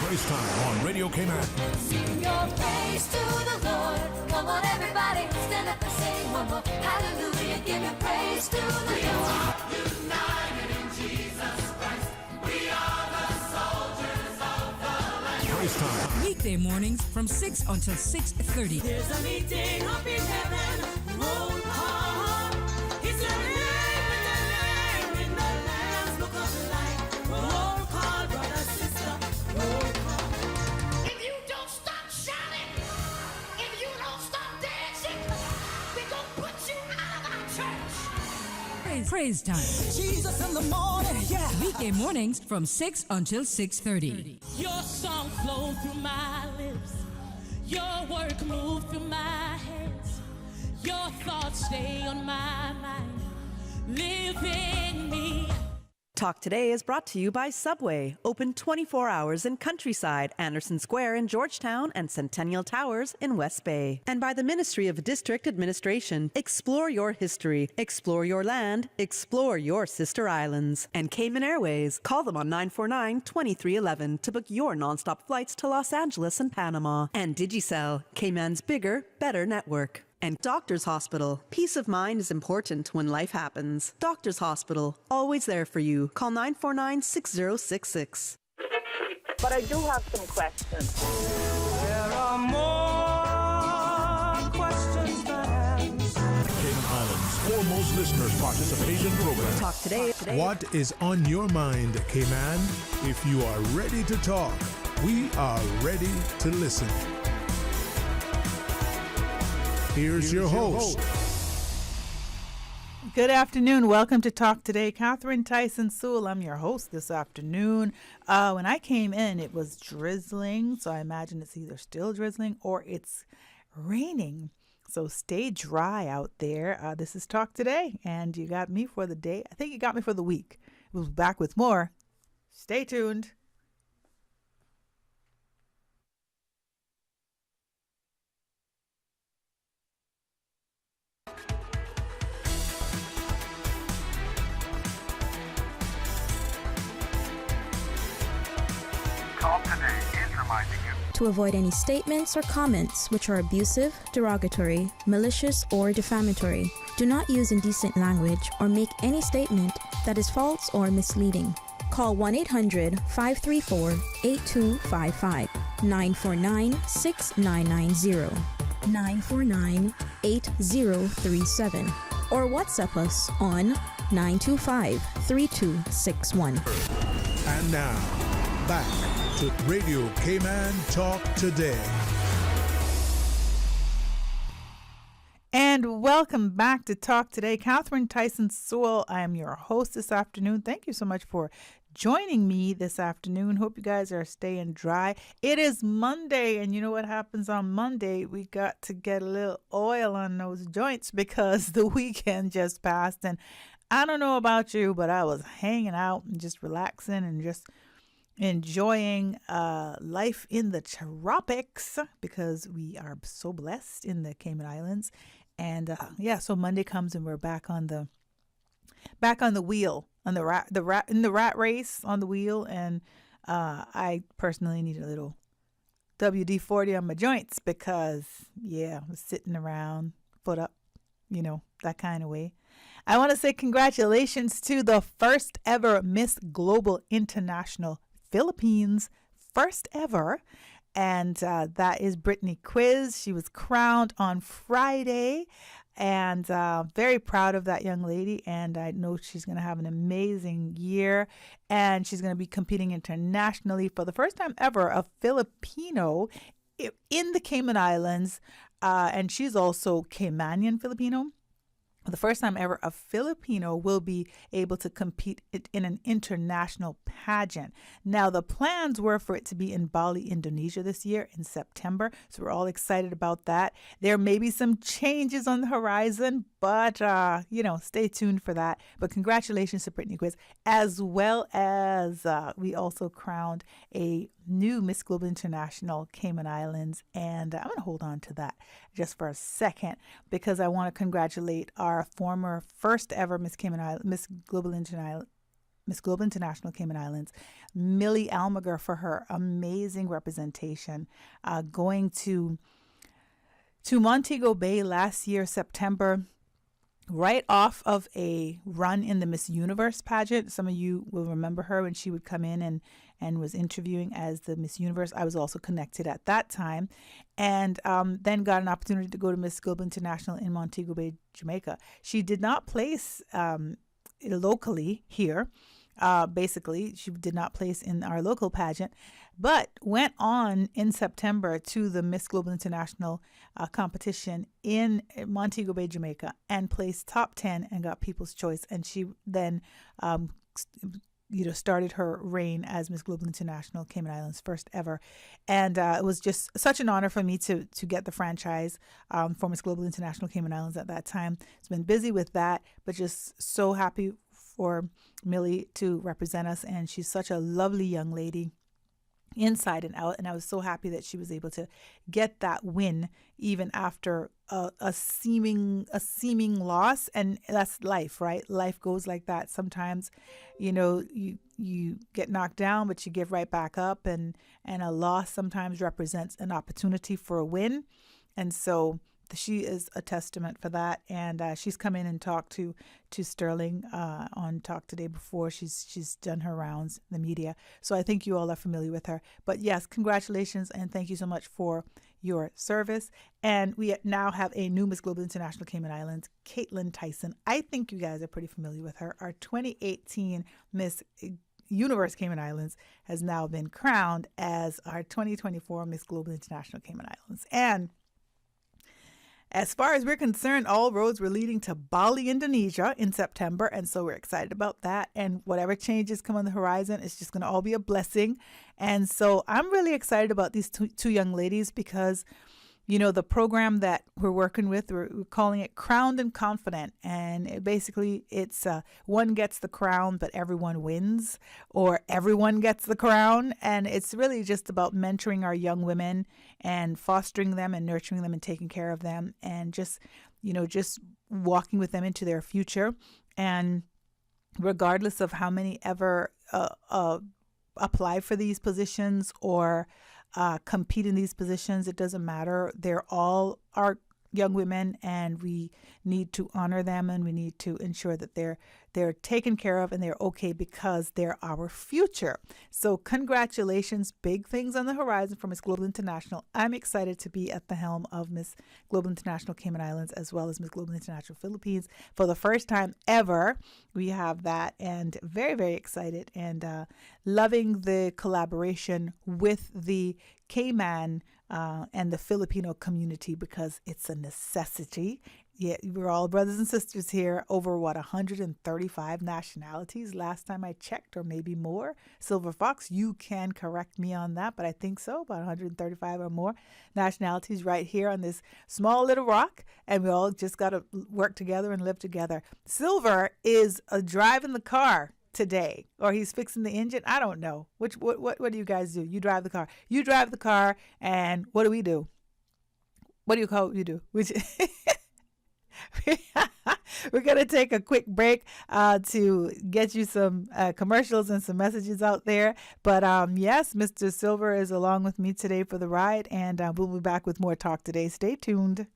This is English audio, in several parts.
Praise time on Radio Cayman. Sing your praise to the Lord. Come on, everybody, stand up and sing one more. Hallelujah, give your praise to the Lord. We are united in Jesus Christ. We are the soldiers of the land. Praise time. Weekday mornings from 6 until 6:30. There's a meeting up in heaven. Roll call. It's a name in the Lamb's Book of Life. Roll call, brother, sister. Roll call. If you don't stop shouting, if you don't stop dancing, we're going to put you out of our church. Praise time. Jesus in the morning, yeah. Weekday mornings from 6 until 6:30. Your song flowed through my lips. Your work moved through my hands. Your thoughts stay on my mind, living me. Talk Today is brought to you by Subway, open 24 hours in Countryside, Anderson Square in Georgetown, and Centennial Towers in West Bay. And by the Ministry of District Administration, explore your history, explore your land, explore your sister islands. And Cayman Airways, call them on 949-2311 to book your nonstop flights to Los Angeles and Panama. And Digicel, Cayman's bigger, better network. And Doctors Hospital. Peace of mind is important when life happens. Doctors Hospital, always there for you. Call 949-6066. But I do have some questions. There are more questions than answers. Cayman Islands' foremost listeners participation program. Talk Today. What is on your mind, Cayman? If you are ready to talk, we are ready to listen. Here's your host. Good afternoon. Welcome to Talk Today. Catherine Tyson, Sewell. I'm your host this afternoon. When I came in, it was drizzling, so I imagine it's either still drizzling or it's raining. So stay dry out there. This is Talk Today, and you got me for the day. I think you got me for the week. We'll be back with more. Stay tuned. To avoid any statements or comments which are abusive, derogatory, malicious, or defamatory. Do not use indecent language or make any statement that is false or misleading. Call 1-800-534-8255, 949-6990, 949-8037, or WhatsApp us on 925-3261. And now, back to Radio Cayman Talk Today. And welcome back to Talk Today. Catherine Tyson Sewell. I am your host this afternoon. Thank you so much for joining me this afternoon. Hope you guys are staying dry. It is Monday, and you know what happens on Monday? We got to get a little oil on those joints because the weekend just passed. And I don't know about you, but I was hanging out and just relaxing and just enjoying life in the tropics because we are so blessed in the Cayman Islands. And so Monday comes and we're back on the wheel, on the rat race on the wheel. And I personally need a little WD-40 on my joints because I was sitting around, foot up, that kind of way. I want to say congratulations to the first ever Miss Global International Philippines, first ever, and that is Brittany Quiz. She was crowned on Friday, and very proud of that young lady, and I know she's going to have an amazing year, and she's going to be competing internationally for the first time ever, a Filipino in the Cayman Islands, and she's also Caymanian Filipino. For the first time ever, a Filipino will be able to compete in an international pageant. Now, the plans were for it to be in Bali, Indonesia this year in September. So we're all excited about that. There may be some changes on the horizon, but, stay tuned for that. But congratulations to Brittany Quiz, as well as we also crowned a new Miss Global International Cayman Islands. And I'm going to hold on to that just for a second because I want to congratulate our former first ever Miss Global International Miss Global International Cayman Islands, Millie Almager, for her amazing representation, going to Montego Bay last year, September, right off of a run in the Miss Universe pageant. Some of you will remember her when she would come in and was interviewing as the Miss Universe. I was also connected at that time, and then got an opportunity to go to Miss Global International in Montego Bay, Jamaica. She did not place locally here. Basically, she did not place in our local pageant, but went on in September to the Miss Global International competition in Montego Bay, Jamaica, and placed top 10 and got People's Choice. And she then, started her reign as Miss Global International Cayman Islands, first ever. And it was just such an honor for me to get the franchise for Miss Global International Cayman Islands at that time. It's been busy with that, but just so happy for Millie to represent us, and she's such a lovely young lady inside and out, and I was so happy that she was able to get that win even after a seeming loss. And that's life, right? Life goes like that. Sometimes you get knocked down, but you get right back up, and a loss sometimes represents an opportunity for a win. And so she is a testament for that, and she's come in and talked to Sterling on Talk Today before. She's done her rounds in the media, so I think you all are familiar with her. But yes, congratulations, and thank you so much for your service. And we now have a new Miss Global International Cayman Islands, Caitlin Tyson. I think you guys are pretty familiar with her. Our 2018 Miss Universe Cayman Islands has now been crowned as our 2024 Miss Global International Cayman Islands. And as far as we're concerned, all roads were leading to Bali, Indonesia in September. And so we're excited about that. And whatever changes come on the horizon, it's just going to all be a blessing. And so I'm really excited about these two young ladies because, the program that we're working with, we're calling it Crowned and Confident. And it's one gets the crown, but everyone wins, or everyone gets the crown. And it's really just about mentoring our young women and fostering them and nurturing them and taking care of them, and just walking with them into their future. And regardless of how many ever apply for these positions or compete in these positions, it doesn't matter. They're all our young women, and we need to honor them, and we need to ensure that they're taken care of and they're okay, because they're our future. So congratulations, big things on the horizon for Miss Global International. I'm excited to be at the helm of Miss Global International Cayman Islands as well as Miss Global International Philippines for the first time ever. We have that, and very, very excited, and loving the collaboration with the Cayman and the Filipino community, because it's a necessity. Yeah, we're all brothers and sisters here, over 135 nationalities last time I checked, or maybe more. Silver Fox, you can correct me on that, but I think so, about 135 or more nationalities right here on this small little rock, and we all just got to work together and live together. Silver is driving the car today, or he's fixing the engine. I don't know. What do you guys do? You drive the car. You drive the car, and what do we do? What do you call what you do? We're going to take a quick break to get you some commercials and some messages out there. But yes, Mr. Silver is along with me today for the ride, and we'll be back with more Talk Today. Stay tuned.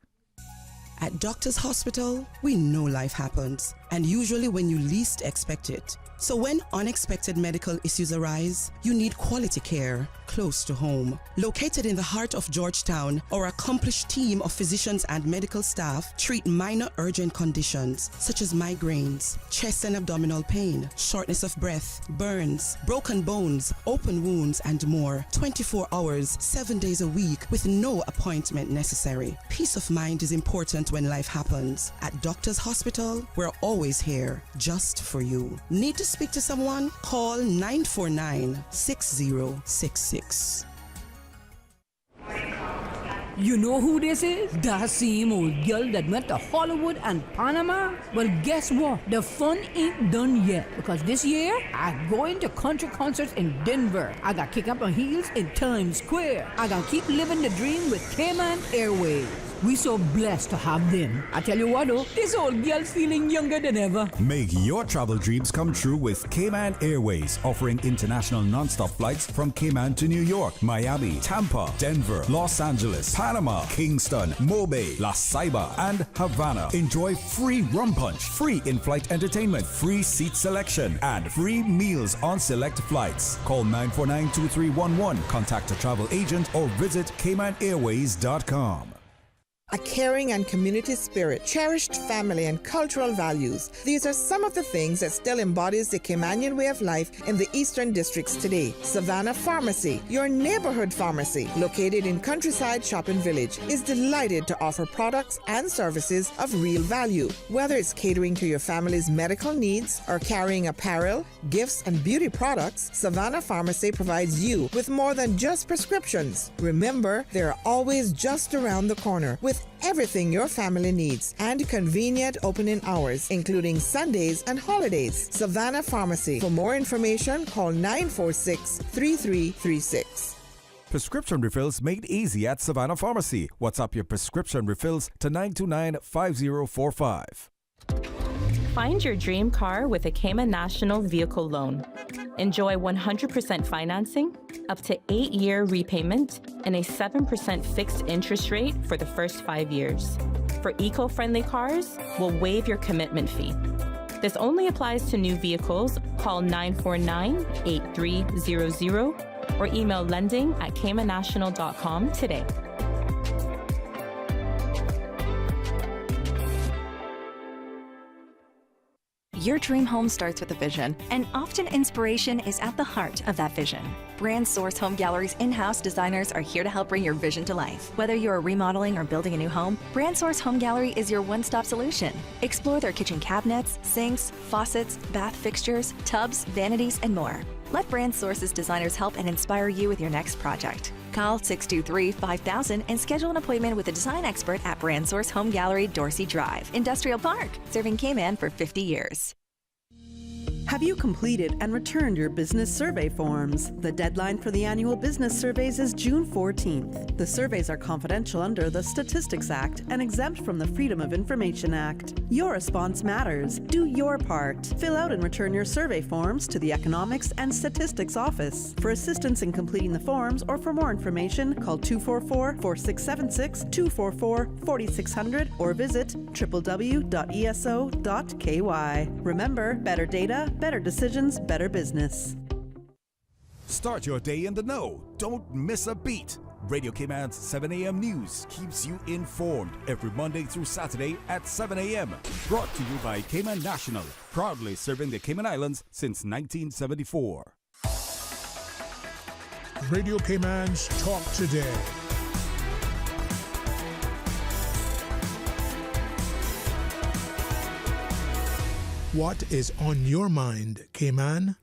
At Doctors Hospital, we know life happens, and usually when you least expect it. So when unexpected medical issues arise, you need quality care close to home. Located in the heart of Georgetown, our accomplished team of physicians and medical staff treat minor urgent conditions such as migraines, chest and abdominal pain, shortness of breath, burns, broken bones, open wounds, and more. 24 hours, 7 days a week with no appointment necessary. Peace of mind is important when life happens. At Doctors Hospital, we're always here just for you. Need to speak to someone? Call 949-6066. You know who this is? That same old girl that went to Hollywood and Panama? Well, guess what? The fun ain't done yet, because this year, I'm going to country concerts in Denver. I got kick up my heels in Times Square. I got keep living the dream with Cayman Airways. We so blessed to have them. I tell you what though, this old girl's feeling younger than ever. Make your travel dreams come true with Cayman Airways, offering international non-stop flights from Cayman to New York, Miami, Tampa, Denver, Los Angeles, Panama, Kingston, Mobay, La Ceiba, and Havana. Enjoy free rum punch, free in-flight entertainment, free seat selection, and free meals on select flights. Call 949-2311, contact a travel agent, or visit CaymanAirways.com. A caring and community spirit, cherished family and cultural values. These are some of the things that still embodies the Caymanian way of life in the Eastern Districts today. Savannah Pharmacy, your neighborhood pharmacy, located in Countryside Shopping Village, is delighted to offer products and services of real value. Whether it's catering to your family's medical needs or carrying apparel, gifts, and beauty products, Savannah Pharmacy provides you with more than just prescriptions. Remember, they're always just around the corner with everything your family needs and convenient opening hours, including Sundays and holidays. Savannah Pharmacy. For more information, call 946-3336. Prescription refills made easy at Savannah Pharmacy. WhatsApp your prescription refills to 929-5045. Find your dream car with a Cayman National Vehicle Loan. Enjoy 100% financing, up to 8-year repayment, and a 7% fixed interest rate for the first 5 years. For eco-friendly cars, we'll waive your commitment fee. This only applies to new vehicles. Call 949-8300 or email lending@caymannational.com today. Your dream home starts with a vision, and often inspiration is at the heart of that vision. Brand Source Home Gallery's in-house designers are here to help bring your vision to life. Whether you're remodeling or building a new home, Brand Source Home Gallery is your one-stop solution. Explore their kitchen cabinets, sinks, faucets, bath fixtures, tubs, vanities, and more. Let Brand Source's designers help and inspire you with your next project. Call 623-5000 and schedule an appointment with a design expert at Brand Source Home Gallery, Dorsey Drive, Industrial Park, serving Cayman for 50 years. Have you completed and returned your business survey forms? The deadline for the annual business surveys is June 14th. The surveys are confidential under the Statistics Act and exempt from the Freedom of Information Act. Your response matters. Do your part. Fill out and return your survey forms to the Economics and Statistics Office. For assistance in completing the forms or for more information, call 244-4676, 244-4600, or visit www.eso.ky. Remember, better data, better decisions, better business. Start your day in the know. Don't miss a beat. Radio Cayman's 7 a.m. news keeps you informed every Monday through Saturday at 7 a.m. Brought to you by Cayman National, proudly serving the Cayman Islands since 1974. Radio Cayman's Talk Today. What is on your mind, Cayman?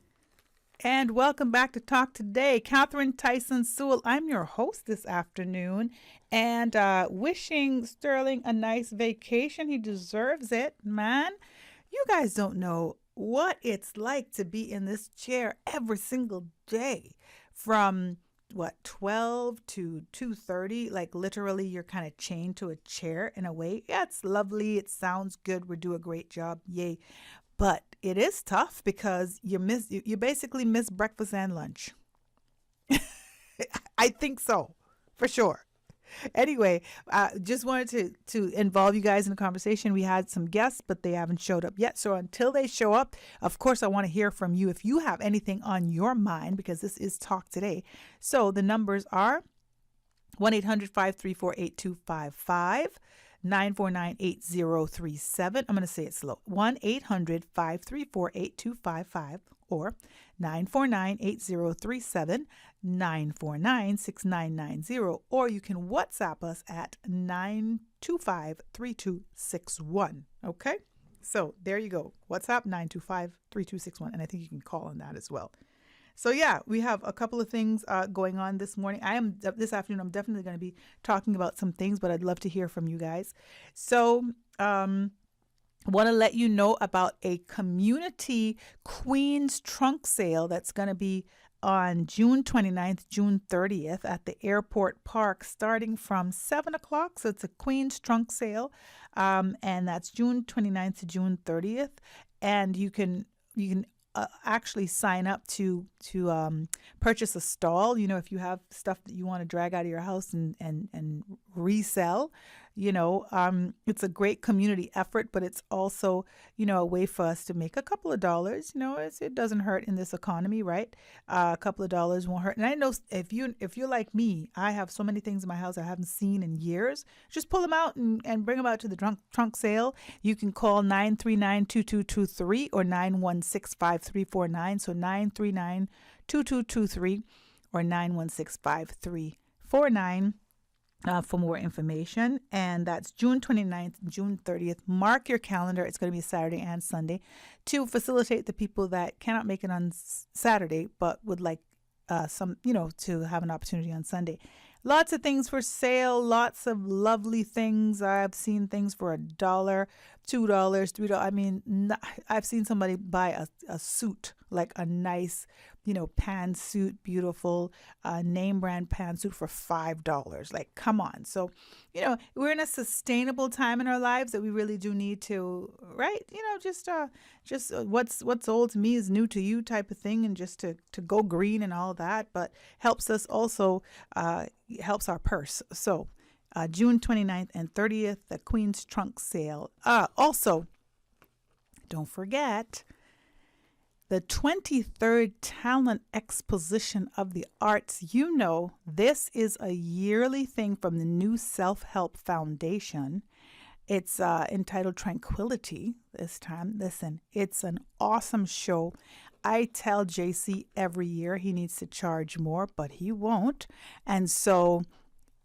And welcome back to Talk Today. Catherine Tyson Sewell. I'm your host this afternoon, and wishing Sterling a nice vacation. He deserves it, man. You guys don't know what it's like to be in this chair every single day from 12 to 2:30. Like literally you're kind of chained to a chair in a way. Yeah, it's lovely. It sounds good. We do a great job. Yay. But it is tough because you basically miss breakfast and lunch. I think so, for sure. Anyway, just wanted to involve you guys in the conversation. We had some guests, but they haven't showed up yet. So until they show up, of course, I want to hear from you if you have anything on your mind, because this is Talk Today. So the numbers are 1-800-534-8255. 949-8037. I'm going to say it slow. 1-800-534-8255 or 949-8037, 949-6990, or you can WhatsApp us at 925-3261. Okay? So there you go. WhatsApp 925-3261, and I think you can call on that as well. So yeah, we have a couple of things going on this morning. This afternoon, I'm definitely going to be talking about some things, but I'd love to hear from you guys. So want to let you know about a community Queen's trunk sale that's going to be on June 29th, June 30th at the Airport Park starting from 7 o'clock. So it's a Queen's trunk sale. And that's June 29th to June 30th. And you can actually sign up to purchase a stall. You know, if you have stuff that you want to drag out of your house and resell, you know, it's a great community effort, but it's also, you know, a way for us to make a couple of dollars. You know, it doesn't hurt in this economy, right? A couple of dollars won't hurt. And I know if you're like me, I have so many things in my house I haven't seen in years. Just pull them out and bring them out to the trunk sale. You can call 939-2223 or 916-5349. So 939-2223 or 916-5349. For more information. And that's June 29th, June 30th. Mark your calendar. It's going to be Saturday and Sunday to facilitate the people that cannot make it on Saturday but would like to have an opportunity on Sunday. Lots of things for sale, lots of lovely things. I've seen things for $1, $2, $3. I mean, I've seen somebody buy a suit, like a nice, pantsuit, beautiful name brand pantsuit for $5. Like, come on. So, we're in a sustainable time in our lives that we really do need to, right? Just what's old to me is new to you type of thing, and just to go green and all that, but helps us also, helps our purse. So June 29th and 30th, the Queen's Trunk Sale. Also, don't forget the 23rd Talent Exposition of the Arts. This is a yearly thing from the New Self-Help Foundation. It's entitled Tranquility this time. Listen, it's an awesome show. I tell JC every year he needs to charge more, but he won't. And so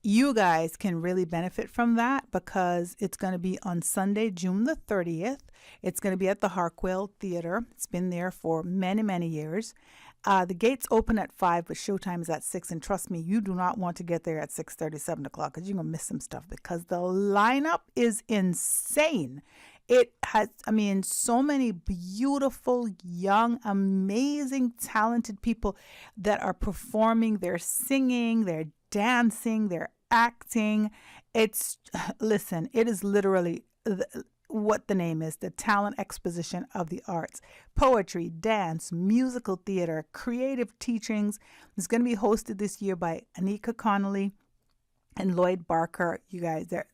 you guys can really benefit from that, because it's going to be on Sunday, June the 30th. It's going to be at the Hartwell Theater. It's been there for many, many years. The gates open at 5, but showtime is at 6. And trust me, you do not want to get there at 6:30, 7 o'clock, because you're going to miss some stuff, because the lineup is insane. It has, so many beautiful, young, amazing, talented people that are performing. They're singing, they're dancing, they're acting. It is literally what the name is, the Talent Exposition of the Arts. Poetry, dance, musical theater, creative teachings. It's going to be hosted this year by Anika Connolly and Lloyd Barker. You guys, they're,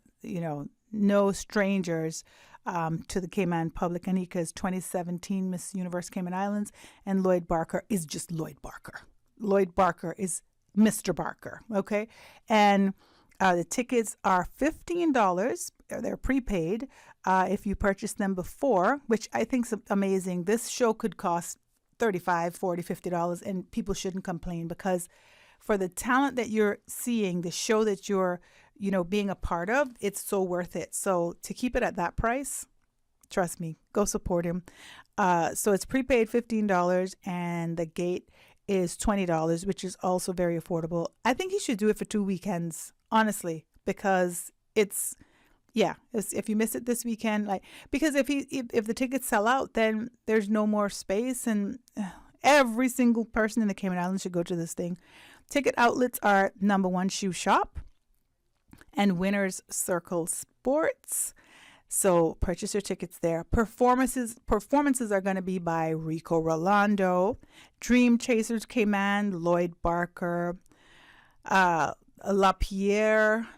no strangers to the Cayman public. Anika is 2017 Miss Universe Cayman Islands, and Lloyd Barker is just Lloyd Barker. Lloyd Barker is Mr. Barker, okay? And the tickets are $15. They're prepaid if you purchase them before, which I think is amazing. This show could cost $35, $40, $50, and people shouldn't complain, because for the talent that you're seeing, the show that you're being a part of, it's so worth it. So to keep it at that price, trust me, go support him. So it's prepaid $15, and the gate is $20, which is also very affordable. I think he should do it for 2 weekends, honestly, because if you miss it this weekend, because if the tickets sell out, then there's no more space, and every single person in the Cayman Islands should go to this thing. Ticket outlets are Number One Shoe Shop and Winners Circle Sports. So purchase your tickets there. Performances are going to be by Rico Rolando, Dream Chasers Cayman, Lloyd Barker, LaPierre,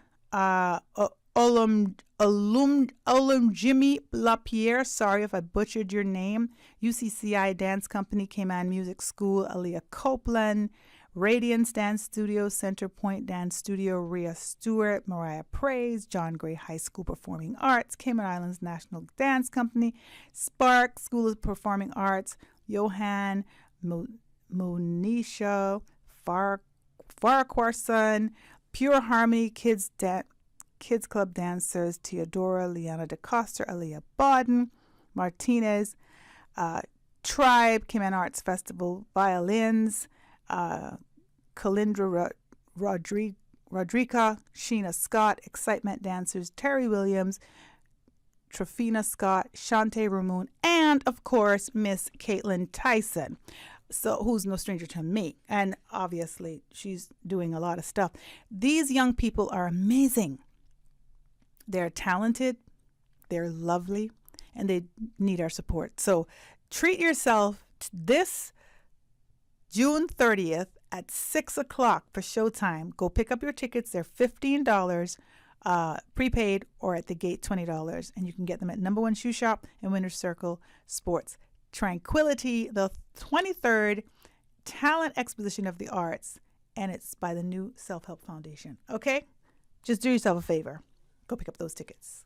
Jimmy LaPierre, sorry if I butchered your name, UCCI Dance Company, Cayman Music School, Aaliyah Copeland, Radiance Dance Studio, Centerpoint Dance Studio, Rhea Stewart, Mariah Praise, John Gray High School Performing Arts, Cayman Islands National Dance Company, Spark School of Performing Arts, Johan Monisha, Farquharson, Pure Harmony Kids Club Dancers, Teodora, Liana DeCosta, Aaliyah Bodden, Martinez, Tribe, Cayman Arts Festival, Violins, Kalindra Rodriga, Sheena Scott, Excitement Dancers, Terry Williams, Trafina Scott, Shantae Ramoon, and of course Miss Caitlin Tyson. So who's no stranger to me. And obviously she's doing a lot of stuff. These young people are amazing. They're talented, they're lovely, and they need our support. So treat yourself this June 30th at 6 o'clock for showtime. Go pick up your tickets. They're $15 prepaid or at the gate $20. And you can get them at number one shoe shop and Winner's Circle Sports. Tranquility, the 23rd Talent Exposition of the Arts. And it's by the New Self-Help Foundation. Okay? Just do yourself a favor. Go pick up those tickets.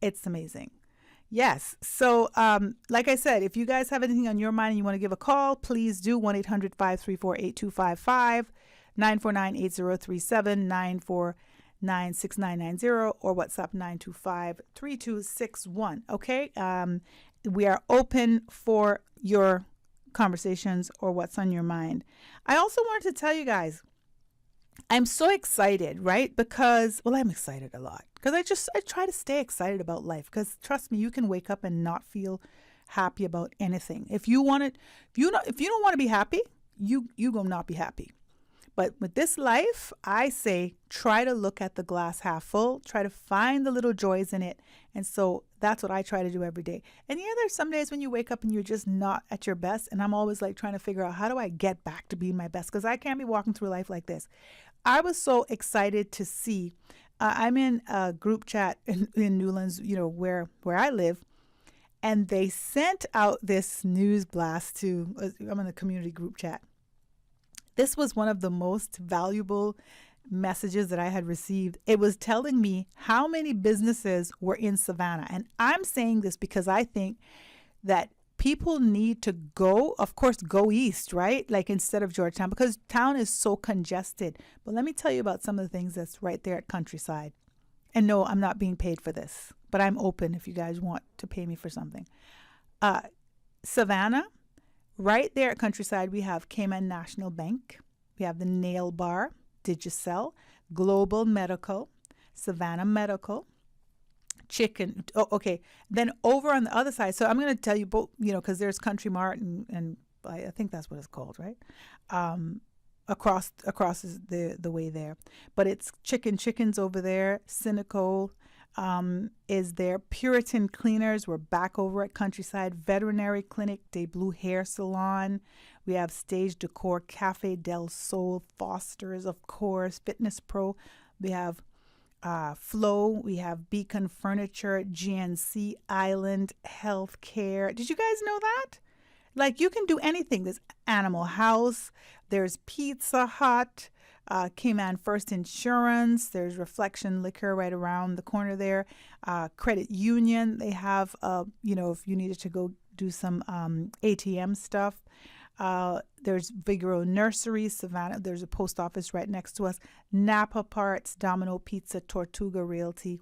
It's amazing. Yes. So, like I said, if you guys have anything on your mind and you want to give a call, please do 1-800-534-8255, 949-8037, 949-6990, or WhatsApp 925-3261. Okay. We are open for your conversations or what's on your mind. I also wanted to tell you guys, I'm so excited, right? Because, well, I'm excited a lot because I try to stay excited about life because trust me, you can wake up and not feel happy about anything. If you don't want to be happy, you gonna not be happy. But with this life, I say try to look at the glass half full, try to find the little joys in it. And so that's what I try to do every day. And yeah, there's some days when you wake up and you're just not at your best. And I'm always like trying to figure out how do I get back to being my best? Because I can't be walking through life like this. I was so excited to see, I'm in a group chat in Newlands, where I live. And they sent out this news blast I'm in a community group chat. This was one of the most valuable messages that I had received. It was telling me how many businesses were in Savannah. And I'm saying this because I think that people need to go east, right? Like instead of Georgetown, because town is so congested. But let me tell you about some of the things that's right there at Countryside. And no, I'm not being paid for this, but I'm open if you guys want to pay me for something. Savannah. Right there at Countryside, we have Cayman National Bank. We have the Nail Bar, Digicel, Global Medical, Savannah Medical, Chicken. Oh, okay. Then over on the other side, so I'm going to tell you both, because there's Country Mart and I think that's what it's called, right? Across the way there. But it's Chickens over there, Cynical, is there. Puritan Cleaners, we're back over at Countryside. Veterinary Clinic, Day Blue Hair Salon. We have Stage Decor, Cafe del Sol, Foster's, of course, Fitness Pro. We have Flow. We have Beacon Furniture, GNC Island Healthcare. Did you guys know that? Like you can do anything. There's Animal House. There's Pizza Hut. Cayman First Insurance. There's Reflection Liquor right around the corner there. Credit Union. They have, if you needed to go do some ATM stuff. There's Vigoro Nursery, Savannah. There's a post office right next to us. Napa Parts, Domino Pizza, Tortuga Realty,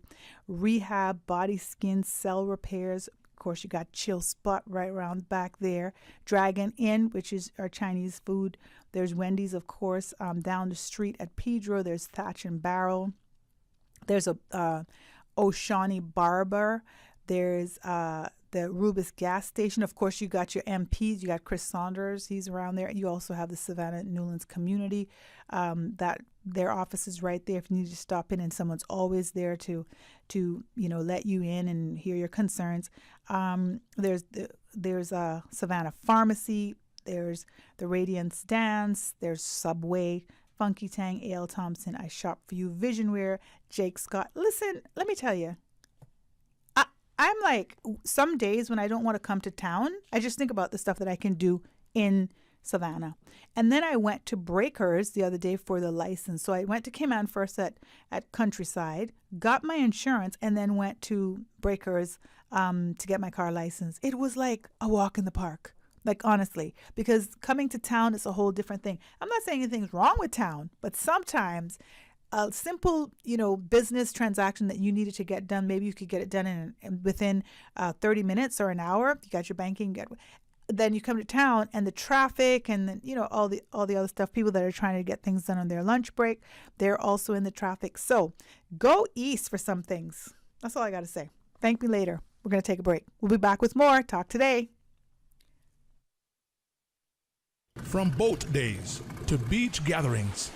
Rehab, Body Skin, Cell Repairs. Of course, you got Chill Spot right around back there. Dragon Inn, which is our Chinese food. There's Wendy's, of course, down the street at Pedro. There's Thatch and Barrel. There's a O'Shawnee Barber. There's the Rubis gas station. Of course, you got your MPs. You got Chris Saunders. He's around there. You also have the Savannah Newlands community. That their office is right there if you need to stop in, and someone's always there to let you in and hear your concerns. There's Savannah Pharmacy. There's the Radiance Dance. There's Subway, Funky Tang, A.L. Thompson, I Shop For You, Visionware, Jake Scott. Listen, let me tell you, I'm like, some days when I don't want to come to town, I just think about the stuff that I can do in Savannah. And then I went to Breakers the other day for the license. So I went to Cayman first at Countryside, got my insurance, and then went to Breakers to get my car license. It was like a walk in the park. Like, honestly, because coming to town is a whole different thing. I'm not saying anything's wrong with town, but sometimes a simple, business transaction that you needed to get done, maybe you could get it done within 30 minutes or an hour. You got your banking, then you come to town and the traffic and then, all the other stuff, people that are trying to get things done on their lunch break, they're also in the traffic. So go east for some things. That's all I got to say. Thank me later. We're going to take a break. We'll be back with more Talk Today. From boat days to beach gatherings,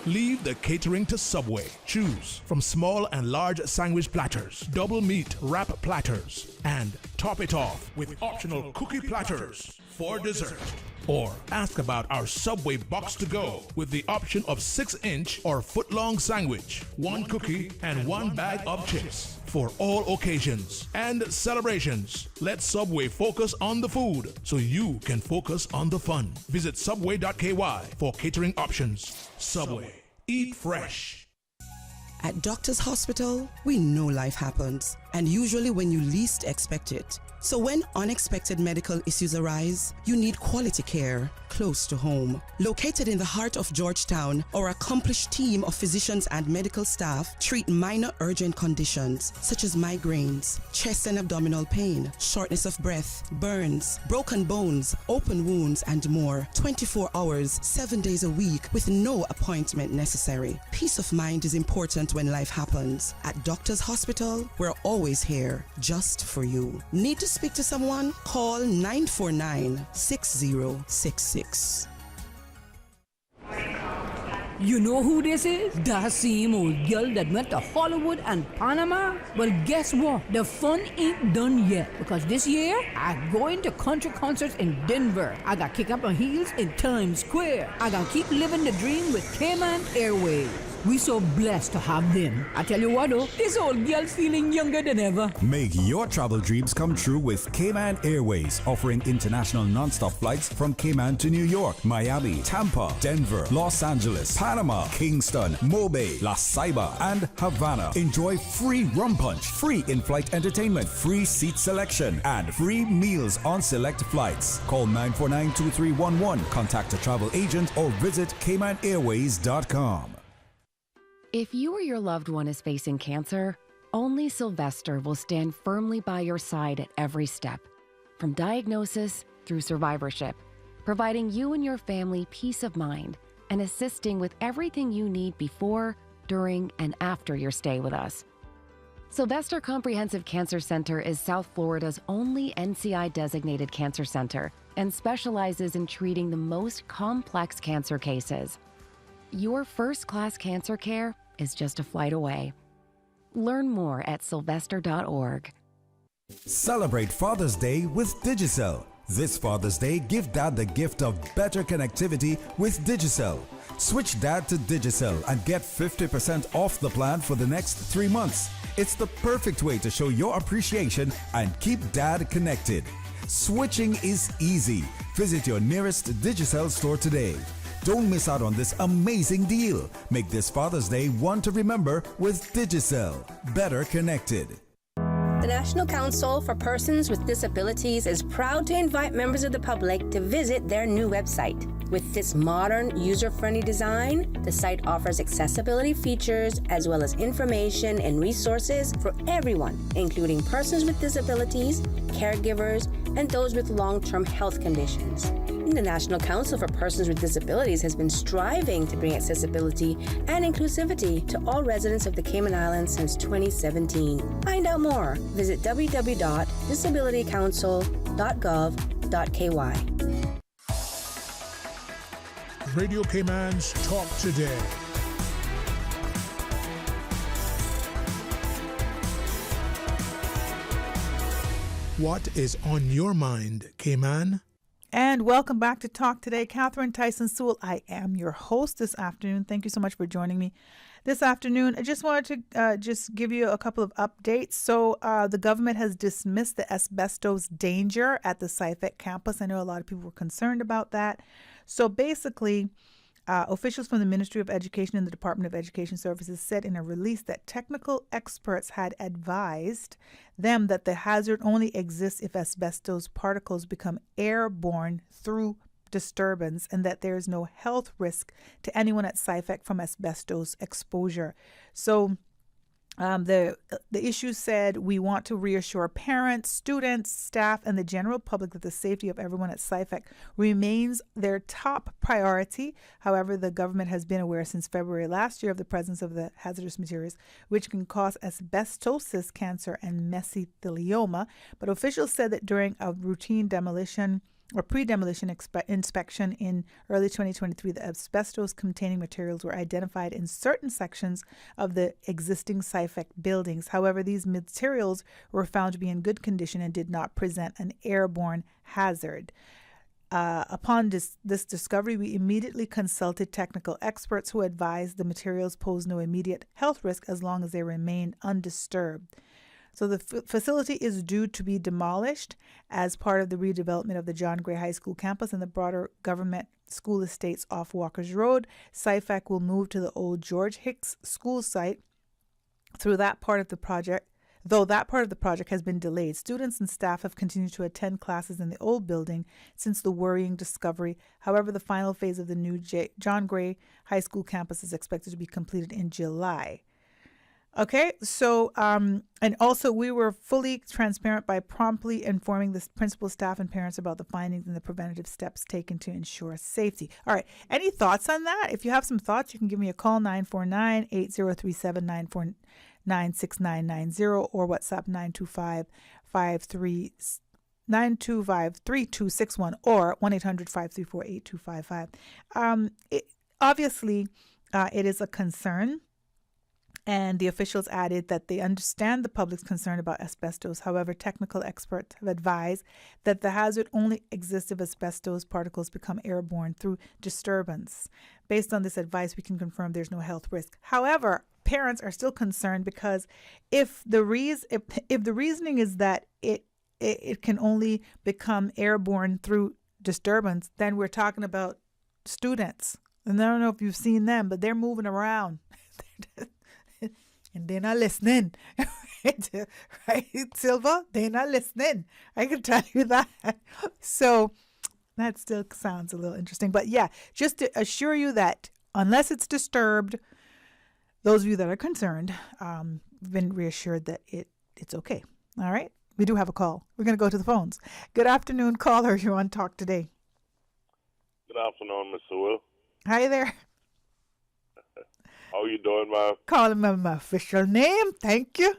leave the catering to Subway. Choose from small and large sandwich platters, double meat wrap platters, and top it off with optional cookie platters for dessert. Or ask about our Subway box to go with the option of 6-inch or foot-long sandwich, 1 cookie, and 1 bag of chips. For all occasions and celebrations, let Subway focus on the food so you can focus on the fun. Visit subway.ky for catering options. Subway. Eat fresh. At Doctors Hospital, we know life happens, and usually when you least expect it. So when unexpected medical issues arise, you need quality care close to home. Located in the heart of Georgetown, our accomplished team of physicians and medical staff treat minor urgent conditions such as migraines, chest and abdominal pain, shortness of breath, burns, broken bones, open wounds, and more. 24 hours, 7 days a week with no appointment necessary. Peace of mind is important when life happens. At Doctors Hospital, we're always here just for you. Need to speak to someone? Call 949-6066. You know who this is? That same old girl that went to Hollywood and Panama? Well, guess what? The fun ain't done yet, because this year, I'm going to country concerts in Denver. I got kick up my heels in Times Square. I got keep living the dream with Cayman Airways. We so blessed to have them. I tell you what though, this old girl's feeling younger than ever. Make your travel dreams come true with Cayman Airways, offering international non-stop flights from Cayman to New York, Miami, Tampa, Denver, Los Angeles, Panama, Kingston, Mobay, La Ceiba, and Havana. Enjoy free rum punch, free in-flight entertainment, free seat selection, and free meals on select flights. Call 949-2311, contact a travel agent, or visit CaymanAirways.com. If you or your loved one is facing cancer, only Sylvester will stand firmly by your side at every step, from diagnosis through survivorship, providing you and your family peace of mind and assisting with everything you need before, during, and after your stay with us. Sylvester Comprehensive Cancer Center is South Florida's only NCI-designated cancer center and specializes in treating the most complex cancer cases. Your first-class cancer care is just a flight away. Learn more at sylvester.org. Celebrate Father's Day with Digicel. This Father's Day, give Dad the gift of better connectivity with Digicel. Switch Dad to Digicel and get 50% off the plan for the next 3 months. It's the perfect way to show your appreciation and keep Dad connected. Switching is easy. Visit your nearest Digicel store today. Don't miss out on this amazing deal. Make this Father's Day one to remember with Digicel. Better connected. The National Council for Persons with Disabilities is proud to invite members of the public to visit their new website. With its modern, user-friendly design, the site offers accessibility features as well as information and resources for everyone, including persons with disabilities, caregivers, and those with long-term health conditions. The National Council for Persons with Disabilities has been striving to bring accessibility and inclusivity to all residents of the Cayman Islands since 2017. Find out more. Visit www.disabilitycouncil.gov.ky. Radio Cayman's Talk Today. What is on your mind, Cayman? And welcome back to Talk Today. Catherine Tyson Sewell, I am your host this afternoon. Thank you so much for joining me this afternoon. I just wanted to just give you a couple of updates. So the government has dismissed the asbestos danger at the SciFec campus. I know a lot of people were concerned about that. So basically, officials from the Ministry of Education and the Department of Education Services said in a release that technical experts had advised them that the hazard only exists if asbestos particles become airborne through disturbance and that there is no health risk to anyone at SciFec from asbestos exposure. So the issue said, we want to reassure parents, students, staff, and the general public that the safety of everyone at SciFec remains their top priority. However, the government has been aware since February last year of the presence of the hazardous materials, which can cause asbestosis, cancer, and mesothelioma. But officials said that during a routine demolition or pre-demolition inspection in early 2023, the asbestos-containing materials were identified in certain sections of the existing SIFEC buildings. However, these materials were found to be in good condition and did not present an airborne hazard. Upon this discovery, we immediately consulted technical experts who advised the materials pose no immediate health risk as long as they remain undisturbed. So the facility is due to be demolished as part of the redevelopment of the John Gray High School campus and the broader government school estates off Walker's Road. SIFAC will move to the old George Hicks School site though that part of the project has been delayed. Students and staff have continued to attend classes in the old building since the worrying discovery. However, the final phase of the new John Gray High School campus is expected to be completed in July. Okay, so, and also we were fully transparent by promptly informing the principal, staff, and parents about the findings and the preventative steps taken to ensure safety. All right, any thoughts on that? If you have some thoughts, you can give me a call, 949-8037-96990 or WhatsApp 925-3261 or 1-800-534-8255. Obviously, it is a concern. And the officials added that they understand the public's concern about asbestos. However, technical experts have advised that the hazard only exists if asbestos particles become airborne through disturbance. Based on this advice, we can confirm there's no health risk. However, parents are still concerned because if the reasoning is that it can only become airborne through disturbance, then we're talking about students. And I don't know if you've seen them, but they're moving around. And they're not listening, right, Silva? They're not listening. I can tell you that. So that still sounds a little interesting. But yeah, just to assure you that unless it's disturbed, those of you that are concerned, been reassured that it's okay. All right? We do have a call. We're going to go to the phones. Good afternoon, caller. You're on Talk Today. Good afternoon, Miss Sewell. Hi there. How you doing, ma'am? Calling my official name. Thank you.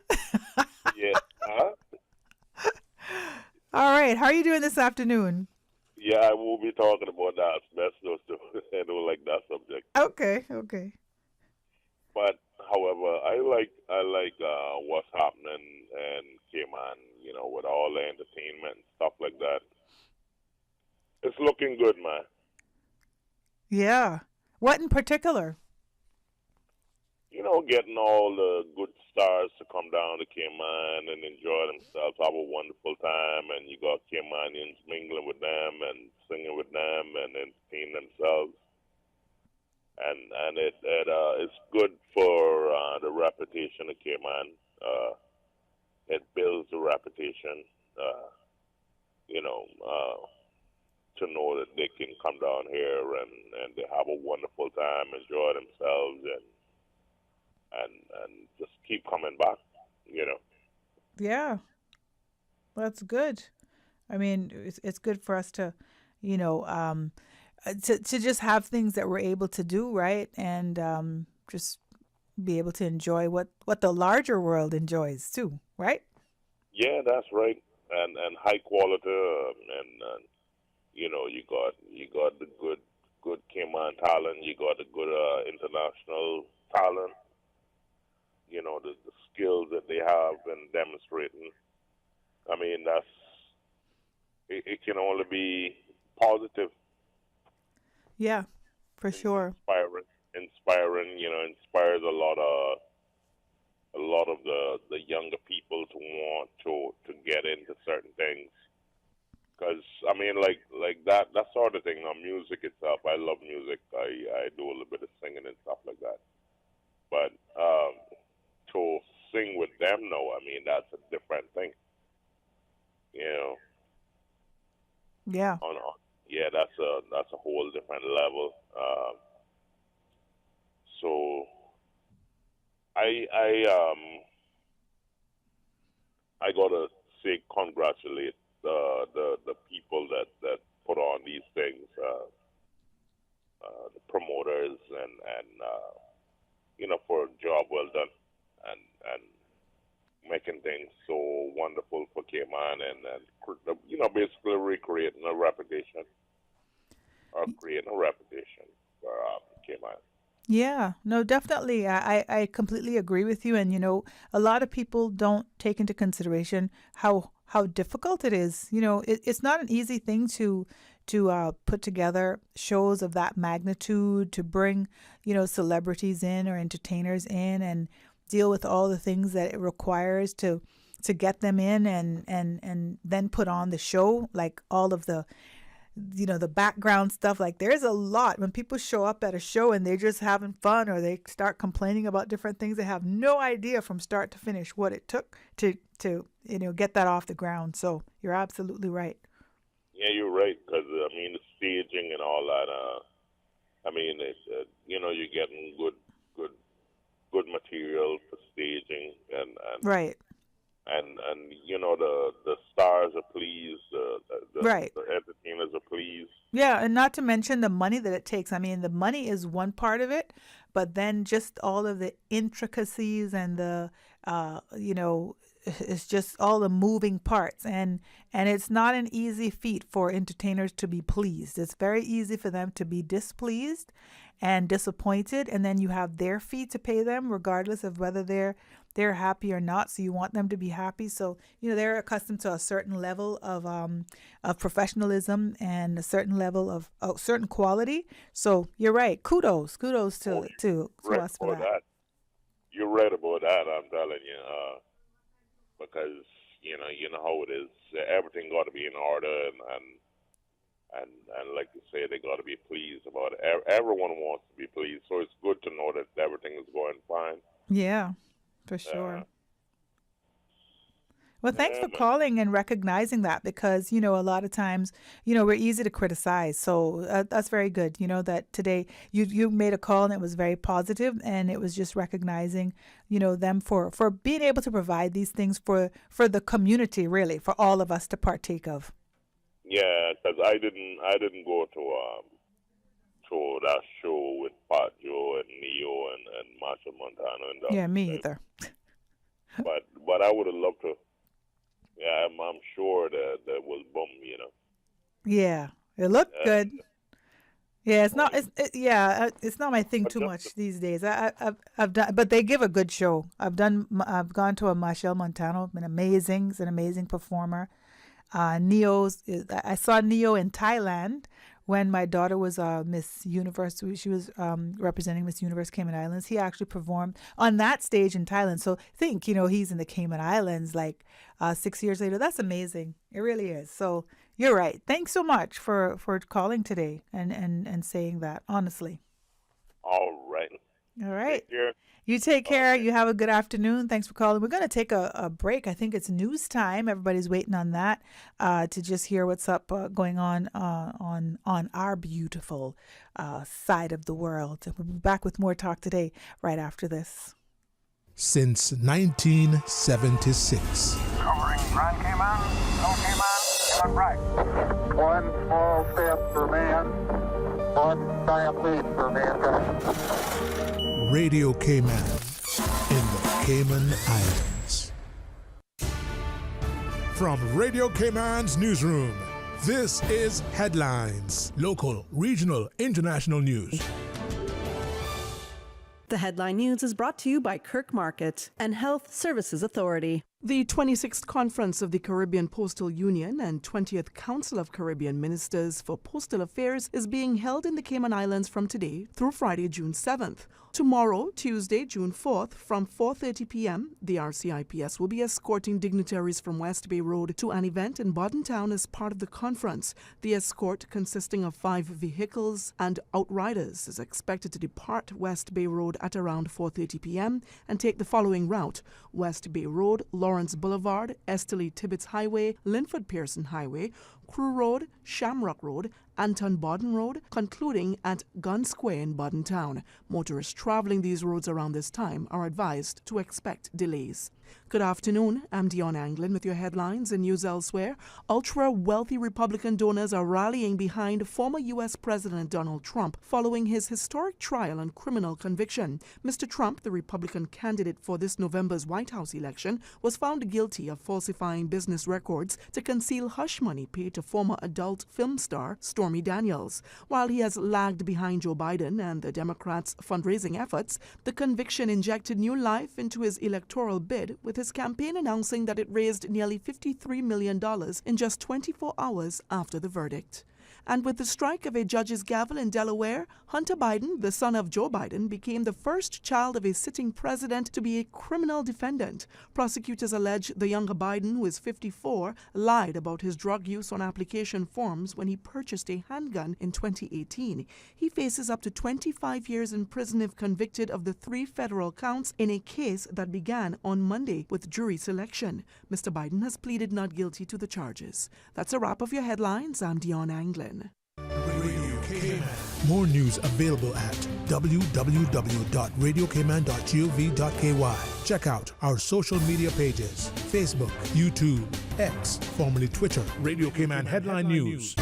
Yeah. Huh? All right. How are you doing this afternoon? Yeah, I will be talking about that asbestos too. I don't like that subject. Okay. But however, I like what's happening in Cayman. You know, with all the entertainment and stuff like that. It's looking good, man. Yeah. What in particular? You know, getting all the good stars to come down to Cayman and enjoy themselves, have a wonderful time, and you got Caymanians mingling with them and singing with them and entertaining themselves. And it's good for the reputation of Cayman. It builds the reputation, to know that they can come down here and they have a wonderful time, enjoy themselves, and just keep coming back, you know. Yeah, that's good. I mean, it's good for us to, to just have things that we're able to do, right? And just be able to enjoy what the larger world enjoys too, right? Yeah, that's right. And high quality, you got the good Cayman talent, you got the good international talent. You know, the skills that they have in demonstrating. I mean, it can only be positive. Yeah, for sure. Inspiring, inspires a lot of the younger people to want to get into certain things. Because, I mean, like that sort of thing, music itself, I love music. I do a little bit of singing and stuff like that. But, to sing with them, no, I mean, that's a different thing. You know. Yeah. Yeah, that's a whole different level. So I gotta say congratulate the people that put on these things, the promoters and for a job well done. And making things so wonderful for Cayman and you know, basically recreating a reputation or creating a reputation for Cayman. Yeah, no, definitely. I completely agree with you. And, a lot of people don't take into consideration how difficult it is. It's not an easy thing to put together shows of that magnitude, to bring, celebrities in or entertainers in and deal with all the things that it requires to get them in and then put on the show, like all of the the background stuff. Like, there's a lot when people show up at a show and they're just having fun or they start complaining about different things. They have no idea from start to finish what it took to get that off the ground. So you're absolutely right. Yeah, you're right, because I mean, the staging and all that, I mean, it's, you're getting good material for staging and right. And the stars are pleased, right. The entertainers are pleased. Yeah, and not to mention the money that it takes. I mean, the money is one part of it, but then just all of the intricacies and the it's just all the moving parts, and it's not an easy feat for entertainers to be pleased. It's very easy for them to be displeased and disappointed, and then you have their fee to pay them regardless of whether they're happy or not. So you want them to be happy. So they're accustomed to a certain level of professionalism and a certain level of certain quality. So you're right. Kudos to us for that. You're right about that. I'm telling you, because you know how it is. Everything got to be in order, and like you say, they got to be pleased about it. Everyone wants to be pleased, so it's good to know that everything is going fine. Yeah, for sure. Well, thanks for calling and recognizing that, because, a lot of times, we're easy to criticize. So that's very good. That today you made a call and it was very positive, and it was just recognizing, them for being able to provide these things for the community, really, for all of us to partake of. Yeah, because I didn't go to that show with Pat Joe and Neo and Marshall Montano. And yeah, me either. But I would have loved to. Yeah, I'm sure that was bum, Yeah, it looked good. Yeah, it's not. It's not my thing too much these days. I've done, but they give a good show. I've gone to a Marshall Montano. Been amazing. He's an amazing performer. I saw Neo in Thailand when my daughter was Miss Universe. She was representing Miss Universe Cayman Islands. He actually performed on that stage in Thailand. So think, he's in the Cayman Islands like 6 years later. That's amazing. It really is. So you're right. Thanks so much for calling today and saying that, honestly. All right. All right. Take care. You take care. You have a good afternoon. Thanks for calling. We're going to take a break. I think it's news time. Everybody's waiting on that to just hear what's up going on our beautiful side of the world. We'll be back with more talk today right after this. Since 1976. Covering Grand Cayman, No Cayman, Cayman right. One small step for man, one giant leap for mankind. Radio Cayman in the Cayman Islands. From Radio Cayman's newsroom, this is Headlines. Local, regional, international news. The Headline News is brought to you by Kirk Market and Health Services Authority. The 26th Conference of the Caribbean Postal Union and 20th Council of Caribbean Ministers for Postal Affairs is being held in the Cayman Islands from today through Friday, June 7th. Tomorrow, Tuesday, June 4th, from 4:30 p.m., the RCIPS will be escorting dignitaries from West Bay Road to an event in Bodden Town as part of the conference. The escort, consisting of 5 vehicles and outriders, is expected to depart West Bay Road at around 4:30 p.m. and take the following route: West Bay Road, Lawrence Boulevard, Esteli Tibbetts Highway, Linford Pearson Highway, Crew Road, Shamrock Road, Anton Bodden Road, concluding at Gun Square in Bodden Town. Motorists traveling these roads around this time are advised to expect delays. Good afternoon. I'm Dion Anglin with your headlines and news elsewhere. Ultra-wealthy Republican donors are rallying behind former U.S. President Donald Trump following his historic trial on criminal conviction. Mr. Trump, the Republican candidate for this November's White House election, was found guilty of falsifying business records to conceal hush money paid to former adult film star Stormy Daniels. While he has lagged behind Joe Biden and the Democrats' fundraising efforts, the conviction injected new life into his electoral bid, with his campaign announcing that it raised nearly $53 million in just 24 hours after the verdict. And with the strike of a judge's gavel in Delaware, Hunter Biden, the son of Joe Biden, became the first child of a sitting president to be a criminal defendant. Prosecutors allege the younger Biden, who is 54, lied about his drug use on application forms when he purchased a handgun in 2018. He faces up to 25 years in prison if convicted of the 3 federal counts in a case that began on Monday with jury selection. Mr. Biden has pleaded not guilty to the charges. That's a wrap of your headlines. I'm Dion Anglin. More news available at www.radiocayman.gov.ky. Check out our social media pages: Facebook, YouTube, X, formerly Twitter, Radio Cayman Headline News.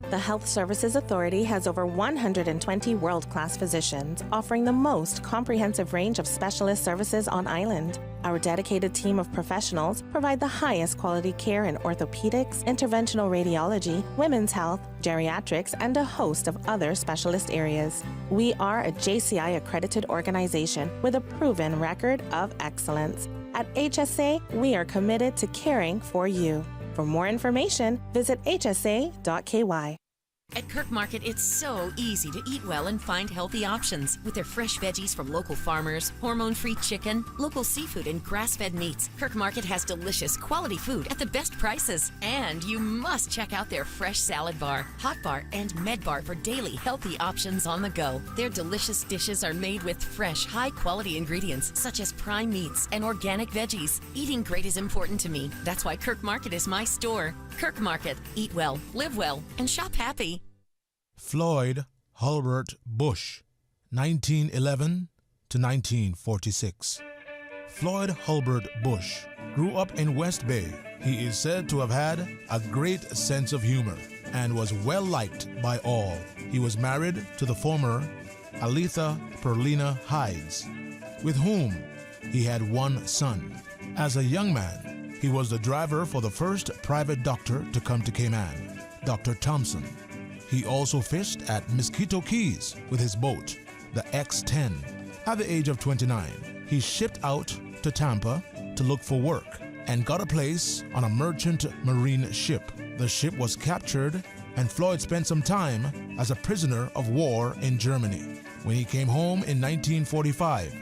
The Health Services Authority has over 120 world-class physicians offering the most comprehensive range of specialist services on island. Our dedicated team of professionals provide the highest quality care in orthopedics, interventional radiology, women's health, geriatrics, and a host of other specialist areas. We are a JCI accredited organization with a proven record of excellence. At HSA, we are committed to caring for you. For more information, visit hsa.ky. At Kirk Market, it's so easy to eat well and find healthy options. With their fresh veggies from local farmers, hormone-free chicken, local seafood, and grass-fed meats, Kirk Market has delicious, quality food at the best prices. And you must check out their fresh salad bar, hot bar, and med bar for daily healthy options on the go. Their delicious dishes are made with fresh, high-quality ingredients such as prime meats and organic veggies. Eating great is important to me. That's why Kirk Market is my store. Kirk Market. Eat well, live well, and shop happy. Floyd Hulbert Bush, 1911 to 1946. Floyd Hulbert Bush grew up in West Bay. He is said to have had a great sense of humor and was well liked by all. He was married to the former Aletha Perlina Hides, with whom he had one son. As a young man, he was the driver for the first private doctor to come to Cayman, Dr. Thompson. He also fished at Mosquito Keys with his boat, the X-10. At the age of 29, he shipped out to Tampa to look for work and got a place on a merchant marine ship. The ship was captured, and Floyd spent some time as a prisoner of war in Germany. When he came home in 1945,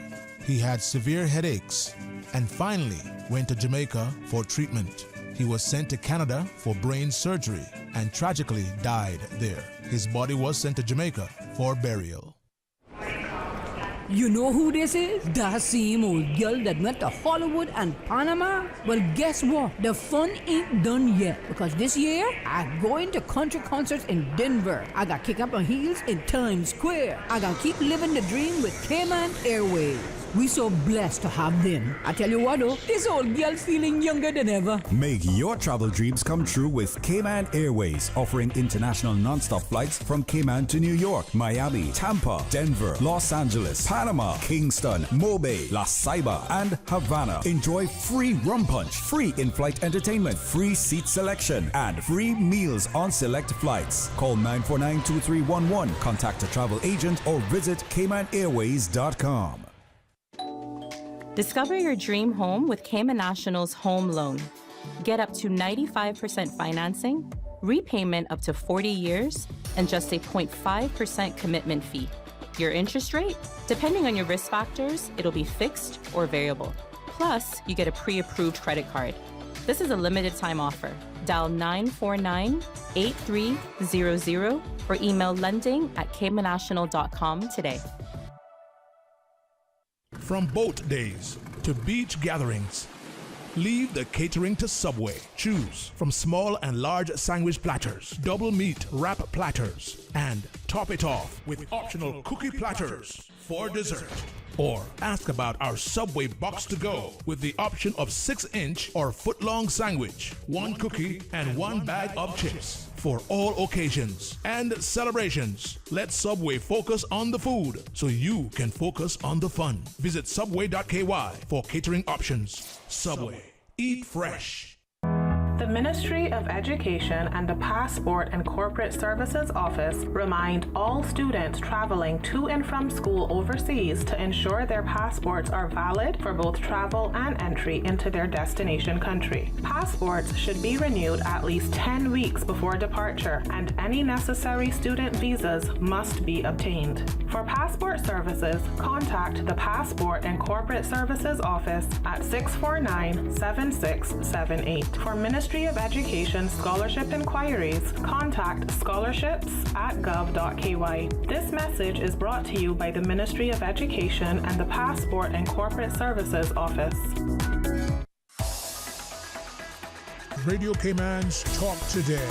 he had severe headaches and finally went to Jamaica for treatment. He was sent to Canada for brain surgery and tragically died there. His body was sent to Jamaica for burial. You know who this is? That same old girl that went to Hollywood and Panama? Well, guess what? The fun ain't done yet, because this year, I'm going to country concerts in Denver. I got kick up my heels in Times Square. I got keep living the dream with Cayman Airways. We so blessed to have them. I tell you what though, this old girl feeling younger than ever. Make your travel dreams come true with Cayman Airways, offering international non-stop flights from Cayman to New York, Miami, Tampa, Denver, Los Angeles, Panama, Kingston, Mobay, La Ceiba, and Havana. Enjoy free rum punch, free in-flight entertainment, free seat selection, and free meals on select flights. Call 949-2311, contact a travel agent, or visit CaymanAirways.com. Discover your dream home with Cayman National's home loan. Get up to 95% financing, repayment up to 40 years, and just a 0.5% commitment fee. Your interest rate? Depending on your risk factors, it'll be fixed or variable. Plus, you get a pre-approved credit card. This is a limited time offer. Dial 949-8300 or email lending@caymannational.com today. From boat days to beach gatherings, leave the catering to Subway. Choose from small and large sandwich platters, double meat wrap platters, and top it off with optional cookie platters for dessert. Or ask about our Subway box to go with the option of 6-inch or foot-long sandwich, 1 cookie, and 1 bag of chips for all occasions and celebrations. Let Subway focus on the food so you can focus on the fun. Visit subway.ky for catering options. Subway. Eat fresh. The Ministry of Education and the Passport and Corporate Services Office remind all students traveling to and from school overseas to ensure their passports are valid for both travel and entry into their destination country. Passports should be renewed at least 10 weeks before departure, and any necessary student visas must be obtained. For passport services, contact the Passport and Corporate Services Office at 649-7678. For Ministry of Education scholarship inquiries, contact scholarships@gov.ky. This message is brought to you by the Ministry of Education and the Passport and Corporate Services Office. Radio Cayman's Talk Today.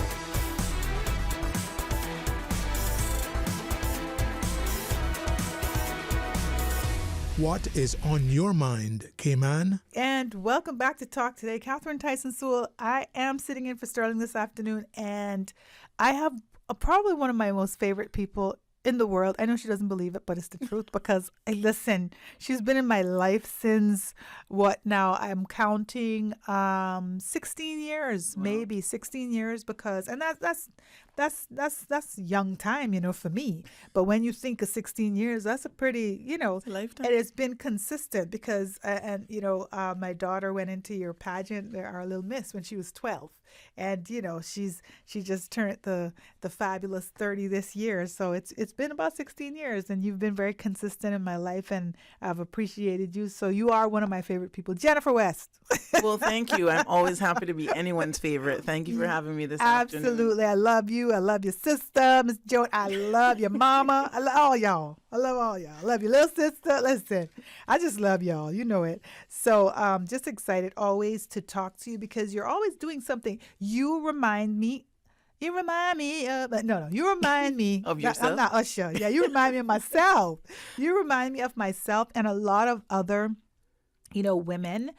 What is on your mind, Cayman? And welcome back to Talk Today. Catherine Tyson Sewell. I am sitting in for Sterling this afternoon, and I have probably one of my most favorite people in the world. I know she doesn't believe it, but it's the truth because, listen, she's been in my life since, what now? I'm counting 16 years, maybe 16 years because, and that's young time, you know, for me. But when you think of 16 years, that's a pretty, you know, lifetime. And it's been consistent because, my daughter went into your pageant, our little miss, when she was 12. And, you know, she just turned the fabulous 30 this year. So it's been about 16 years, and you've been very consistent in my life, and I've appreciated you. So you are one of my favorite people. Jennifer West. Well, thank you. I'm always happy to be anyone's favorite. Thank you for having me this afternoon. Absolutely. I love you. I love your sister, Miss Joan. I love your mama. I love all y'all. I love your little sister. Listen, I just love y'all. You know it. So just excited always to talk to you because you're always doing something. You remind me of, you remind me of yourself. I'm not Usher. Yeah, you remind me of myself. You remind me of myself and a lot of other, you know, women,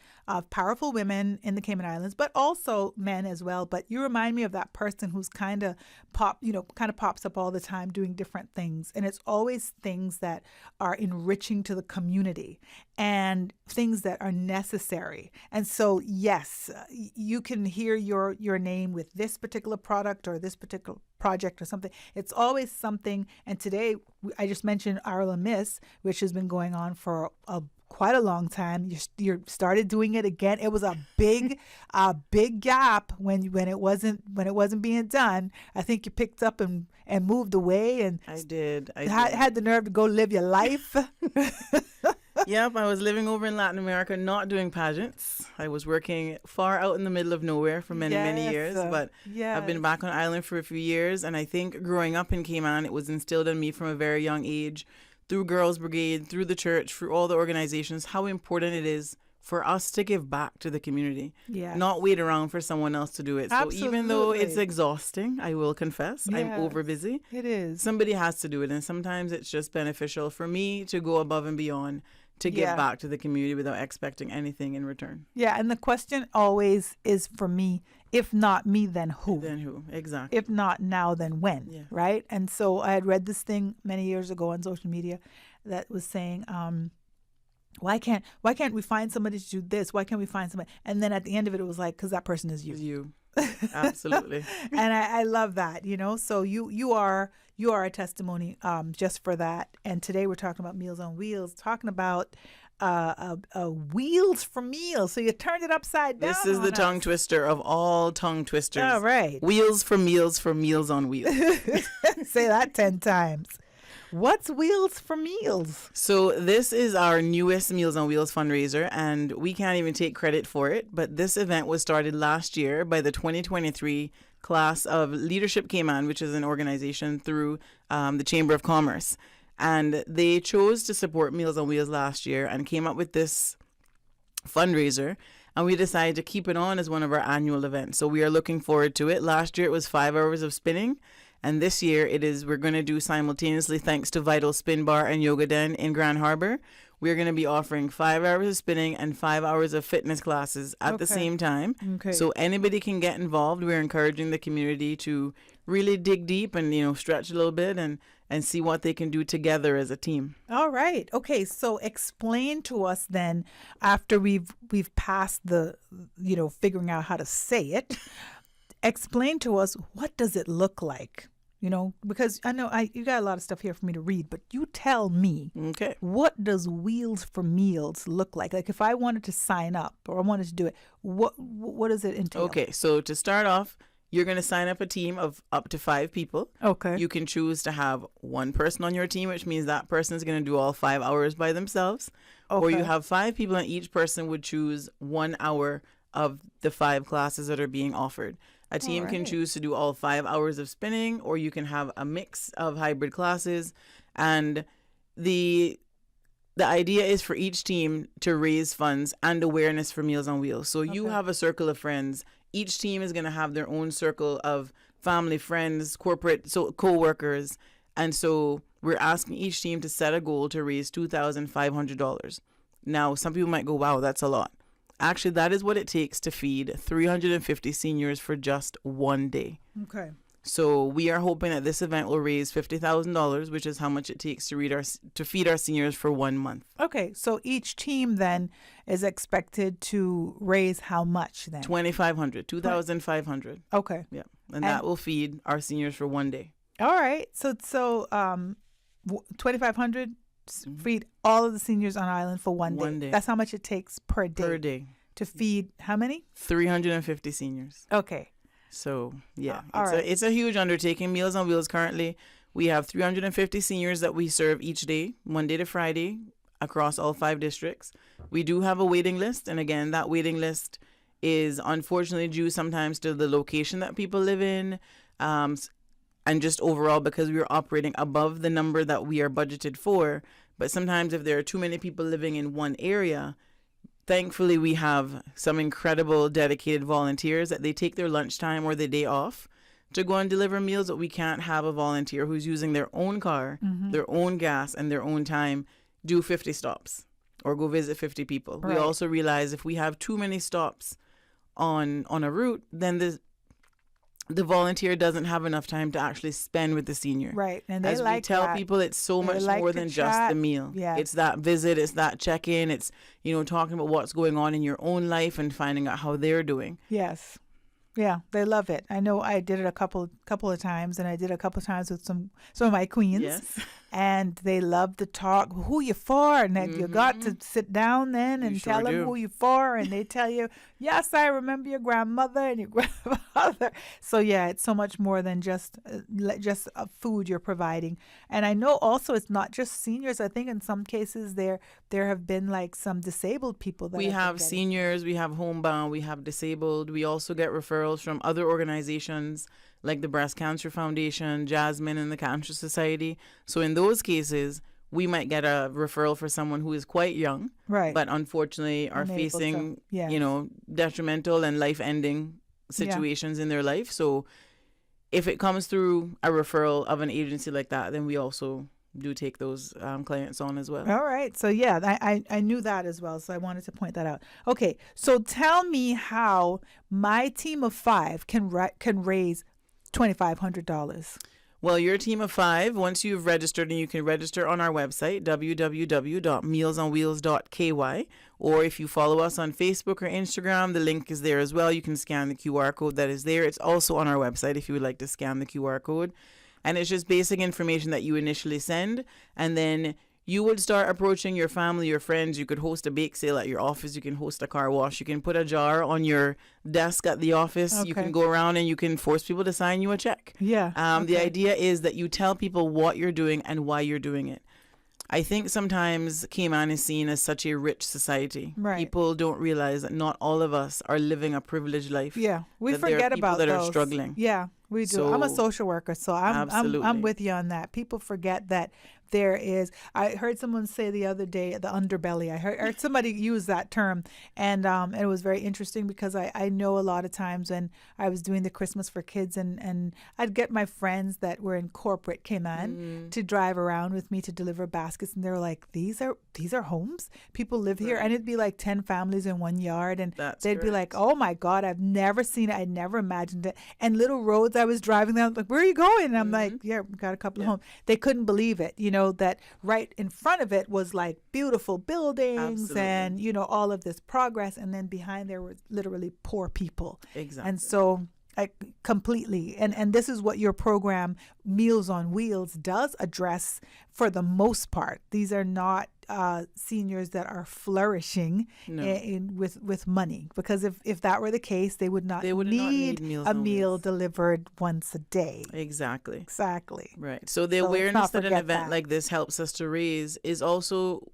powerful women in the Cayman Islands, but also men as well. But you remind me of that person who's kind of pops up all the time doing different things. And it's always things that are enriching to the community and things that are necessary. And so, yes, you can hear your name with this particular product or this particular project or something. It's always something. And today, I just mentioned Our Miss, which has been going on for quite a long time. You started doing it again. It was a big gap when it wasn't being done. I think you picked up and moved away, and I did. Had the nerve to go live your life. Yep, I was living over in Latin America, not doing pageants. I was working far out in the middle of nowhere for many years, but I've been back on island for a few years, and I think growing up in Cayman, it was instilled in me from a very young age, through Girls Brigade, through the church, through all the organizations, how important it is for us to give back to the community, not wait around for someone else to do it. Absolutely. So even though it's exhausting, I will confess, I'm over busy. It is. Somebody has to do it, and sometimes it's just beneficial for me to go above and beyond to give back to the community without expecting anything in return. Yeah, and the question always is for me, if not me, then who? Then who, exactly. If not now, then when, right? And so I had read this thing many years ago on social media that was saying, why can't we find somebody to do this? Why can't we find somebody? And then at the end of it, it was like, because that person is you. It's you. Absolutely. And I love that, you know. So you are a testimony just for that. And today we're talking about Meals on Wheels, talking about wheels for meals. So you turned it upside down. This is the tongue twister of all tongue twisters. All right. Wheels for Meals on Wheels. Say that 10 times. What's Wheels for Meals? So this is our newest Meals on Wheels fundraiser, and we can't even take credit for it, but this event was started last year by the 2023 class of Leadership Cayman, which is an organization through the Chamber of Commerce. And they chose to support Meals on Wheels last year and came up with this fundraiser. And we decided to keep it on as one of our annual events. So we are looking forward to it. Last year it was 5 hours of spinning. And this year we're going to do simultaneously, thanks to Vital Spin Bar and Yoga Den in Grand Harbor. We're going to be offering 5 hours of spinning and 5 hours of fitness classes at the same time. Okay. So anybody can get involved. We're encouraging the community to really dig deep and, stretch a little bit and see what they can do together as a team. All right. Okay. So explain to us then, after we've passed the, figuring out how to say it, explain to us, what does it look like? Because I know you got a lot of stuff here for me to read, but you tell me, okay, what does Wheels for Meals look like? Like if I wanted to sign up or I wanted to do it, what does it entail? Okay, so to start off, you're going to sign up a team of up to 5 people. Okay. You can choose to have one person on your team, which means that person is going to do all 5 hours by themselves. Okay. Or you have 5 people and each person would choose 1 hour of the 5 classes that are being offered. A team can choose to do all 5 hours of spinning, or you can have a mix of hybrid classes. And the idea is for each team to raise funds and awareness for Meals on Wheels. So you have a circle of friends. Each team is going to have their own circle of family, friends, corporate, co-workers. And so we're asking each team to set a goal to raise $2,500. Now, some people might go, wow, that's a lot. Actually, that is what it takes to feed 350 seniors for just one day. Okay. So we are hoping that this event will raise $50,000, which is how much it takes to feed our seniors for 1 month. Okay, so each team then is expected to raise how much then? $2,500. Okay. Yeah, and that will feed our seniors for one day. All right, so $2,500 feed all of the seniors on island for one day. That's how much it takes per day. Per day. To feed how many? 350 seniors. Okay. So, yeah, it's a huge undertaking. Meals on Wheels currently, we have 350 seniors that we serve each day, Monday to Friday, across all 5 districts. We do have a waiting list, and again, that waiting list is unfortunately due sometimes to the location that people live in, and just overall because we are operating above the number that we are budgeted for. But sometimes if there are too many people living in one area, thankfully we have some incredible dedicated volunteers that they take their lunchtime or their day off to go and deliver meals. But we can't have a volunteer who's using their own car, their own gas, and their own time do 50 stops or go visit 50 people. Right. We also realize if we have too many stops on a route, then the volunteer doesn't have enough time to actually spend with the senior. Right. And they As we tell people, it's so much more than just the meal. Yeah. It's that visit, it's that check-in, it's, talking about what's going on in your own life and finding out how they're doing. Yes. Yeah, they love it. I know I did it a couple of times, and I did a couple of times with some of my queens. Yes. And they love to talk, who you for? And then you got to sit down then and tell them who you for. And they tell you, yes, I remember your grandmother and your grandfather. So, yeah, it's so much more than just food you're providing. And I know also it's not just seniors. I think in some cases there have been like some disabled people. We have seniors, we have homebound, we have disabled. We also get referrals from other organizations like the Breast Cancer Foundation, Jasmine, and the Cancer Society. So in those cases, we might get a referral for someone who is quite young, right, but unfortunately are facing, detrimental and life-ending situations in their life. So if it comes through a referral of an agency like that, then we also do take those clients on as well. All right. So, yeah, I knew that as well. So I wanted to point that out. Okay. So tell me how my team of 5 can raise $2,500. Well, your team of 5, once you've registered, and you can register on our website, www.mealsonwheels.ky, or if you follow us on Facebook or Instagram, the link is there as well. You can scan the QR code that is there. It's also on our website if you would like to scan the QR code. And it's just basic information that you initially send, and then you would start approaching your family, your friends. You could host a bake sale at your office. You can host a car wash. You can put a jar on your desk at the office. Okay. You can go around and you can force people to sign you a check. Yeah. The idea is that you tell people what you're doing and why you're doing it. I think sometimes Cayman is seen as such a rich society. Right. People don't realize that not all of us are living a privileged life. Yeah, we that forget there are people about that those. are struggling. Yeah, we do. So, I'm a social worker, so I'm absolutely. with you on that. People forget that There is, I heard someone say the other day, the underbelly. I heard somebody use that term, and it was very interesting because I know a lot of times when I was doing the Christmas for Kids, and I'd get my friends that were in corporate came in to drive around with me to deliver baskets, and they were like, these are homes? People live here? And it'd be like 10 families in one yard, and they'd be like, oh my God, I've never seen it. I never imagined it. And little roads I was driving down, like, where are you going? And I'm like, yeah, we got a couple of homes. They couldn't believe it, that right in front of it was like beautiful buildings and, all of this progress. And then behind there were literally poor people. Exactly. And so completely. And this is what your program, Meals on Wheels, does address for the most part. These are not seniors that are flourishing with money, because if that were the case, they would not need a meal delivered once a day. Exactly. Right. So the awareness that an event like this helps us to raise is also,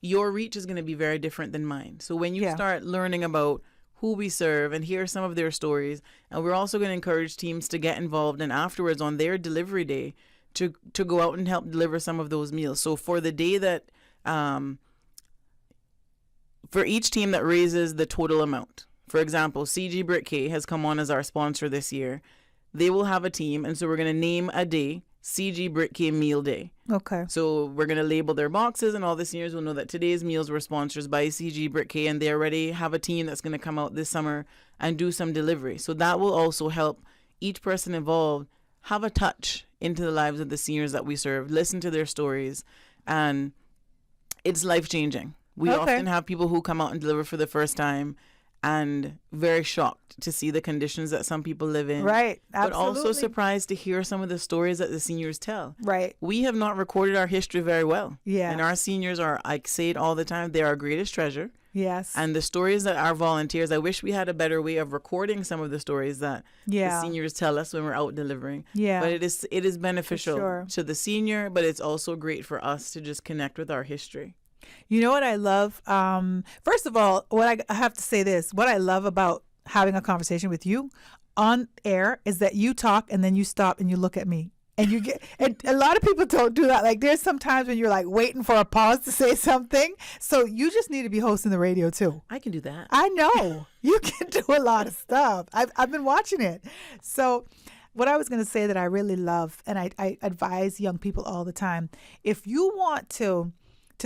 your reach is going to be very different than mine. So when you start learning about who we serve and hear some of their stories, and we're also going to encourage teams to get involved and afterwards on their delivery day to go out and help deliver some of those meals. So for the day that for each team that raises the total amount, for example, CG Brick K has come on as our sponsor this year. They will have a team, and so we're going to name a day CG Brick K Meal Day. Okay. So we're going to label their boxes, and all the seniors will know that today's meals were sponsored by CG Brick K, and they already have a team that's going to come out this summer and do some delivery. So that will also help each person involved have a touch into the lives of the seniors that we serve, listen to their stories, and it's life-changing. We often have people who come out and deliver for the first time and very shocked to see the conditions that some people live in. Right, absolutely. But also absolutely. surprised to hear some of the stories that the seniors tell. Right. We have not recorded our history very well. Yeah. And our seniors are, I say it all the time, they're our greatest treasure. Yes. And the stories that our volunteers, I wish we had a better way of recording some of the stories that the seniors tell us when we're out delivering. Yeah. But it is beneficial sure. to the senior, but it's also great for us to just connect with our history. You know what I love? First of all, I have to say this. What I love about having a conversation with you on air is that you talk and then you stop and you look at me. And you get, and a lot of people don't do that. Like, there's some times when you're like waiting for a pause to say something. So you just need to be hosting the radio too. I can do that. I know. You can do a lot of stuff. I've been watching it. So what I was going to say that I really love, and I advise young people all the time, if you want to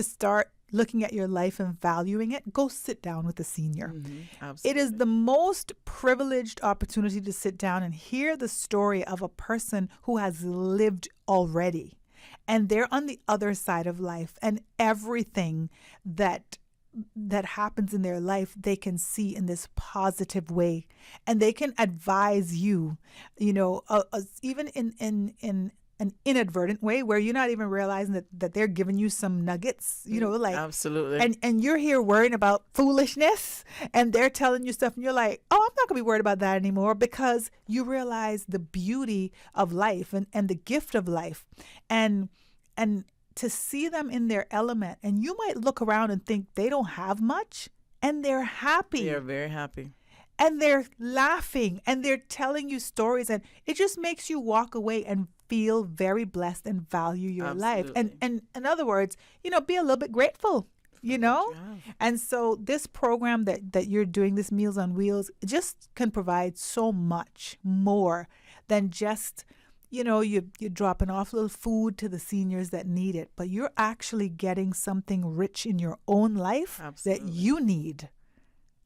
start looking at your life and valuing it, go sit down with a senior. Absolutely. It is the most privileged opportunity to sit down and hear the story of a person who has lived already. And they're on the other side of life, and everything that happens in their life, they can see in this positive way. And they can advise you, even in an inadvertent way where you're not even realizing that they're giving you some nuggets, absolutely. And you're here worrying about foolishness, and they're telling you stuff, and you're like, oh, I'm not gonna be worried about that anymore, because you realize the beauty of life and the gift of life, and to see them in their element. And you might look around and think they don't have much, and they're happy. They are very happy. And they're laughing, and they're telling you stories, and it just makes you walk away and feel very blessed and value your life. And in other words, be a little bit grateful, And so this program that you're doing, this Meals on Wheels, just can provide so much more than just, you're dropping off little food to the seniors that need it, but you're actually getting something rich in your own life that you need.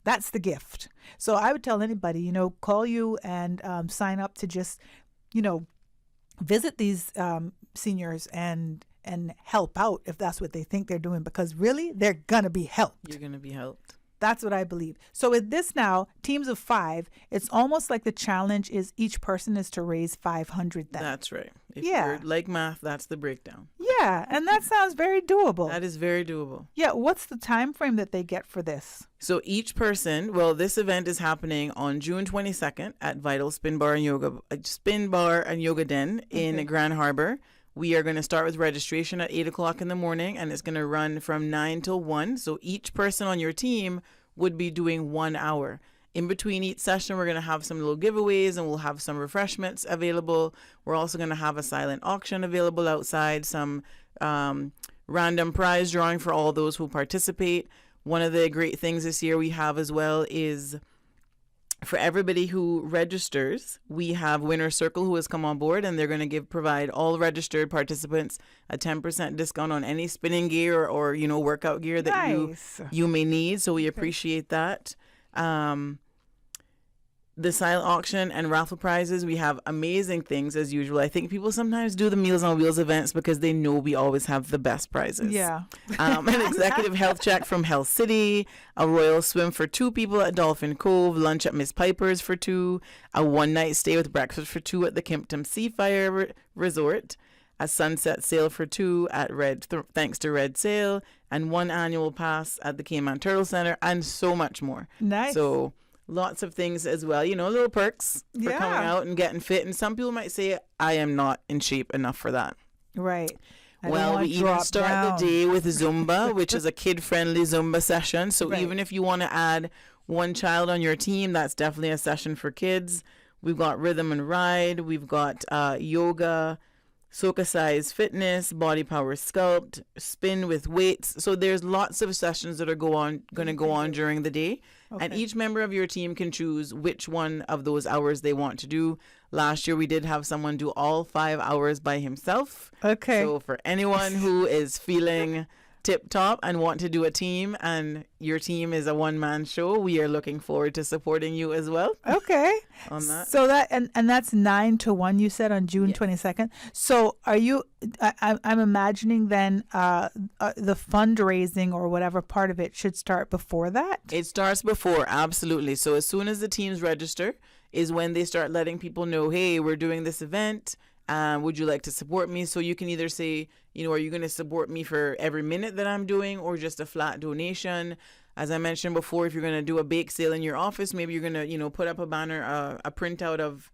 That's the gift. So I would tell anybody, call you and sign up to just, visit these seniors and help out if that's what they think they're doing, because really they're going to be helped. You're going to be helped. That's what I believe. So with this now, teams of 5, it's almost like the challenge is each person is to raise $500 then. That's right. If you're like math, that's the breakdown. Yeah, and that sounds very doable. That is very doable. Yeah, what's the time frame that they get for this? So each person, this event is happening on June 22nd at Vital Spin Bar and Yoga Den in Grand Harbor. We are going to start with registration at 8 o'clock in the morning, and it's going to run from 9 till 1. So each person on your team would be doing 1 hour. In between each session, we're going to have some little giveaways and we'll have some refreshments available. We're also going to have a silent auction available outside, some random prize drawing for all those who participate. One of the great things this year we have as well is for everybody who registers, we have Winner Circle who has come on board, and they're going to provide all registered participants a 10% discount on any spinning gear or workout gear that you may need. So we appreciate that. The silent auction and raffle prizes, we have amazing things as usual. I think people sometimes do the Meals on Wheels events because they know we always have the best prizes. Yeah. An executive health check from Health City, a royal swim for 2 people at Dolphin Cove, lunch at Miss Piper's for 2, a one-night stay with breakfast for 2 at the Kimpton Seafire Resort, a sunset sail for 2 at thanks to Red Sail, and 1 annual pass at the Cayman Turtle Center, and so much more. Nice. So lots of things as well, little perks for coming out and getting fit. And some people might say, I am not in shape enough for that. Right. Well, we even start the day with Zumba, which is a kid-friendly Zumba session. So even if you want to add 1 child on your team, that's definitely a session for kids. We've got rhythm and ride. We've got yoga, Soca Size Fitness, Body Power Sculpt, spin with weights. So there's lots of sessions that are going to go on during the day. Okay. And each member of your team can choose which one of those hours they want to do. Last year, we did have someone do all 5 hours by himself. Okay. So for anyone who is feeling tip-top and want to do a team, and your team is a one-man show, we are looking forward to supporting you as well. Okay. On that. So that and that's 9 to 1, you said, on June 22nd. So are you? I'm imagining then the fundraising or whatever part of it should start before that. It starts before, absolutely. So as soon as the teams register is when they start letting people know, hey, we're doing this event. Would you like to support me? So you can either say, are you going to support me for every minute that I'm doing, or just a flat donation? As I mentioned before, if you're going to do a bake sale in your office, maybe you're going to, put up a banner, a printout of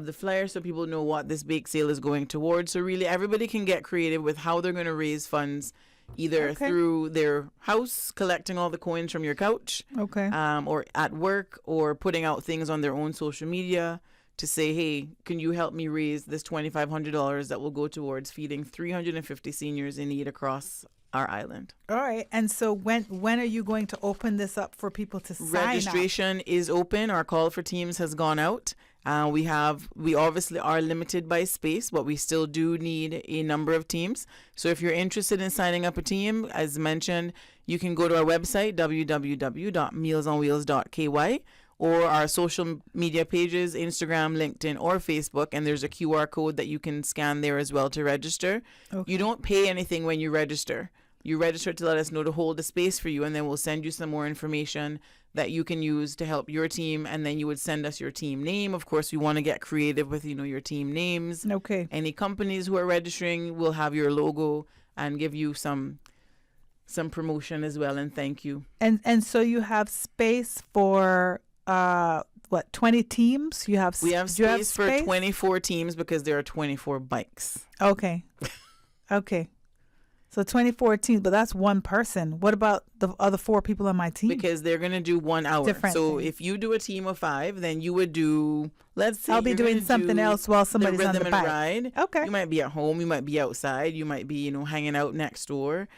the flyer so people know what this bake sale is going towards. So really everybody can get creative with how they're going to raise funds, either through their house, collecting all the coins from your couch, or at work, or putting out things on their own social media to say, hey, can you help me raise this $2,500 that will go towards feeding 350 seniors in need across our island. All right. And so when are you going to open this up for people to sign up? Registration is open. Our call for teams has gone out. We obviously are limited by space, but we still do need a number of teams. So if you're interested in signing up a team, as mentioned, you can go to our website, www.mealsonwheels.ky, or our social media pages, Instagram, LinkedIn, or Facebook, and there's a QR code that you can scan there as well to register. Okay. You don't pay anything when you register. You register to let us know to hold a space for you, and then we'll send you some more information that you can use to help your team, and then you would send us your team name. Of course, we want to get creative with, your team names. Okay. Any companies who are registering will have your logo and give you some promotion as well, and thank you. And so you have space for 20 teams? We have space for 24 teams because there are 24 bikes. Okay. So 24 teams, but that's one person. What about the other 4 people on my team? Because they're going to do 1 hour. So if you do a team of 5, then you would do, let's say, I'll be doing something else while somebody's on the bike. Ride. Okay. You might be at home, you might be outside, you might be, hanging out next door.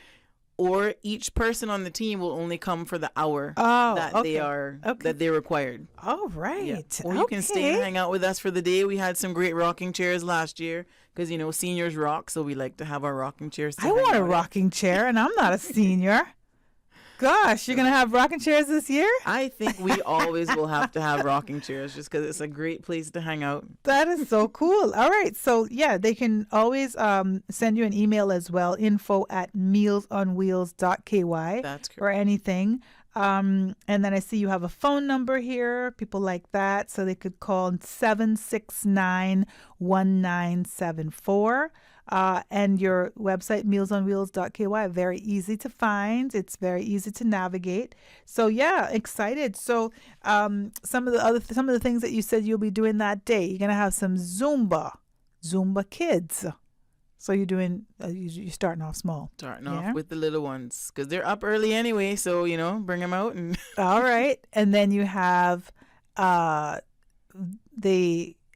Or each person on the team will only come for the hour that they're required. All right. Yeah. Or you can stay and hang out with us for the day. We had some great rocking chairs last year because, seniors rock, so we like to have our rocking chairs. I want a rocking chair, and I'm not a senior. Gosh, you're going to have rocking chairs this year? I think we always will have to have rocking chairs just because it's a great place to hang out. That is so cool. All right. So, yeah, they can always send you an email as well, info@mealsonwheels.ky. That's correct. Or anything. And then I see you have a phone number here. People like that. So they could call 769-1974. And your website, mealsonwheels.ky, very easy to find. It's very easy to navigate. So yeah, excited. So some of the things that you said you'll be doing that day, you're gonna have some Zumba kids. So you're doing you're starting off small. Starting off with the little ones because they're up early anyway. So bring them out and. All right, and then you have the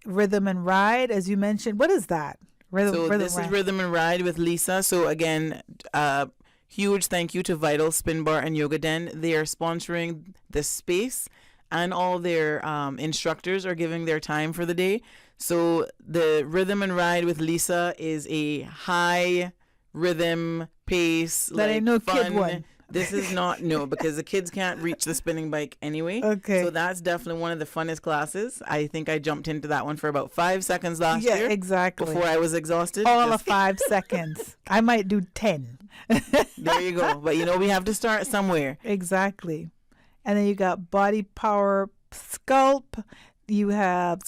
Rhythm and Ride, as you mentioned. What is that? This is Rhythm and Ride with Lisa. So again, huge thank you to Vital Spin Bar and Yoga Den. They are sponsoring this space, and all their instructors are giving their time for the day. So the Rhythm and Ride with Lisa is a high rhythm pace, that ain't no fun. kid one. This is not, no, because the kids can't reach the spinning bike anyway. Okay. So that's definitely one of the funnest classes. I think I jumped into that one for about 5 seconds last year. Yeah, exactly. Before I was exhausted. All of 5 seconds. I might do 10. There you go. But we have to start somewhere. Exactly. And then you got Body Power Sculpt. You have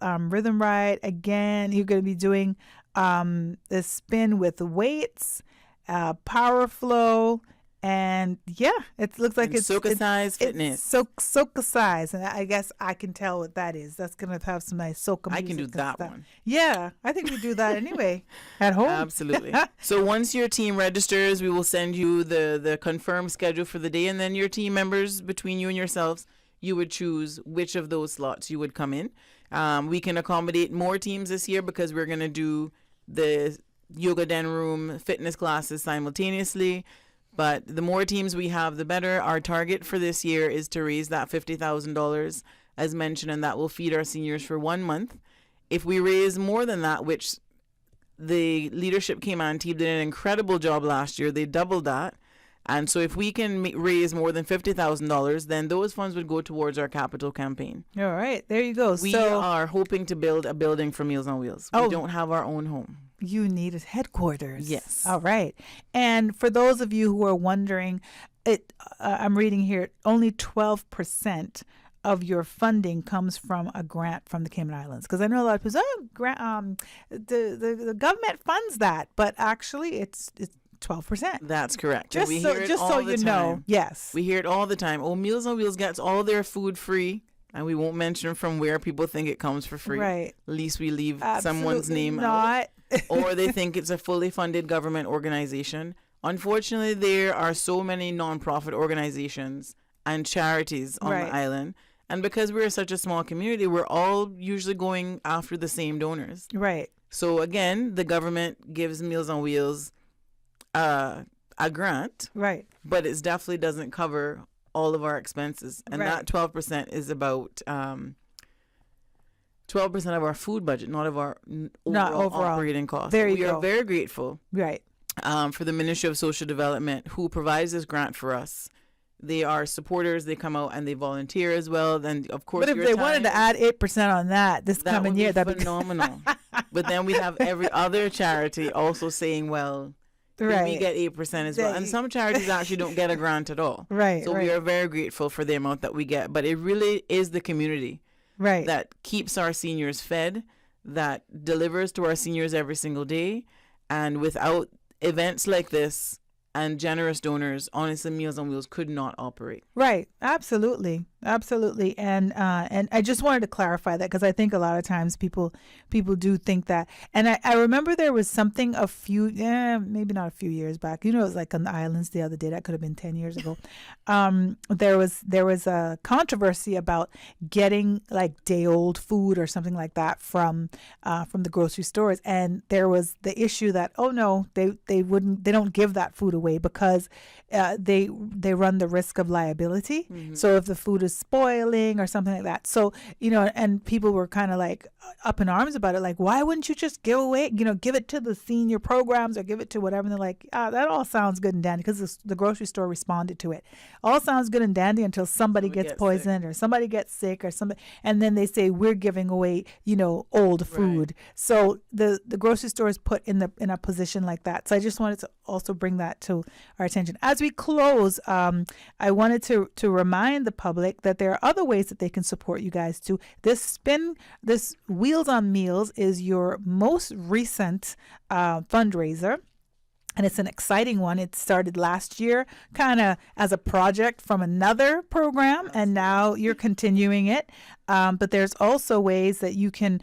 Rhythm Ride. Again, you're going to be doing the spin with weights, Power Flow. And it looks like it's Soca Size Fitness. Soca Size, and I guess I can tell what that is. That's gonna have some nice soca music. I can do that one. Yeah, I think we do that anyway at home. Absolutely. So once your team registers, we will send you the confirmed schedule for the day, and then your team members, between you and yourselves, you would choose which of those slots you would come in. We can accommodate more teams this year because we're gonna do the Yoga Den Room fitness classes simultaneously. But the more teams we have, the better. Our target for this year is to raise that $50,000, as mentioned, and that will feed our seniors for 1 month. If we raise more than that, which the Leadership Cayman team did an incredible job last year, they doubled that. And so if we can raise more than $50,000, then those funds would go towards our capital campaign. All right, there you go. We are hoping to build a building for Meals on Wheels. We don't have our own home. You need a headquarters. Yes. All right. And for those of you who are wondering, I'm reading here, only 12% of your funding comes from a grant from the Cayman Islands. Because I know a lot of people say, the government funds that. But actually, it's 12%. That's correct. Just we so, hear it just all so the you time. know. Yes. We hear it all the time. Oh, Meals on Wheels gets all their food free. And we won't mention from where people think it comes for free. Right. At least we leave Absolutely someone's name not. out. Or they think it's a fully funded government organization. Unfortunately, there are so many nonprofit organizations and charities on the island. And because we're such a small community, we're all usually going after the same donors. Right. So again, the government gives Meals on Wheels a grant. Right. But it definitely doesn't cover all of our expenses, and that 12% is about 12% of our food budget, not of our overall operating costs. We are very grateful, for the Ministry of Social Development, who provides this grant for us. They are supporters. They come out and they volunteer as well. Then, of course, but if they wanted to add 8% on that this coming year, that'd be phenomenal. But then we have every other charity also saying, well, we get 8% as well. And some charities actually don't get a grant at all. So we are very grateful for the amount that we get. But it really is the community that keeps our seniors fed, that delivers to our seniors every single day. And without events like this and generous donors, honestly, Meals on Wheels could not operate. Right. Absolutely. Absolutely. And I just wanted to clarify that because I think a lot of times people do think that. And I remember there was something maybe not a few years back. It was like on the islands the other day. That could have been 10 years ago. There was a controversy about getting like day old food or something like that from the grocery stores. And there was the issue that, oh no, they don't give that food away because they run the risk of liability. Mm-hmm. So if the food is spoiling or something like that. So, and people were kind of like up in arms about it. Like, why wouldn't you just give it to the senior programs or give it to whatever? And they're like, that all sounds good and dandy because the grocery store responded to it. All sounds good and dandy until somebody gets poisoned or somebody gets sick or somebody. And then they say, we're giving away, old food. So the grocery store is put in a position like that. So I just wanted to also bring that to our attention. As we close, I wanted to remind the public that there are other ways that they can support you guys too. This Wheels on Meals is your most recent fundraiser. And it's an exciting one. It started last year kind of as a project from another program, and now you're continuing it. But there's also ways that you can,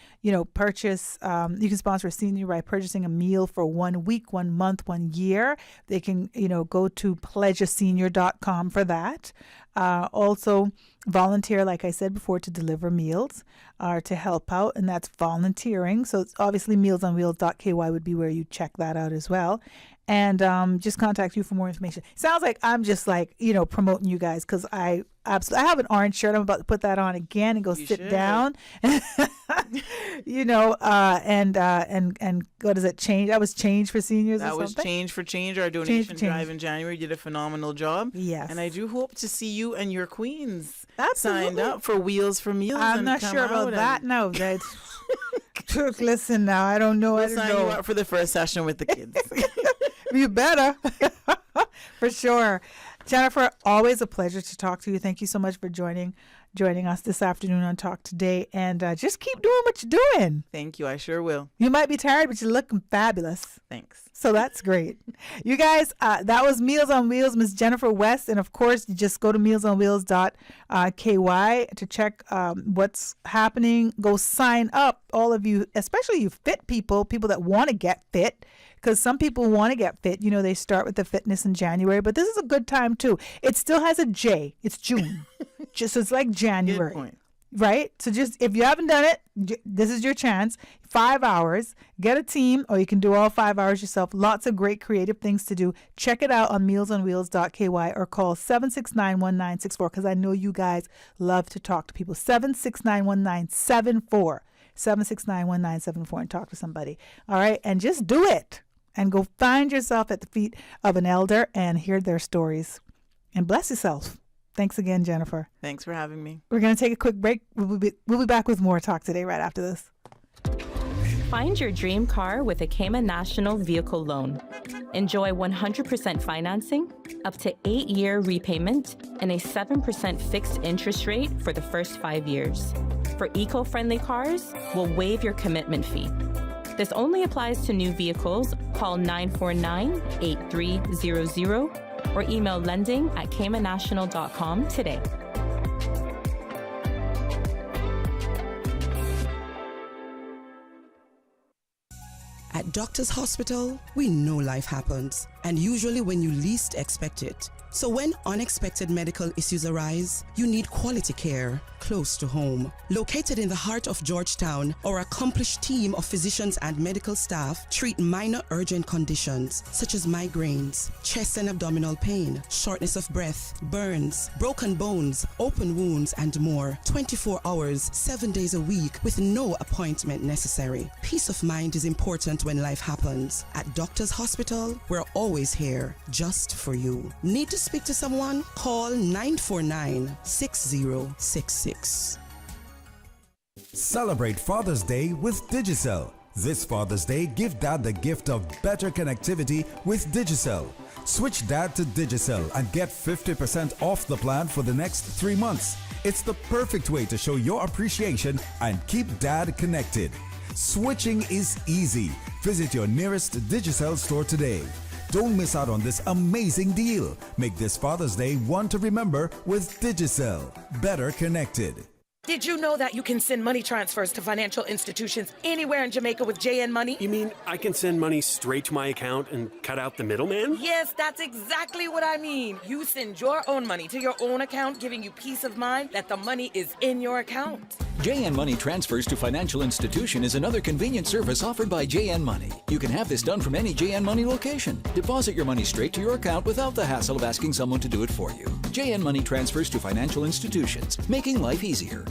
purchase, you can sponsor a senior by purchasing a meal for 1 week, 1 month, 1 year. They can, go to pledgeasenior.com for that. Also volunteer, like I said before, to deliver meals or to help out, and that's volunteering. So it's obviously mealsonwheels.ky would be where you check that out as well. And just contact you for more information. Sounds like I'm just promoting you guys, because I have an orange shirt. I'm about to put that on again and go sit down. And what is it? Change. That was Change for Seniors. That was Change for Change, our donation drive in January. You did a phenomenal job. Yes. And I do hope to see you and your queens Absolutely. signed up for Wheels for Meals. I'm not sure about that. No, listen now. I don't know. We'll sign you up for the first session with the kids. You better. For sure. Jennifer, always a pleasure to talk to you. Thank you so much for joining us this afternoon on Talk Today. And just keep doing what you're doing. Thank you. I sure will. You might be tired, but you're looking fabulous. Thanks. So that's great. You guys, that was Meals on Wheels, Miss Jennifer West. And, of course, you just go to mealsonwheels.ky to check what's happening. Go sign up, all of you, especially you fit people that want to get fit. Because some people want to get fit. They start with the fitness in January, but this is a good time too. It still has a J. It's June. So it's like January. Good point. Right? So just, if you haven't done it, this is your chance. 5 hours. Get a team, or you can do all 5 hours yourself. Lots of great creative things to do. Check it out on mealsonwheels.ky or call 769-1964, because I know you guys love to talk to people. 769-1974. 769-1974 and talk to somebody. All right? And just do it. And go find yourself at the feet of an elder and hear their stories. And bless yourself. Thanks again, Jennifer. Thanks for having me. We're going to take a quick break. We'll be back with more Talk Today right after this. Find your dream car with a Cayman National Vehicle Loan. Enjoy 100% financing, up to 8-year repayment, and a 7% fixed interest rate for the first 5 years. For eco-friendly cars, we'll waive your commitment fee. This only applies to new vehicles. Call 949-8300 or email lending@caymannational.com today. At Doctors Hospital, we know life happens, and usually when you least expect it. So when unexpected medical issues arise, you need quality care close to home. Located in the heart of Georgetown, our accomplished team of physicians and medical staff treat minor urgent conditions such as migraines, chest and abdominal pain, shortness of breath, burns, broken bones, open wounds, and more. 24 hours, 7 days a week with no appointment necessary. Peace of mind is important when life happens. At Doctors Hospital, we're always here just for you. Need to speak to someone? Call 949-6066. Celebrate Father's Day with Digicel. This Father's Day, give Dad the gift of better connectivity with Digicel. Switch Dad to Digicel and get 50% off the plan for the next 3 months. It's the perfect way to show your appreciation and keep Dad connected. Switching is easy. Visit your nearest Digicel store today. Don't miss out on this amazing deal. Make this Father's Day one to remember with Digicel. Better connected. Did you know that you can send money transfers to financial institutions anywhere in Jamaica with JN Money? You mean I can send money straight to my account and cut out the middleman? Yes, that's exactly what I mean. You send your own money to your own account, giving you peace of mind that the money is in your account. JN Money Transfers to Financial Institution is another convenient service offered by JN Money. You can have this done from any JN Money location. Deposit your money straight to your account without the hassle of asking someone to do it for you. JN Money Transfers to Financial Institutions, making life easier.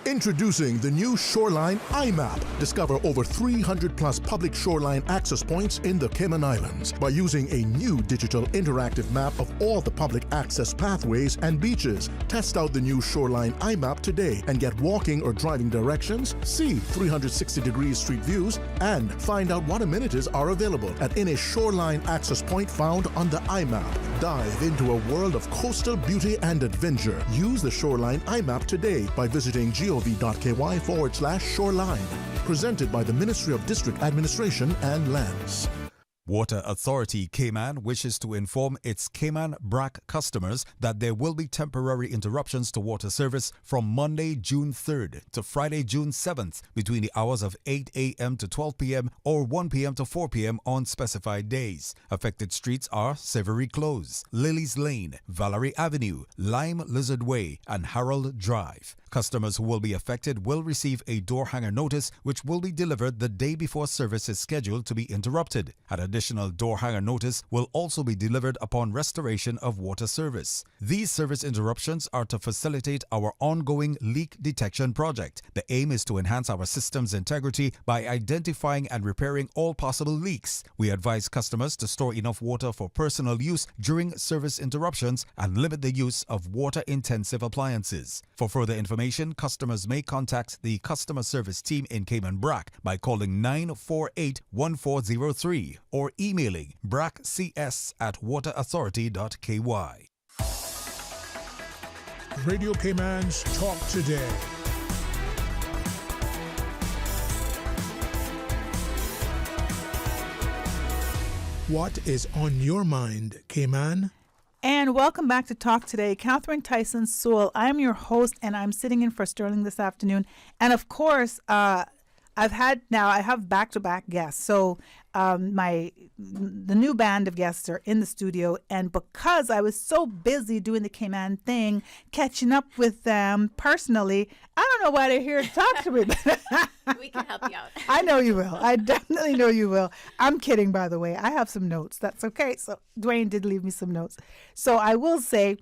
Introducing the new Shoreline iMap. Discover over 300 plus public shoreline access points in the Cayman Islands by using a new digital interactive map of all the public access pathways and beaches. Test out the new Shoreline iMap today and get walking or driving directions, see 360-degree street views, and find out what amenities are available at any shoreline access point found on the iMap. Dive into a world of coastal beauty and adventure. Use the Shoreline iMap today by visiting gov.ky/shoreline. Presented by the Ministry of District Administration and Lands. Water Authority Cayman wishes to inform its Cayman BRAC customers that there will be temporary interruptions to water service from Monday, June 3rd to Friday, June 7th between the hours of 8 a.m. to 12 p.m. or 1 p.m. to 4 p.m. on specified days. Affected streets are Severy Close, Lilies Lane, Valerie Avenue, Lime Lizard Way, and Harold Drive. Customers who will be affected will receive a door hanger notice, which will be delivered the day before service is scheduled to be interrupted. An additional door hanger notice will also be delivered upon restoration of water service. These service interruptions are to facilitate our ongoing leak detection project. The aim is to enhance our system's integrity by identifying and repairing all possible leaks. We advise customers to store enough water for personal use during service interruptions and limit the use of water-intensive appliances. For further information, customers may contact the customer service team in Cayman BRAC by calling 948-1403 or emailing braccs@waterauthority.ky. Radio Cayman's Talk Today. What is on your mind, Cayman? And welcome back to Talk Today. Catherine Tyson Sewell. I'm your host, and I'm sitting in for Sterling this afternoon. And of course, I have back-to-back guests. So the new band of guests are in the studio, and because I was so busy doing the Cayman thing, catching up with them personally, I don't know why they're here to talk to me. We can help you out. I know you will. I definitely know you will. I'm kidding, by the way. I have some notes. That's okay. So Dwayne did leave me some notes. So I will say,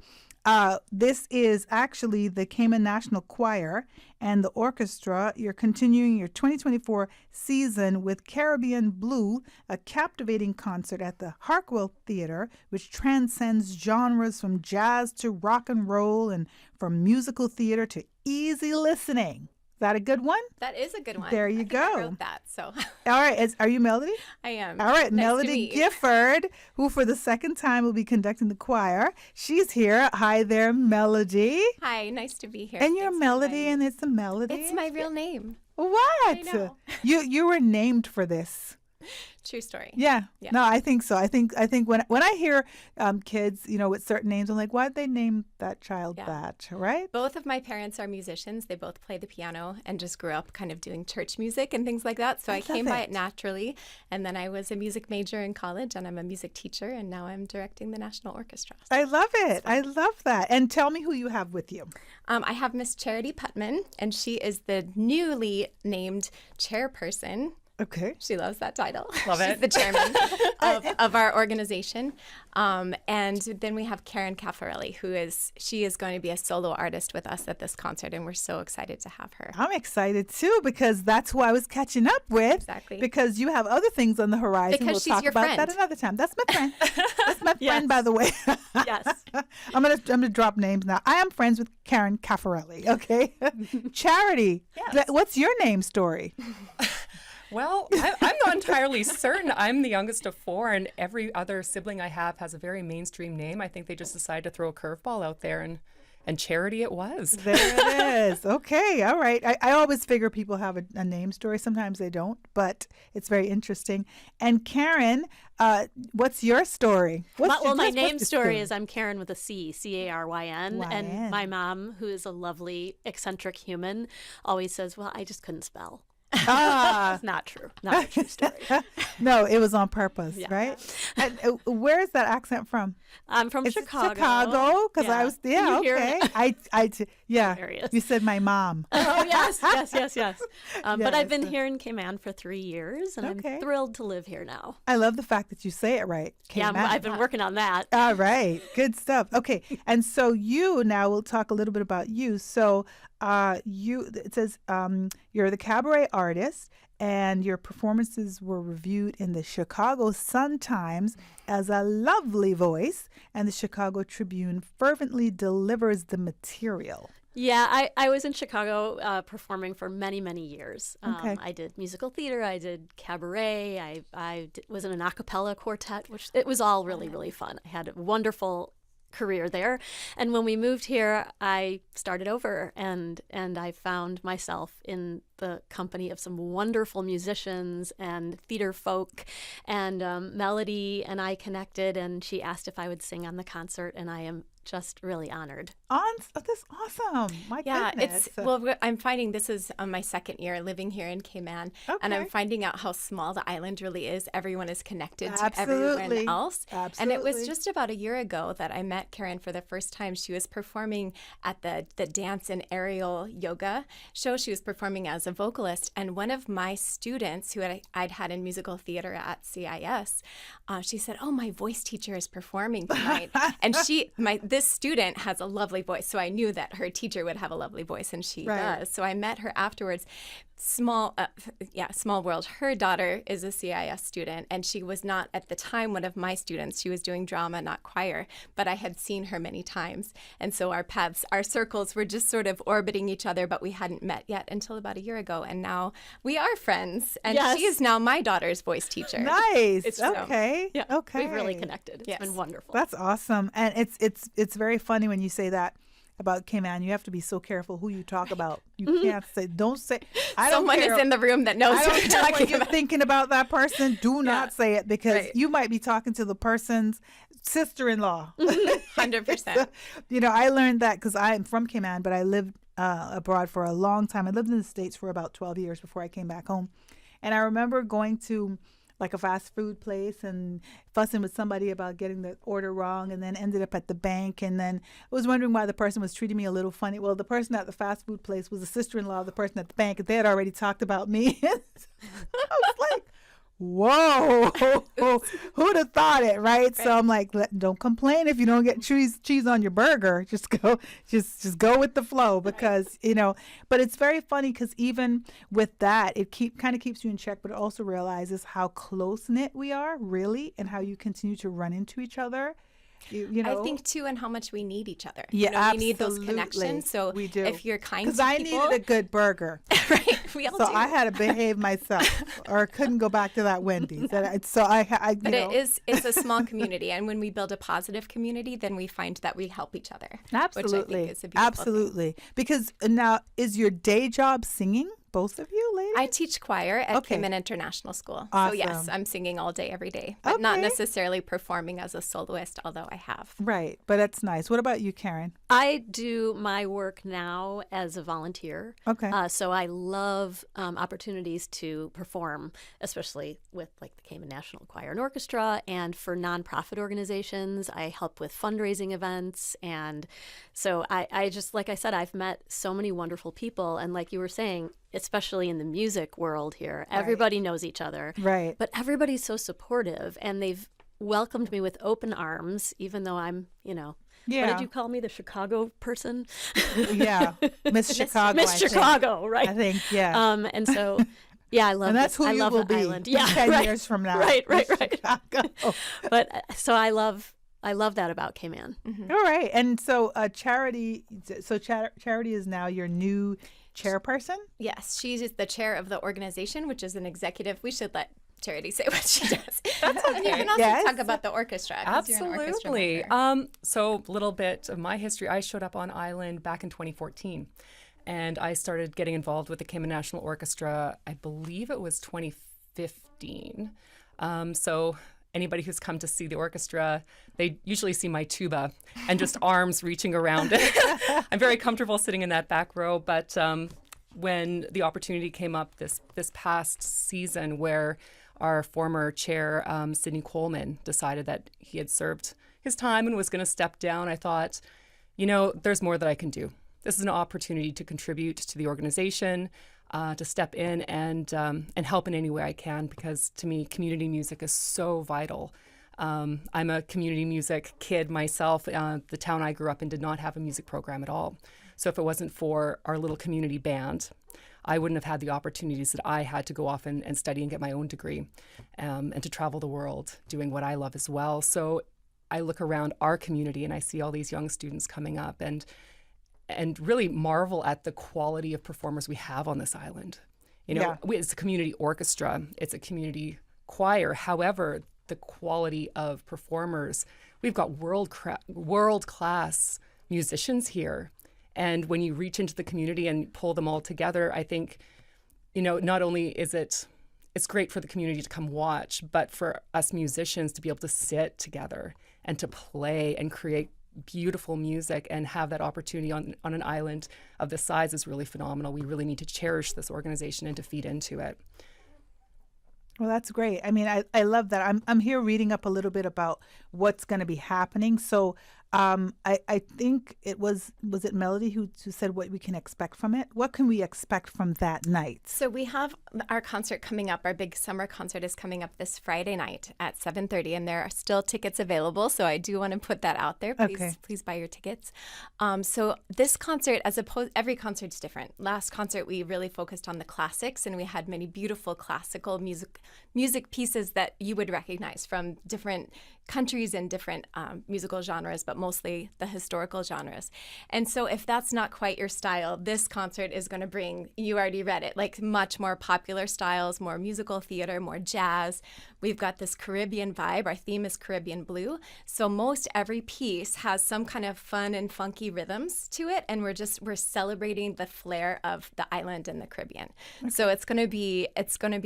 this is actually the Cayman National Choir and the orchestra. You're continuing your 2024 season with Caribbean Blue, a captivating concert at the Harkwell Theater, which transcends genres from jazz to rock and roll and from musical theater to easy listening. Is that a good one? That is a good one. There you go. I wrote that, so. All right. Are you Melody? I am. All right. Nice Melody Gifford, who for the second time will be conducting the choir. She's here. Hi there, Melody. Hi. Nice to be here. And you're Melody, and it's a Melody. It's my real name. What? I know. You were named for this. True story. Yeah. No, I think so. I think when I hear kids, with certain names, I'm like, why'd they name that child that? Right? Both of my parents are musicians. They both play the piano and just grew up kind of doing church music and things like that. So I came by it naturally. And then I was a music major in college, and I'm a music teacher, and now I'm directing the National Orchestra. So I love it. I love that. And tell me who you have with you. I have Miss Charity Putman, and she is the newly named chairperson. Okay. She loves that title. Love it. She's the chairman of our organization. And then we have Karen Caffarelli, she is going to be a solo artist with us at this concert, and we're so excited to have her. I'm excited too, because that's who I was catching up with. Exactly. Because you have other things on the horizon. Because we'll she's talk your about friend. that another time. That's my friend. That's my Yes. friend, by the way. Yes. I'm gonna drop names now. I am friends with Karen Caffarelli. Okay. Charity. Yes. What's your name story? Well, I'm not entirely certain. I'm the youngest of four, and every other sibling I have has a very mainstream name. I think they just decided to throw a curveball out there, and Charity it was. There it is. Okay. All right. I always figure people have a name story. Sometimes they don't, but it's very interesting. And Karen, what's your story? My name story is I'm Karen with a C, C-A-R-Y-N. And my mom, who is a lovely, eccentric human, always says, well, I just couldn't spell. It's not true. Not a true story. No, it was on purpose, Yeah. right? And, where is that accent from? I'm from Chicago. Chicago, because I was You hear okay. it. Yeah. You said my mom. Oh yes. But I've been Yes. here in Cayman for 3 years, and Okay. I'm thrilled to live here now. I love the fact that you say it right. Yeah, Cayman. I've been working on that. All right, good stuff. Okay, and so we'll talk a little bit about you. So it says you're the cabaret artist, and your performances were reviewed in the Chicago Sun-Times as a lovely voice, and the Chicago Tribune fervently delivers the material. Yeah, I was in Chicago performing for many, many years. Okay. I did musical theater. I did cabaret. I was in an a cappella quartet, which it was all really, really fun. I had a wonderful career there. And when we moved here, I started over, and I found myself in the company of some wonderful musicians and theater folk, and Melody and I connected, and she asked if I would sing on the concert, and I am just really honored. That's awesome. My goodness. I'm finding this is my second year living here in Cayman, and I'm finding out how small the island really is. Everyone is connected to everyone else. Absolutely. And it was just about a year ago that I met Karen for the first time. She was performing at the dance and aerial yoga show. She was performing as a vocalist, and one of my students who I'd had in musical theater at CIS, she said, "Oh, my voice teacher is performing tonight." And this student has a lovely voice, so I knew that her teacher would have a lovely voice, and she does. So I met her afterwards. Small world. Her daughter is a CIS student, and she was not at the time one of my students. She was doing drama, not choir, but I had seen her many times. And so our paths, our circles were just sort of orbiting each other, but we hadn't met yet until about a year ago. And now we are friends, and she is now my daughter's voice teacher. Nice. Okay. Yeah. Okay. We've really connected. It's been wonderful. That's awesome. And it's very funny when you say that about Cayman. You have to be so careful who you talk about. You can't say, don't say. Someone is in the room that knows what you're talking about. You're thinking about that person. Do not say it, because you might be talking to the person's sister-in-law. 100%. I learned that because I am from Cayman, but I lived abroad for a long time. I lived in the States for about 12 years before I came back home. And I remember going to like a fast food place and fussing with somebody about getting the order wrong, and then ended up at the bank, and then I was wondering why the person was treating me a little funny. Well, the person at the fast food place was the sister-in-law of the person at the bank, and they had already talked about me. I was like, whoa, who'd have thought it, right? So I'm like, don't complain if you don't get cheese on your burger. Just go with the flow, because but it's very funny because even with that, it kind of keeps you in check, but it also realizes how close knit we are, really, and how you continue to run into each other. I think too, and how much we need each other. Yeah, we need those connections. So we do. If you're kind to people, because I needed a good burger, right? We all so do. I had to behave myself, or couldn't go back to that Wendy's. But it's a small community, and when we build a positive community, then we find that we help each other. Absolutely, which I think is a beautiful thing. Because now, is your day job singing? Both of you, ladies? I teach choir at Cayman International School. Awesome. So yes, I'm singing all day, every day, but not necessarily performing as a soloist, although I have. Right, but that's nice. What about you, Karen? I do my work now as a volunteer. Okay. So I love opportunities to perform, especially with like the Cayman National Choir and Orchestra, and for nonprofit organizations. I help with fundraising events, and so I just, like I said, I've met so many wonderful people, and like you were saying, especially in the music world here, everybody knows each other. Right. But everybody's so supportive, and they've welcomed me with open arms, even though I'm, what did you call me, the Chicago person? Yeah, Miss Chicago. Miss Chicago, right? I think, yeah. And so, yeah, I love. And that's who I you love will the be. island. Yeah, 10 years from now. Right. Chicago. But so I love that about Cayman. Mm-hmm. All right, and so Charity. So Charity is now your new chairperson? Yes, she's the chair of the organization, which is an executive. We should let Charity say what she does. That's okay. And you can also talk about the orchestra. Absolutely. So a little bit of my history. I showed up on island back in 2014, and I started getting involved with the Cayman National Orchestra, I believe it was 2015. So anybody who's come to see the orchestra, they usually see my tuba and just arms reaching around it. I'm very comfortable sitting in that back row, but when the opportunity came up this past season where our former chair, Sidney Coleman, decided that he had served his time and was going to step down, I thought, there's more that I can do. This is an opportunity to contribute to the organization, to step in and help in any way I can, because to me, community music is so vital. I'm a community music kid myself. The town I grew up in did not have a music program at all. So if it wasn't for our little community band, I wouldn't have had the opportunities that I had to go off and study and get my own degree, and to travel the world doing what I love as well. So I look around our community and I see all these young students coming up and really marvel at the quality of performers we have on this island. It's a community orchestra, it's a community choir. However, the quality of performers, we've got world-class musicians here. And when you reach into the community and pull them all together, I think not only is it's great for the community to come watch, but for us musicians to be able to sit together and to play and create beautiful music and have that opportunity on an island of this size is really phenomenal. We really need to cherish this organization and to feed into it. Well, that's great. I mean, I love that. I'm here reading up a little bit about what's going to be happening. So I think was it Melody who said what we can expect from it? What can we expect from that night? So we have our concert coming up. Our big summer concert is coming up this Friday night at 7:30, and there are still tickets available. So I do want to put that out there. Please buy your tickets. So this concert, as opposed, every concert's different. Last concert we really focused on the classics, and we had many beautiful classical music pieces that you would recognize from different countries and different musical genres, but mostly the historical genres. And so if that's not quite your style, this concert is going to bring, you already read it, like much more popular styles, more musical theater, more jazz. We've got this Caribbean vibe. Our theme is Caribbean Blue. So most every piece has some kind of fun and funky rhythms to it, and we're celebrating the flair of the island and the Caribbean. Okay. So it's going to be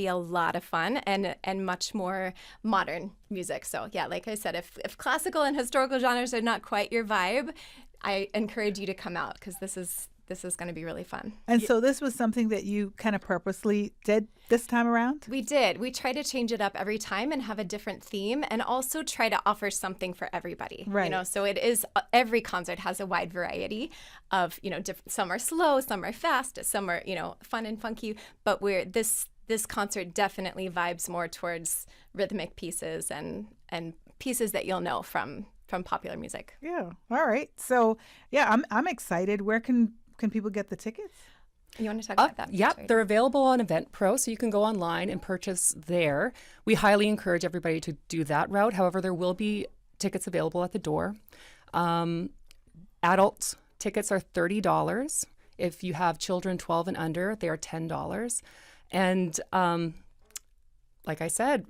a lot of fun and much more modern music. So yeah, like I said, if classical and historical genres are not quite your vibe, I encourage you to come out because this is going to be really fun. And so this was something that you kind of purposely did this time around? We did. We try to change it up every time and have a different theme, and also try to offer something for everybody. Right. So it is, every concert has a wide variety of, some are slow, some are fast, some are, fun and funky, but this concert definitely vibes more towards rhythmic pieces and pieces that you'll know from popular music. Yeah. All right. So yeah, I'm excited. Where can people get the tickets? You want to talk about that? Yep, they're available on Eventpro, so you can go online and purchase there. We highly encourage everybody to do that route. However, there will be tickets available at the door. Adult tickets are $30. If you have children 12 and under, they are $10. And like I said,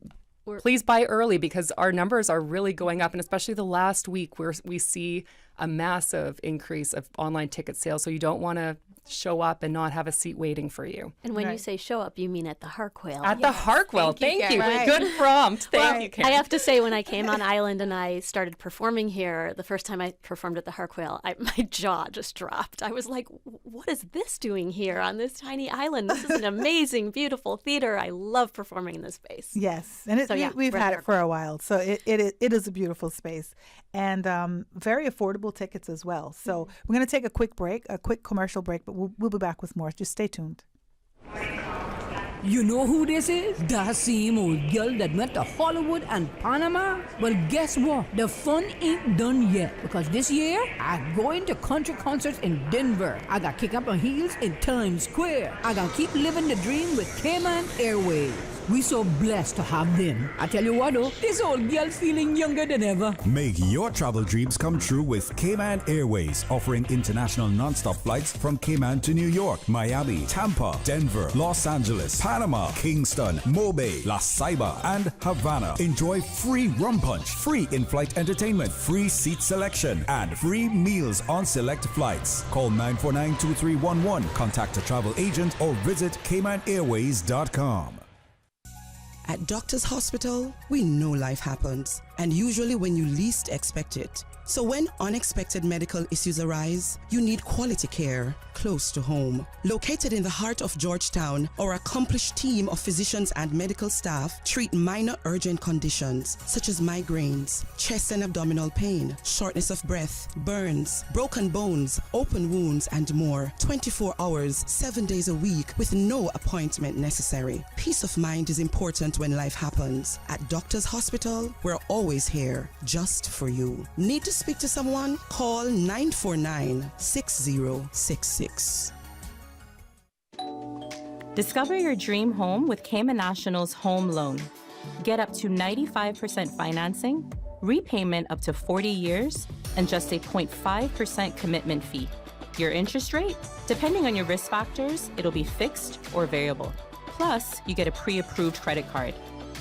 please buy early because our numbers are really going up, and especially the last week where we see a massive increase of online ticket sales. So you don't want to show up and not have a seat waiting for you. And when you say show up, you mean at the Harquail. At the Harquail. Thank you. Right. Good prompt. Thank you, Karen. I have to say, when I came on island and I started performing here, the first time I performed at the Harquail, my jaw just dropped. I was like, what is this doing here on this tiny island? This is an amazing, beautiful theater. I love performing in this space. Yes. And we've had it for a while. So it is a beautiful space and very affordable tickets as well. So we're going to take a quick commercial break, but we'll be back with more. Just stay tuned. You know who this is? That same old girl that went to Hollywood and Panama? Well, guess what? The fun ain't done yet, because this year, I'm going to country concerts in Denver. I got kick up my heels in Times Square. I got keep living the dream with Cayman Airways. We so blessed to have them. I tell you what though, this old girl's feeling younger than ever. Make your travel dreams come true with Cayman Airways, offering international non-stop flights from Cayman to New York, Miami, Tampa, Denver, Los Angeles, Panama, Kingston, Mobay, La Ceiba, and Havana. Enjoy free rum punch, free in-flight entertainment, free seat selection, and free meals on select flights. Call 949-2311, contact a travel agent, or visit CaymanAirways.com. At Doctors Hospital, we know life happens, and usually when you least expect it. So when unexpected medical issues arise, you need quality care close to home. Located in the heart of Georgetown, our accomplished team of physicians and medical staff treat minor urgent conditions such as migraines, chest and abdominal pain, shortness of breath, burns, broken bones, open wounds, and more. 24 hours, 7 days a week with no appointment necessary. Peace of mind is important when life happens. At Doctors Hospital, we're always here just for you. Need to speak to someone? Call 949-6066. Discover your dream home with Cayman National's home loan. Get up to 95% financing, repayment up to 40 years, and just a 0.5% commitment fee. Your interest rate? Depending on your risk factors, it'll be fixed or variable. Plus, you get a pre-approved credit card.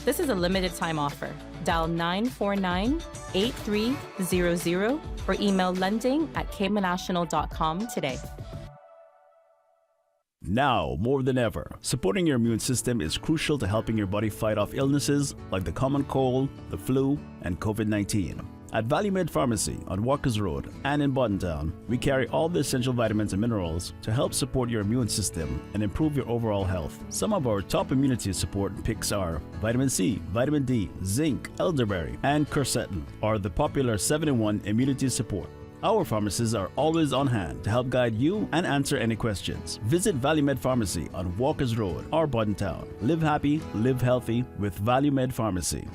This is a limited time offer. Dial 949-8300 or email lending@caymannational.com today. Now, more than ever, supporting your immune system is crucial to helping your body fight off illnesses like the common cold, the flu, and COVID-19. At ValueMed Pharmacy on Walkers Road and in Buttontown, we carry all the essential vitamins and minerals to help support your immune system and improve your overall health. Some of our top immunity support picks are vitamin C, vitamin D, zinc, elderberry, and quercetin, or the popular 7-in-1 immunity support. Our pharmacists are always on hand to help guide you and answer any questions. Visit ValueMed Pharmacy on Walkers Road or Buttontown. Live happy, live healthy with ValueMed Pharmacy.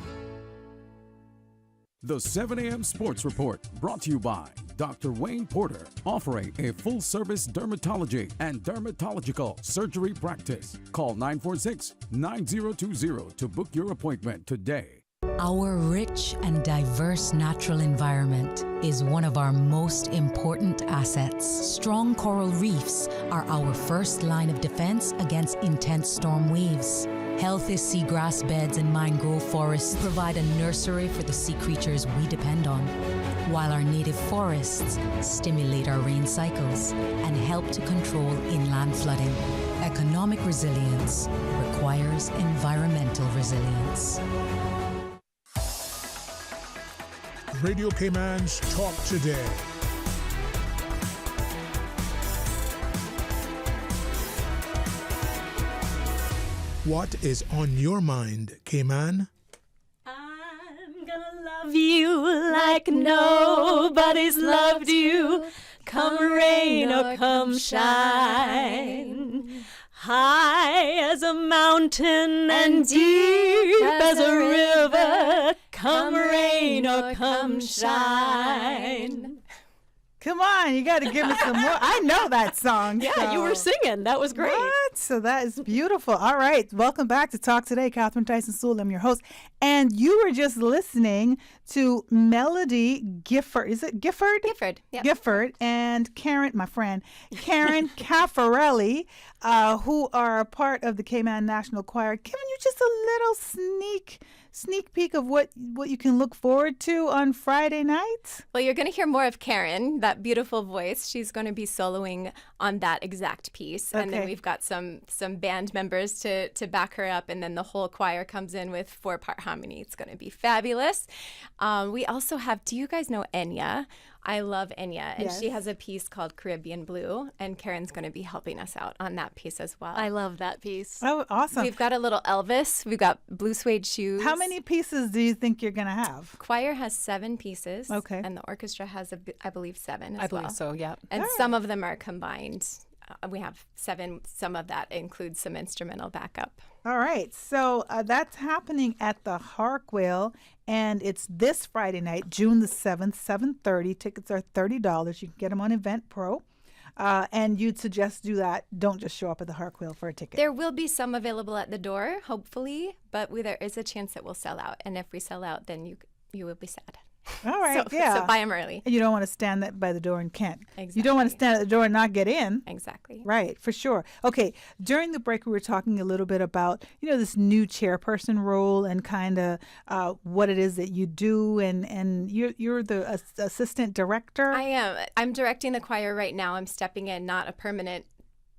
The 7 a.m. Sports Report, brought to you by Dr. Wayne Porter, offering a full-service dermatology and dermatological surgery practice. Call 946-9020 to book your appointment today. Our rich and diverse natural environment is one of our most important assets. Strong coral reefs are our first line of defense against intense storm waves. Healthy seagrass beds and mangrove forests provide a nursery for the sea creatures we depend on, while our native forests stimulate our rain cycles and help to control inland flooding. Economic resilience requires environmental resilience. Radio Cayman's Talk Today. What is on your mind, Cayman? Love you like nobody's loved you. Come rain or come shine. High as a mountain and deep as a river. Come rain or come shine. Come on, you got to give me some more. I know that song. Yeah, so. You were singing. That was great. What? So that is beautiful. All right, welcome back to Talk Today. Catherine Tyson Sewell, I'm your host. And you were just listening to Melody Gifford. Is it Gifford? Gifford, yeah. Gifford and Karen, my friend, Karen Caffarelli, who are a part of the Cayman National Choir, giving you just a little sneak peek of what you can look forward to on Friday night. Well, you're going to hear more of Karen, that beautiful voice. She's going to be soloing on that exact piece. And then we've got some band members to back her up. And then the whole choir comes in with 4-part harmony. It's going to be fabulous. We also have, do you guys know Enya? I love Enya, and she has a piece called Caribbean Blue, and Karen's going to be helping us out on that piece as well. I love that piece. Oh, awesome. We've got a little Elvis. We've got blue suede shoes. How many pieces do you think you're going to have? Choir has 7 pieces. Okay. And the orchestra has, I believe, 7 as I believe so, yeah. And some of them are combined. We have 7. Some of that includes some instrumental backup. All right. So that's happening at the Harquail, and it's this Friday night, June the 7th, 7:30. Tickets are $30. You can get them on Eventpro. And you'd suggest do that. Don't just show up at the Harquail for a ticket. There will be some available at the door, hopefully, but there is a chance that we'll sell out. And if we sell out, then you will be sad. All right, So buy them early. And you don't want to stand by the door and can't. Exactly. You don't want to stand at the door and not get in. Exactly. Right, for sure. Okay, during the break, we were talking a little bit about, this new chairperson role and kind of what it is that you do. And you're the assistant director? I am. I'm directing the choir right now. I'm stepping in, not a permanent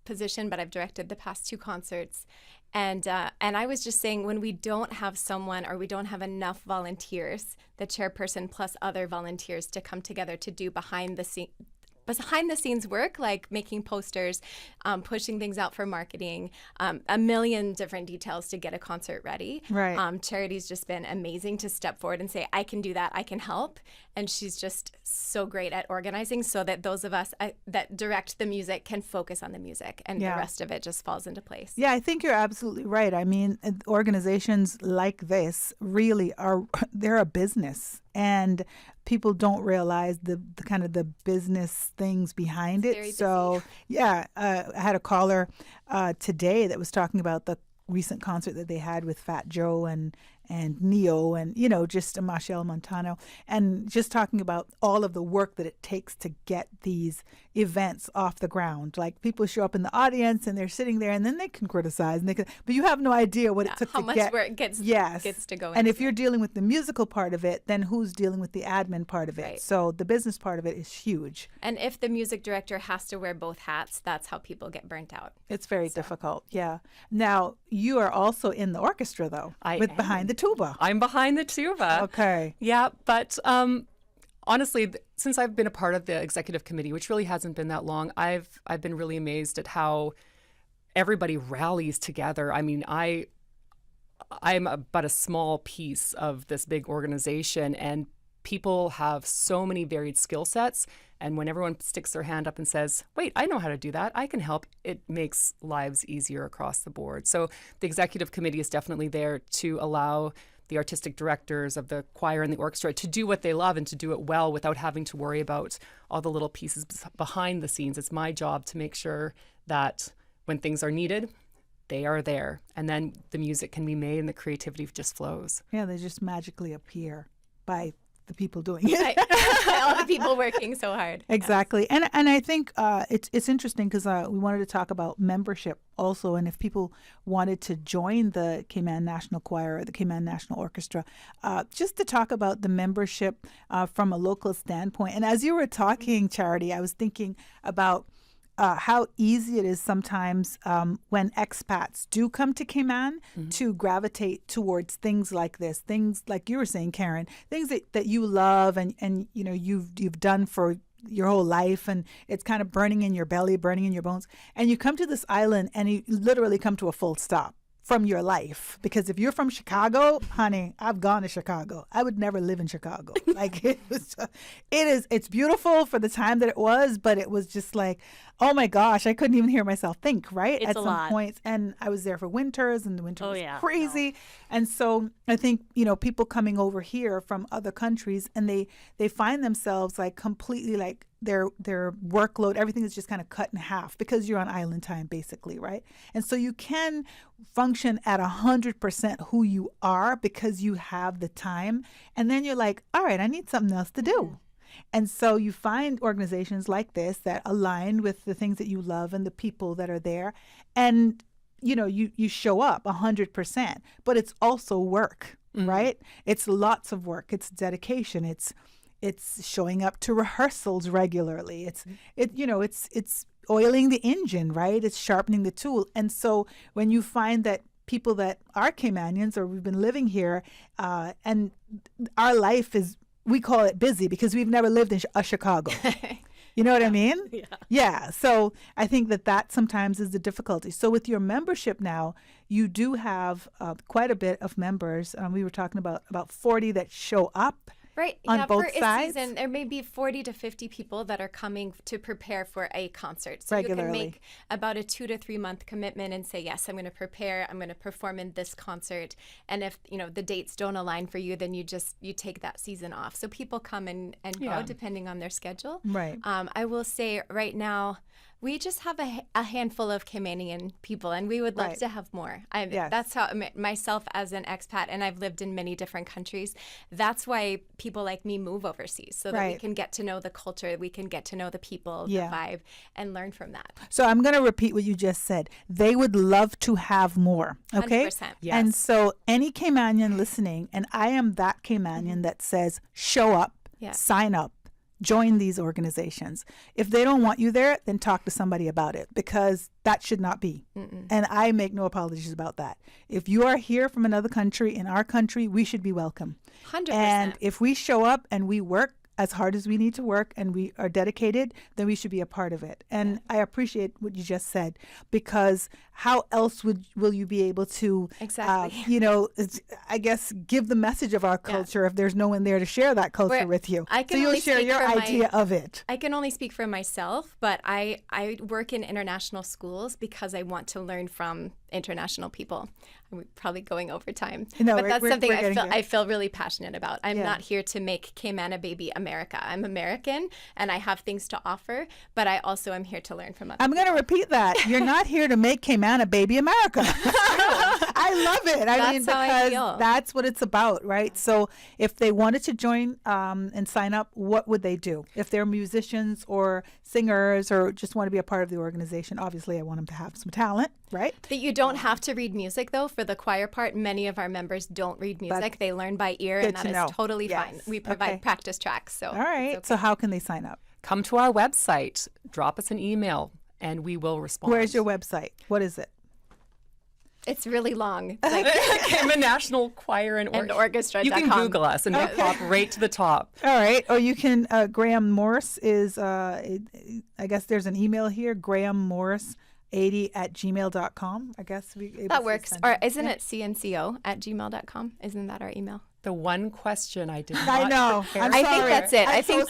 position, but I've directed the past 2 concerts. And I was just saying, when we don't have someone or we don't have enough volunteers, the chairperson plus other volunteers to come together to do behind the scenes work, like making posters, pushing things out for marketing, a million different details to get a concert ready. Right. Charity's just been amazing to step forward and say, I can do that, I can help. And she's just so great at organizing so that those of us that direct the music can focus on the music, and the rest of it just falls into place. Yeah, I think you're absolutely right. I mean, organizations like this really they're a business, and people don't realize the kind of the business things behind it. Very so, yeah, I had a caller today that was talking about the recent concert that they had with Fat Joe and and Neo and, just Michelle Montano, and just talking about all of the work that it takes to get these events off the ground. Like people show up in the audience and they're sitting there and then they can criticize, and but you have no idea what it took how to much get. work gets to go And if you're dealing with the musical part of it, then who's dealing with the admin part of it? Right. So the business part of it is huge. And if the music director has to wear both hats, that's how people get burnt out. It's very difficult, yeah. Now, you are also in the orchestra, though, behind the tuba. I'm behind the tuba. Okay. Yeah, but honestly, since I've been a part of the executive committee, which really hasn't been that long, I've been really amazed at how everybody rallies together. I mean, I'm but a small piece of this big organization, and people have so many varied skill sets. And when everyone sticks their hand up and says, wait, I know how to do that, I can help, it makes lives easier across the board. So the executive committee is definitely there to allow the artistic directors of the choir and the orchestra to do what they love and to do it well without having to worry about all the little pieces behind the scenes. It's my job to make sure that when things are needed, they are there. And then the music can be made and the creativity just flows. Yeah, they just magically appear by the people doing it. All the people working so hard. Exactly. And I think it's interesting because we wanted to talk about membership also, and if people wanted to join the Cayman National Choir or the Cayman National Orchestra, just to talk about the membership from a local standpoint. And as you were talking, Charity, I was thinking about how easy it is sometimes when expats do come to Cayman to gravitate towards things like this, things like you were saying, Karen, things that you love and you've done for your whole life, and it's kind of burning in your belly, burning in your bones. And you come to this island and you literally come to a full stop from your life. Because if you're from Chicago, honey, I've gone to Chicago. I would never live in Chicago. Like it's beautiful for the time that it was, but it was just like, oh my gosh, I couldn't even hear myself think, right? It's at a some lot. points. And I was there for winters, and the winter was yeah. crazy. And so I think, people coming over here from other countries, and they find themselves like completely like their workload, everything is just kind of cut in half because you're on island time, basically, right? And so you can function at 100% who you are because you have the time. And then you're like, all right, I need something else to do. And so you find organizations like this that align with the things that you love and the people that are there. And, you show up 100%, but it's also work, right? It's lots of work. It's dedication. It's showing up to rehearsals regularly. It's oiling the engine, right? It's sharpening the tool. And so when you find that people that are Caymanians or we've been living here and our life is, we call it busy because we've never lived in Chicago. You know what I mean? Yeah. So I think that sometimes is the difficulty. So with your membership now, you do have quite a bit of members. We were talking about 40 that show up. Right. On both for sides? a season, there may be 40 to 50 people that are coming to prepare for a concert. So Regularly. you can make about a 2 to 3 month commitment and say, yes, I'm going to prepare, I'm going to perform in this concert. And if, the dates don't align for you, then you take that season off. So people come and go depending on their schedule. Right. I will say right now, we just have a handful of Caymanian people, and we would love to have more. That's how myself as an expat, and I've lived in many different countries. That's why people like me move overseas, so that we can get to know the culture, we can get to know the people, the vibe, and learn from that. So I'm going to repeat what you just said. They would love to have more. Okay. 100%. Yes. And so any Caymanian listening, and I am that Caymanian that says, show up, sign up. Join these organizations. If they don't want you there, then talk to somebody about it, because that should not be. And I make no apologies about that. If you are here from another country, in our country, we should be welcome. 100%. And if we show up and we work as hard as we need to work and we are dedicated, then we should be a part of it. And I appreciate what you just said, because how else will you be able to, I guess, give the message of our culture if there's no one there to share that culture with you? So you'll share your idea of it. I can only speak for myself, but I work in international schools because I want to learn from international people. I'm probably going over time. No, but that's something I feel really passionate about. I'm not here to make Caymana Baby America. I'm American and I have things to offer, but I also am here to learn from others. I'm going to repeat that. You're not here to make Caymana Banana Baby America. I love it. I mean, because that's what it's about, right? So if they wanted to join and sign up, what would they do? If they're musicians or singers or just want to be a part of the organization, obviously I want them to have some talent, right? But you don't have to read music, though. For the choir part, many of our members don't read music. They learn by ear, and that is totally fine. We provide practice tracks. So all right. So how can they sign up? Come to our website, drop us an email, and we will respond. Where's your website? What is it? It's really long. It's like Cayman National Choir and Orchestra. You can Google us and we'll pop right to the top. All right. Or you can, Graham Morse is, I guess there's an email here, grahammorse80@gmail.com. I guess that works. Or isn't it cnco@gmail.com? Isn't that our email? The one question I did not I know. I think that's it. I think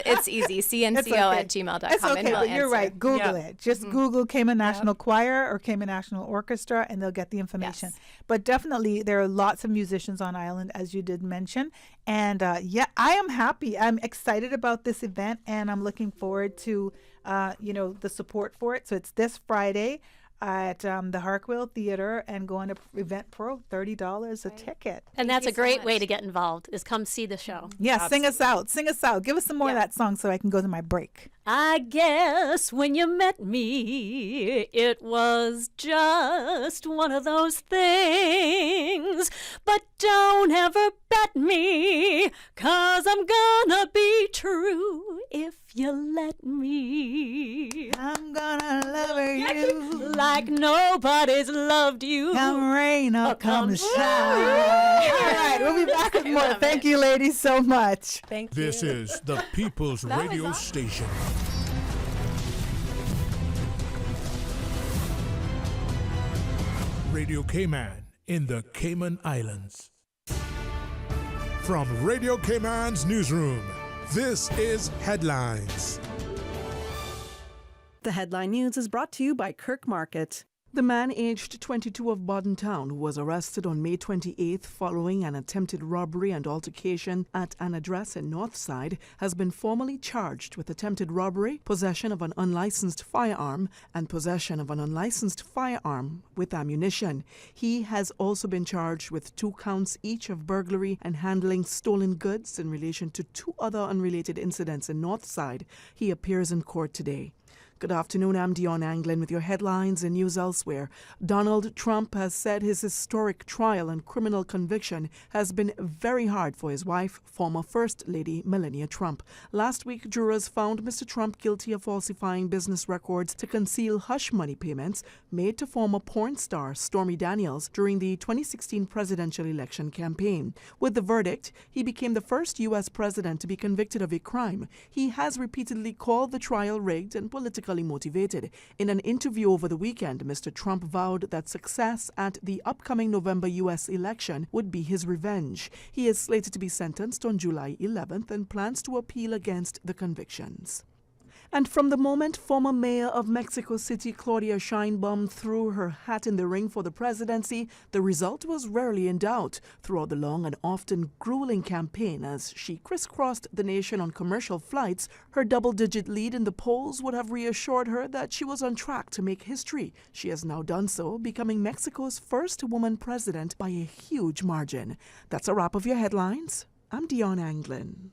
it's easy. cnco@gmail.com. It's okay, and we'll but you're answer. right. Google it. Just Google Cayman National Choir or Cayman National Orchestra, and they'll get the information. Yes. But definitely, there are lots of musicians on island, as you did mention. And I am happy. I'm excited about this event, and I'm looking forward to, the support for it. So it's this Friday at the Harkwell Theater, and go on to Eventpro, $30 a ticket. And that's a great way to get involved, is come see the show. Yeah, sing us out. Sing us out. Give us some more of that song so I can go to my break. I guess when you met me, it was just one of those things. But don't ever bet me, 'cause I'm gonna be true if you let me. I'm gonna love you like nobody's loved you. Come rain or come shine. All right, we'll be back with more. Thank you, ladies, so much. Thank you. This is the People's Radio Station. Radio Cayman in the Cayman Islands. From Radio Cayman's newsroom, this is Headlines. The headline news is brought to you by Kirk Market. The man aged 22 of Bordentown, who was arrested on May 28th following an attempted robbery and altercation at an address in Northside, has been formally charged with attempted robbery, possession of an unlicensed firearm, and possession of an unlicensed firearm with ammunition. He has also been charged with 2 counts each of burglary and handling stolen goods in relation to 2 other unrelated incidents in Northside. He appears in court today. Good afternoon, I'm Dion Anglin with your headlines and news elsewhere. Donald Trump has said his historic trial and criminal conviction has been very hard for his wife, former First Lady Melania Trump. Last week, jurors found Mr. Trump guilty of falsifying business records to conceal hush money payments made to former porn star Stormy Daniels during the 2016 presidential election campaign. With the verdict, he became the first U.S. president to be convicted of a crime. He has repeatedly called the trial rigged and politically motivated. In an interview over the weekend, Mr. Trump vowed that success at the upcoming November U.S. election would be his revenge. He is slated to be sentenced on July 11th and plans to appeal against the convictions. And from the moment former mayor of Mexico City, Claudia Sheinbaum, threw her hat in the ring for the presidency, the result was rarely in doubt throughout the long and often grueling campaign. As she crisscrossed the nation on commercial flights, her double-digit lead in the polls would have reassured her that she was on track to make history. She has now done so, becoming Mexico's first woman president by a huge margin. That's a wrap of your headlines. I'm Dion Anglin.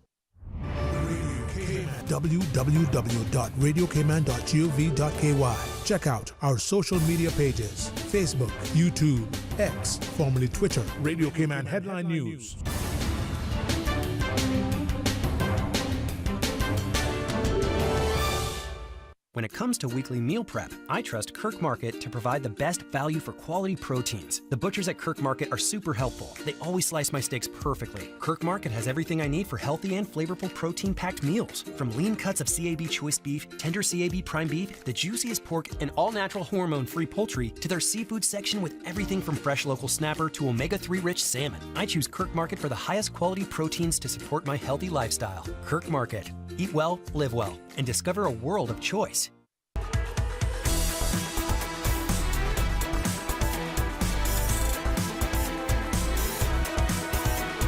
www.radiocayman.gov.ky. Check out our social media pages: Facebook, YouTube, X, formerly Twitter, Radio Cayman Headline News. When it comes to weekly meal prep, I trust Kirk Market to provide the best value for quality proteins. The butchers at Kirk Market are super helpful. They always slice my steaks perfectly. Kirk Market has everything I need for healthy and flavorful protein-packed meals. From lean cuts of CAB choice beef, tender CAB prime beef, the juiciest pork, and all-natural hormone-free poultry, to their seafood section with everything from fresh local snapper to omega-3 rich salmon. I choose Kirk Market for the highest quality proteins to support my healthy lifestyle. Kirk Market. Eat well, live well, and discover a world of choice.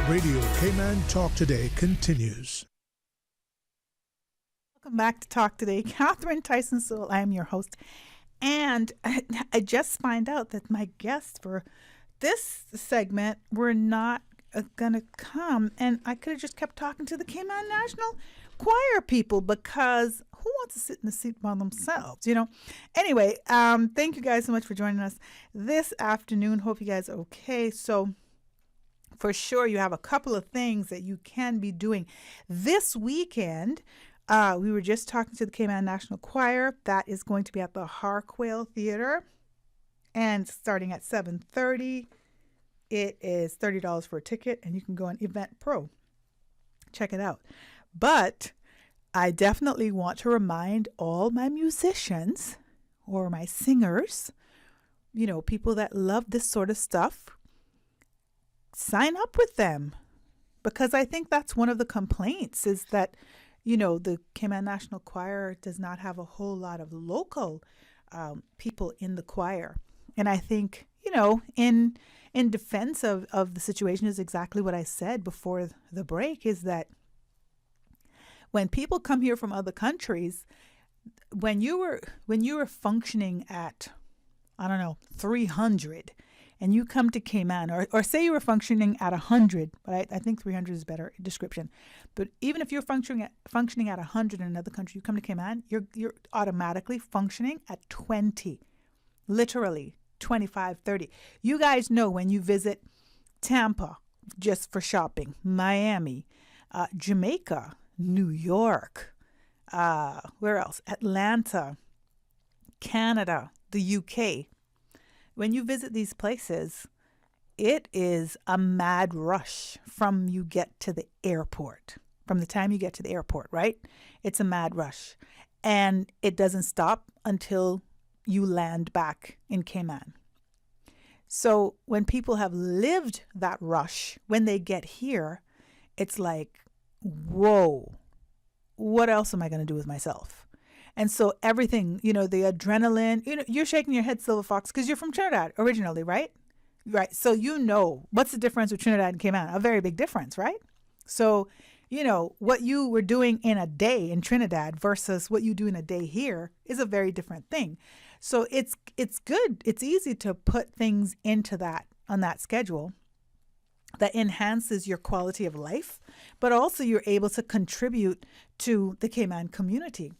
Radio Cayman Talk Today continues. Welcome back to Talk Today. Catherine Tyson Sewell, I am your host. And I just find out that my guests for this segment were not going to come. And I could have just kept talking to the Cayman National Choir people, because who wants to sit in the seat by themselves, you know? Anyway, thank you guys so much for joining us this afternoon. Hope you guys are okay. So for sure, you have a couple of things that you can be doing this weekend. We were just talking to the Cayman National Choir. That is going to be at the Harquail Theater, and starting at 7:30. It is $30 for a ticket, and you can go on Eventbrite. Check it out. But I definitely want to remind all my musicians or my singers, you know, people that love this sort of stuff, sign up with them, because I think that's one of the complaints is that, you know, the Cayman National Choir does not have a whole lot of local people in the choir. And I think, you know, in defense of the situation is exactly what I said before the break, is that when people come here from other countries, when you were functioning at, I don't know, 300, and you come to Cayman, or say you were functioning at 100, but I think 300 is a better description. But even if you're functioning at 100 in another country, you come to Cayman, you're automatically functioning at 20, literally 25, 30. You guys know when you visit Tampa just for shopping, Miami, Jamaica, New York, where else? Atlanta, Canada, the UK. When you visit these places, it is a mad rush from you get to the airport. From the time you get to the airport, right? It's a mad rush. And it doesn't stop until you land back in Cayman. So when people have lived that rush, when they get here, it's like, whoa, what else am I going to do with myself? And so everything, you know, the adrenaline, you know, you're shaking your head, Silver Fox, because you're from Trinidad originally, right? Right. So you know, what's the difference with Trinidad and Cayman? A very big difference, right? So, you know, what you were doing in a day in Trinidad versus what you do in a day here is a very different thing. So it's good. It's easy to put things into that on that schedule that enhances your quality of life, but also you're able to contribute to the Cayman community.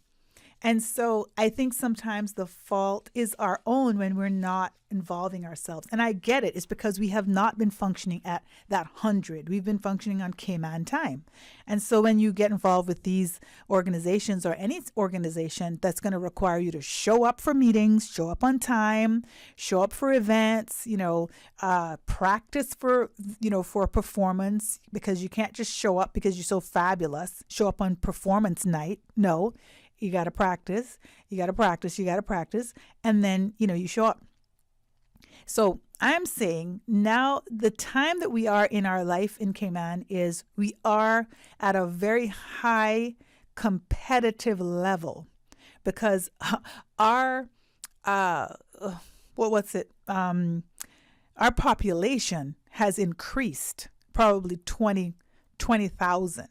And so I think sometimes the fault is our own when we're not involving ourselves. And I get it. It's because we have not been functioning at that 100. We've been functioning on Cayman time. And so when you get involved with these organizations or any organization that's going to require you to show up for meetings, show up on time, show up for events, you know, practice for, you know, for a performance, because you can't just show up because you're so fabulous, show up on performance night. No. You got to practice, you got to practice, you got to practice, and then, you know, you show up. So I'm saying now the time that we are in our life in Cayman is we are at a very high competitive level, because our, our population has increased probably 20,000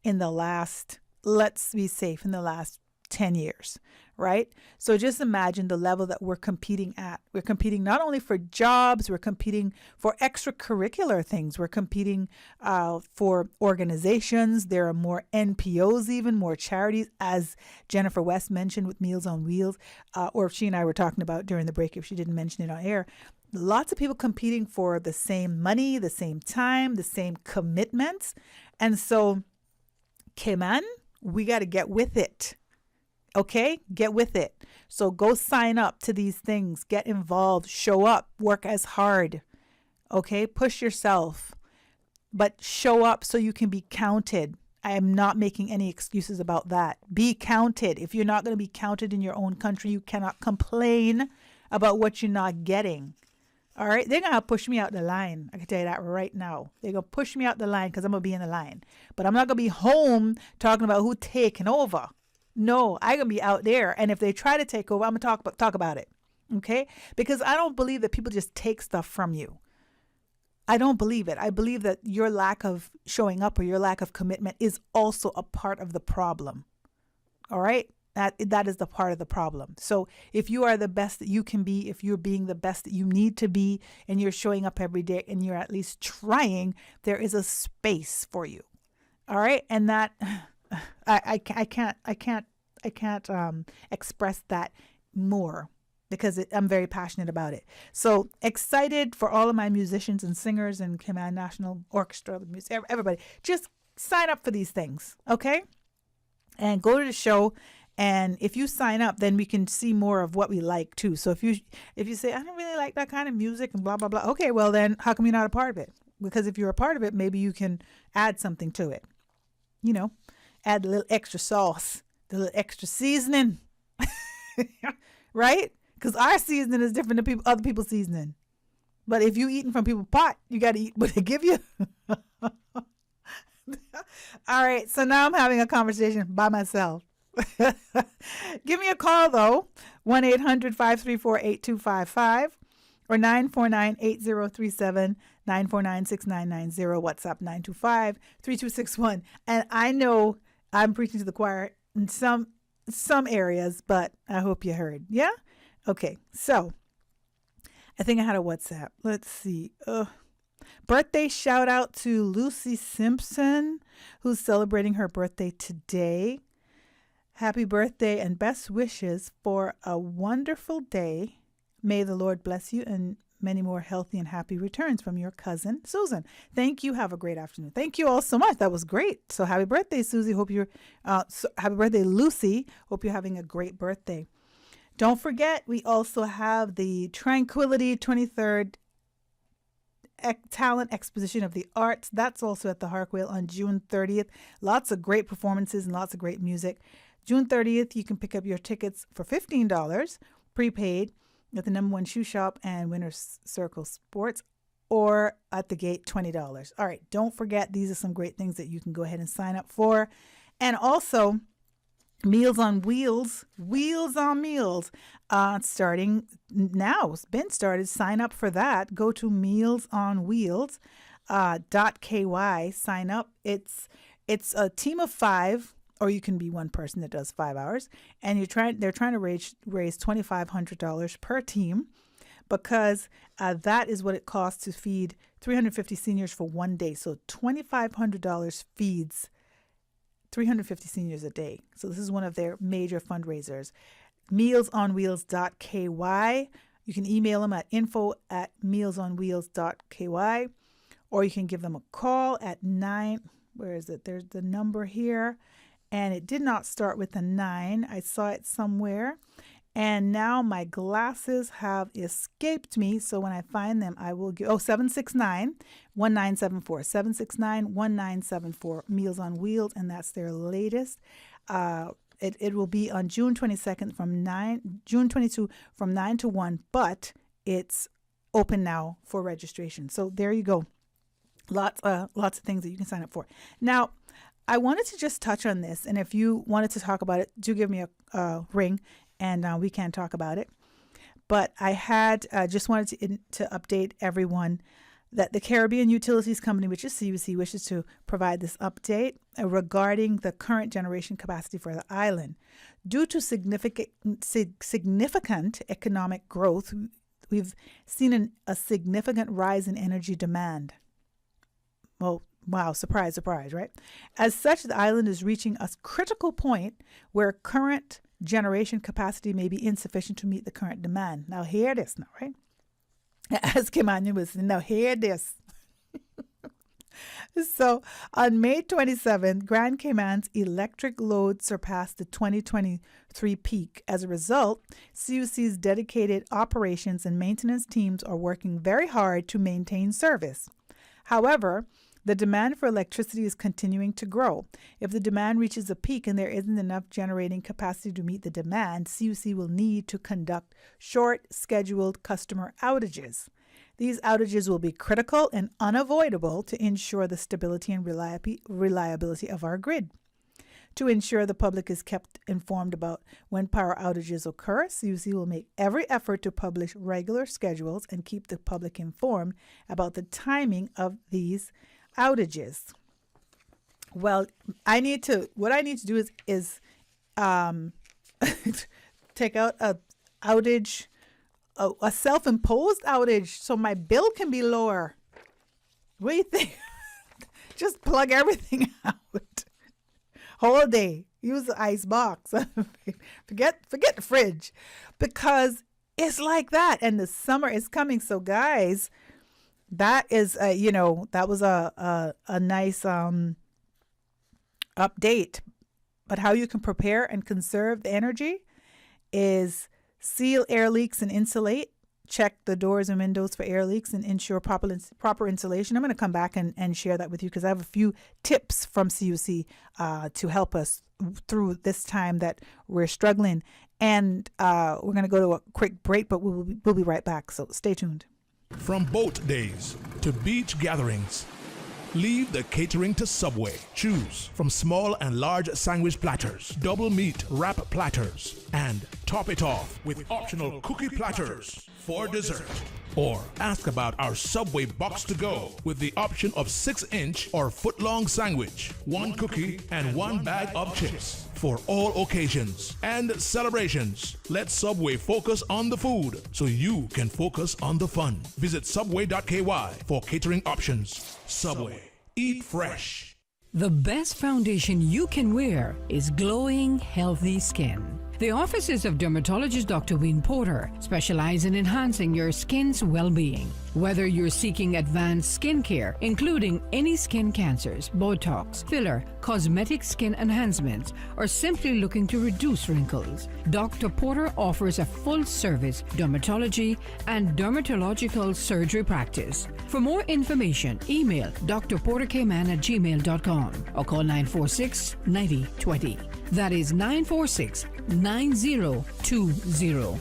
in the last, let's be safe, in the last 10 years, right? So just imagine the level that we're competing at. We're competing not only for jobs, we're competing for extracurricular things. We're competing for organizations. There are more NPOs, even more charities, as Jennifer West mentioned with Meals on Wheels, or she and I were talking about during the break if she didn't mention it on air. Lots of people competing for the same money, the same time, the same commitments. And so Cayman, we got to get with it. Okay? Get with it. So go sign up to these things. Get involved. Show up. Work as hard. Okay? Push yourself. But show up so you can be counted. I am not making any excuses about that. Be counted. If you're not going to be counted in your own country, you cannot complain about what you're not getting. All right? They're going to push me out the line. I can tell you that right now. They're going to push me out the line because I'm going to be in the line. But I'm not going to be home talking about who taking over. No, I'm going to be out there. And if they try to take over, I'm going to talk about it. Okay? Because I don't believe that people just take stuff from you. I don't believe it. I believe that your lack of showing up or your lack of commitment is also a part of the problem. All right? That is the part of the problem. So if you are the best that you can be, if you're being the best that you need to be, and you're showing up every day and you're at least trying, there is a space for you. All right. And that I can't express that more because I'm very passionate about it. So excited for all of my musicians and singers and Command National Orchestra, everybody. Just sign up for these things. Okay. And go to the show. And if you sign up, then we can see more of what we like too. So if you say, I don't really like that kind of music and blah, blah, blah. Okay, well then how come you're not a part of it? Because if you're a part of it, maybe you can add something to it. You know, add a little extra sauce, a little extra seasoning. Right? Because our seasoning is different than other people's seasoning. But if you eating from people's pot, you got to eat what they give you. All right. So now I'm having a conversation by myself. Give me a call, though, 1-800-534-8255 or 949-8037, 949-6990, WhatsApp 925-3261. And I know I'm preaching to the choir in some areas, but I hope you heard. Yeah? Okay. So I think I had a WhatsApp. Let's see. Birthday shout out to Lucy Simpson, who's celebrating her birthday today. Happy birthday and best wishes for a wonderful day. May the Lord bless you and many more healthy and happy returns from your cousin, Susan. Thank you. Have a great afternoon. Thank you all so much. That was great. So happy birthday, Susie. Happy birthday, Lucy. Hope you're having a great birthday. Don't forget, we also have the Tranquility 23rd Talent Exposition of the Arts. That's also at the Harquail on June 30th. Lots of great performances and lots of great music. June 30th, you can pick up your tickets for $15 prepaid at the #1 shoe shop and Winner's Circle Sports, or at the gate $20. All right, don't forget, these are some great things that you can go ahead and sign up for. And also, Meals on Wheels, Wheels on Meals, starting now. It's been started. Sign up for that. Go to mealsonwheels.ky. Sign up. It's a team of 5. Or you can be one person that does 5 hours, and they're trying to raise $2,500 per team, because that is what it costs to feed 350 seniors for one day. So $2,500 feeds 350 seniors a day. So this is one of their major fundraisers. Mealsonwheels.ky. You can email them at info@mealsonwheels.ky, or you can give them a call at 9. Where is it? There's the number here. And it did not start with a 9. I saw it somewhere. And now my glasses have escaped me. So when I find them, I will give, 769-1974. 769-1974, Meals on Wheels. And that's their latest. It will be on June 22nd June 22 from 9 to 1. But it's open now for registration. So there you go. Lots of things that you can sign up for. Now, I wanted to just touch on this, and if you wanted to talk about it, do give me a ring, and we can talk about it. But I had just wanted to update everyone that the Caribbean Utilities Company, which is CUC, wishes to provide this update regarding the current generation capacity for the island. Due to significant economic growth, we've seen a significant rise in energy demand. Well, wow, surprise, surprise, right? As such, the island is reaching a critical point where current generation capacity may be insufficient to meet the current demand. Now, hear this now, right? As Kimanya was saying, now hear this. So, on May 27th, Grand Cayman's electric load surpassed the 2023 peak. As a result, CUC's dedicated operations and maintenance teams are working very hard to maintain service. However, the demand for electricity is continuing to grow. If the demand reaches a peak and there isn't enough generating capacity to meet the demand, CUC will need to conduct short, scheduled customer outages. These outages will be critical and unavoidable to ensure the stability and reliability of our grid. To ensure the public is kept informed about when power outages occur, CUC will make every effort to publish regular schedules and keep the public informed about the timing of these outages. Well, what I need to do is take out a outage, a self-imposed outage, so my bill can be lower. What do you think? Just plug everything out. Whole day. Use the ice box. Forget the fridge, because it's like that. And the summer is coming. So guys, that is that was a nice update. But how you can prepare and conserve the energy is seal air leaks and insulate. Check the doors and windows for air leaks and ensure proper insulation. I'm going to come back and share that with you, because I have a few tips from CUC to help us through this time that we're struggling. And we're going to go to a quick break, but we'll be right back. So stay tuned. From boat days to beach gatherings, leave the catering to Subway. Choose from small and large sandwich platters, double meat wrap platters, and top it off with optional cookie platters for dessert. Or ask about our Subway box to go with the option of 6-inch or foot-long sandwich, 1 cookie, and 1 bag of chips. For all occasions and celebrations, let Subway focus on the food so you can focus on the fun. Visit subway.ky for catering options. Subway. Eat fresh. The best foundation you can wear is glowing, healthy skin. The offices of dermatologist Dr. Wayne Porter specialize in enhancing your skin's well-being. Whether you're seeking advanced skincare, including any skin cancers, Botox, filler, cosmetic skin enhancements, or simply looking to reduce wrinkles, Dr. Porter offers a full-service dermatology and dermatological surgery practice. For more information, email drporterkman@gmail.com or call 946-9020. That is 946-9020.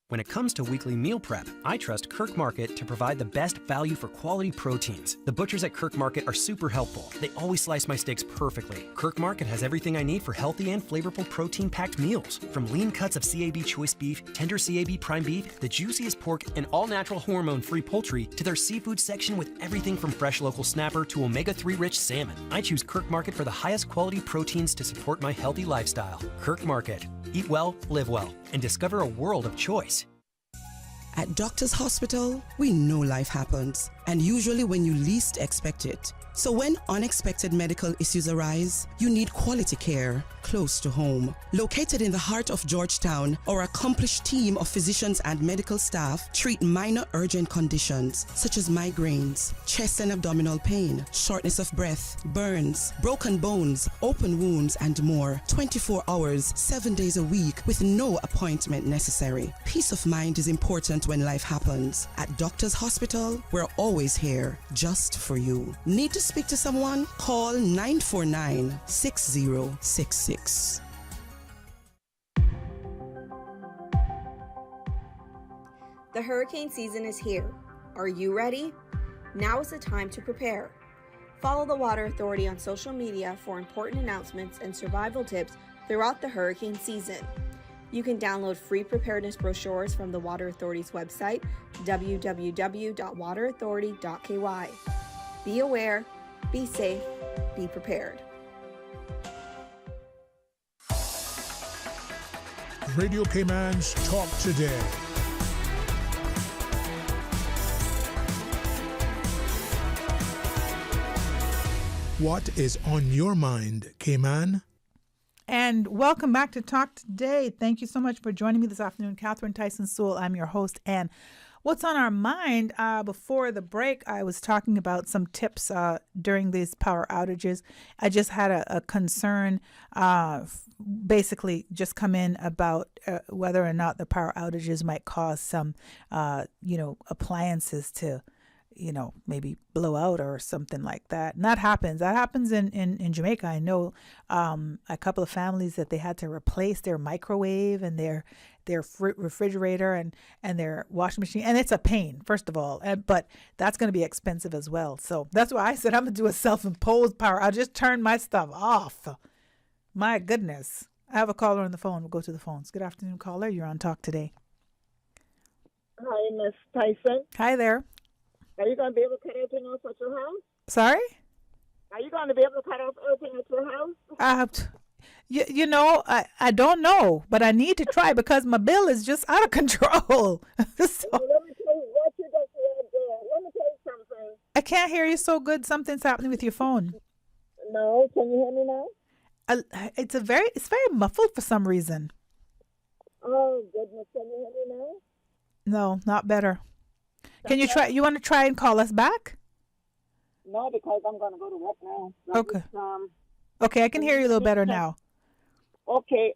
When it comes to weekly meal prep, I trust Kirk Market to provide the best value for quality proteins. The butchers at Kirk Market are super helpful. They always slice my steaks perfectly. Kirk Market has everything I need for healthy and flavorful protein-packed meals. From lean cuts of CAB choice beef, tender CAB prime beef, the juiciest pork, and all-natural hormone-free poultry, to their seafood section with everything from fresh local snapper to omega-3 rich salmon. I choose Kirk Market for the highest quality proteins to support my healthy lifestyle. Kirk Market. Eat well, live well, and discover a world of choice. At Doctors Hospital, we know life happens, and usually when you least expect it. So when unexpected medical issues arise, you need quality care close to home. Located in the heart of Georgetown, our accomplished team of physicians and medical staff treat minor urgent conditions such as migraines, chest and abdominal pain, shortness of breath, burns, broken bones, open wounds, and more. 24 hours, 7 days a week with no appointment necessary. Peace of mind is important when life happens. At Doctors Hospital, we're always here just for you. Need to speak to someone? Call 949-6066. The hurricane season is here. Are you ready? Now is the time to prepare. Follow the Water Authority on social media for important announcements and survival tips throughout the hurricane season. You can download free preparedness brochures from the Water Authority's website, www.waterauthority.ky. Be aware, be safe, be prepared. Radio Cayman's Talk Today. What is on your mind, Cayman? And welcome back to Talk Today. Thank you so much for joining me this afternoon. Catherine Tyson Sewell, I'm your host. And what's on our mind, before the break, I was talking about some tips during these power outages. I just had a concern, basically just come in about whether or not the power outages might cause some, appliances to, maybe blow out or something like that. And that happens. That happens in Jamaica. I know a couple of families that they had to replace their microwave and their refrigerator and their washing machine. And it's a pain, first of all. But that's going to be expensive as well. So that's why I said I'm going to do a self-imposed power. I'll just turn my stuff off. My goodness. I have a caller on the phone. We'll go to the phones. Good afternoon, caller. You're on Talk Today. Hi, Miss Tyson. Hi there. Are you going to be able to cut everything off at your house? Sorry? Are you going to be able to cut off everything at your house? You know, I don't know, but I need to try because my bill is just out of control. So, Let me tell you what you got to do. Let me tell you something. I can't hear you so good. Something's happening with your phone. No, can you hear me now? It's very muffled for some reason. Oh, goodness. Can you hear me now? No, not better. Can you try? You want to try and call us back? No, because I'm going to go to work now. Okay. Okay, I can hear you a little better now. Okay.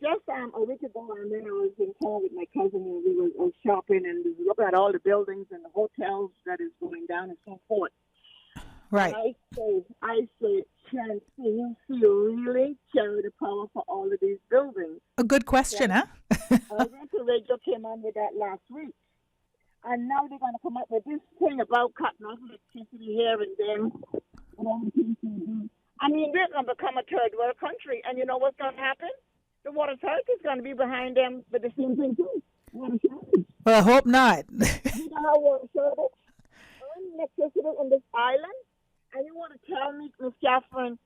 Just a week ago, and then I was in town with my cousin, and we were shopping, and we looked at all the buildings and the hotels that is going down and so forth. Right. And I say, can you really carry the power for all of these buildings? A good question, huh? The radio came on with that last week. And now they're going to come up with this thing about cutting off electricity here and there. I mean, they're going to become a third world country. And you know what's going to happen? The water authority is going to be behind them with the same thing, too. Water shortage. Well, I hope not. You know how water shortage and electricity in this island? And you want to tell me, Ms. Catherine,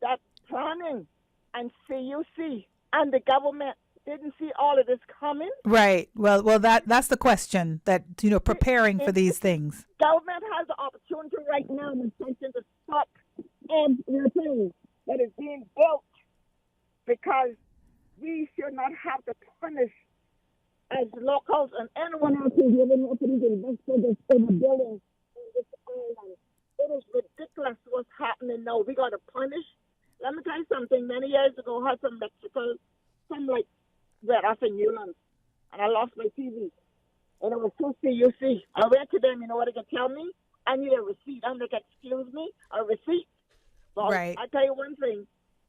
that planning and CUC and the government didn't see all of this coming? Right. Well, that's the question. That preparing for these things. Government has the opportunity right now, Ms. Tyson, to stop everything that is being built, because we should not have to punish as locals and anyone else who's living up to these investors in the building in this island. It is ridiculous what's happening now. We got to punish. Let me tell you something. Many years ago, I had some Mexico, went off in Newlands, and I lost my TV. And it was so CUC. I went to them, you know what they could tell me? I need a receipt. I'm like, excuse me, a receipt? Well, right. I tell you one thing.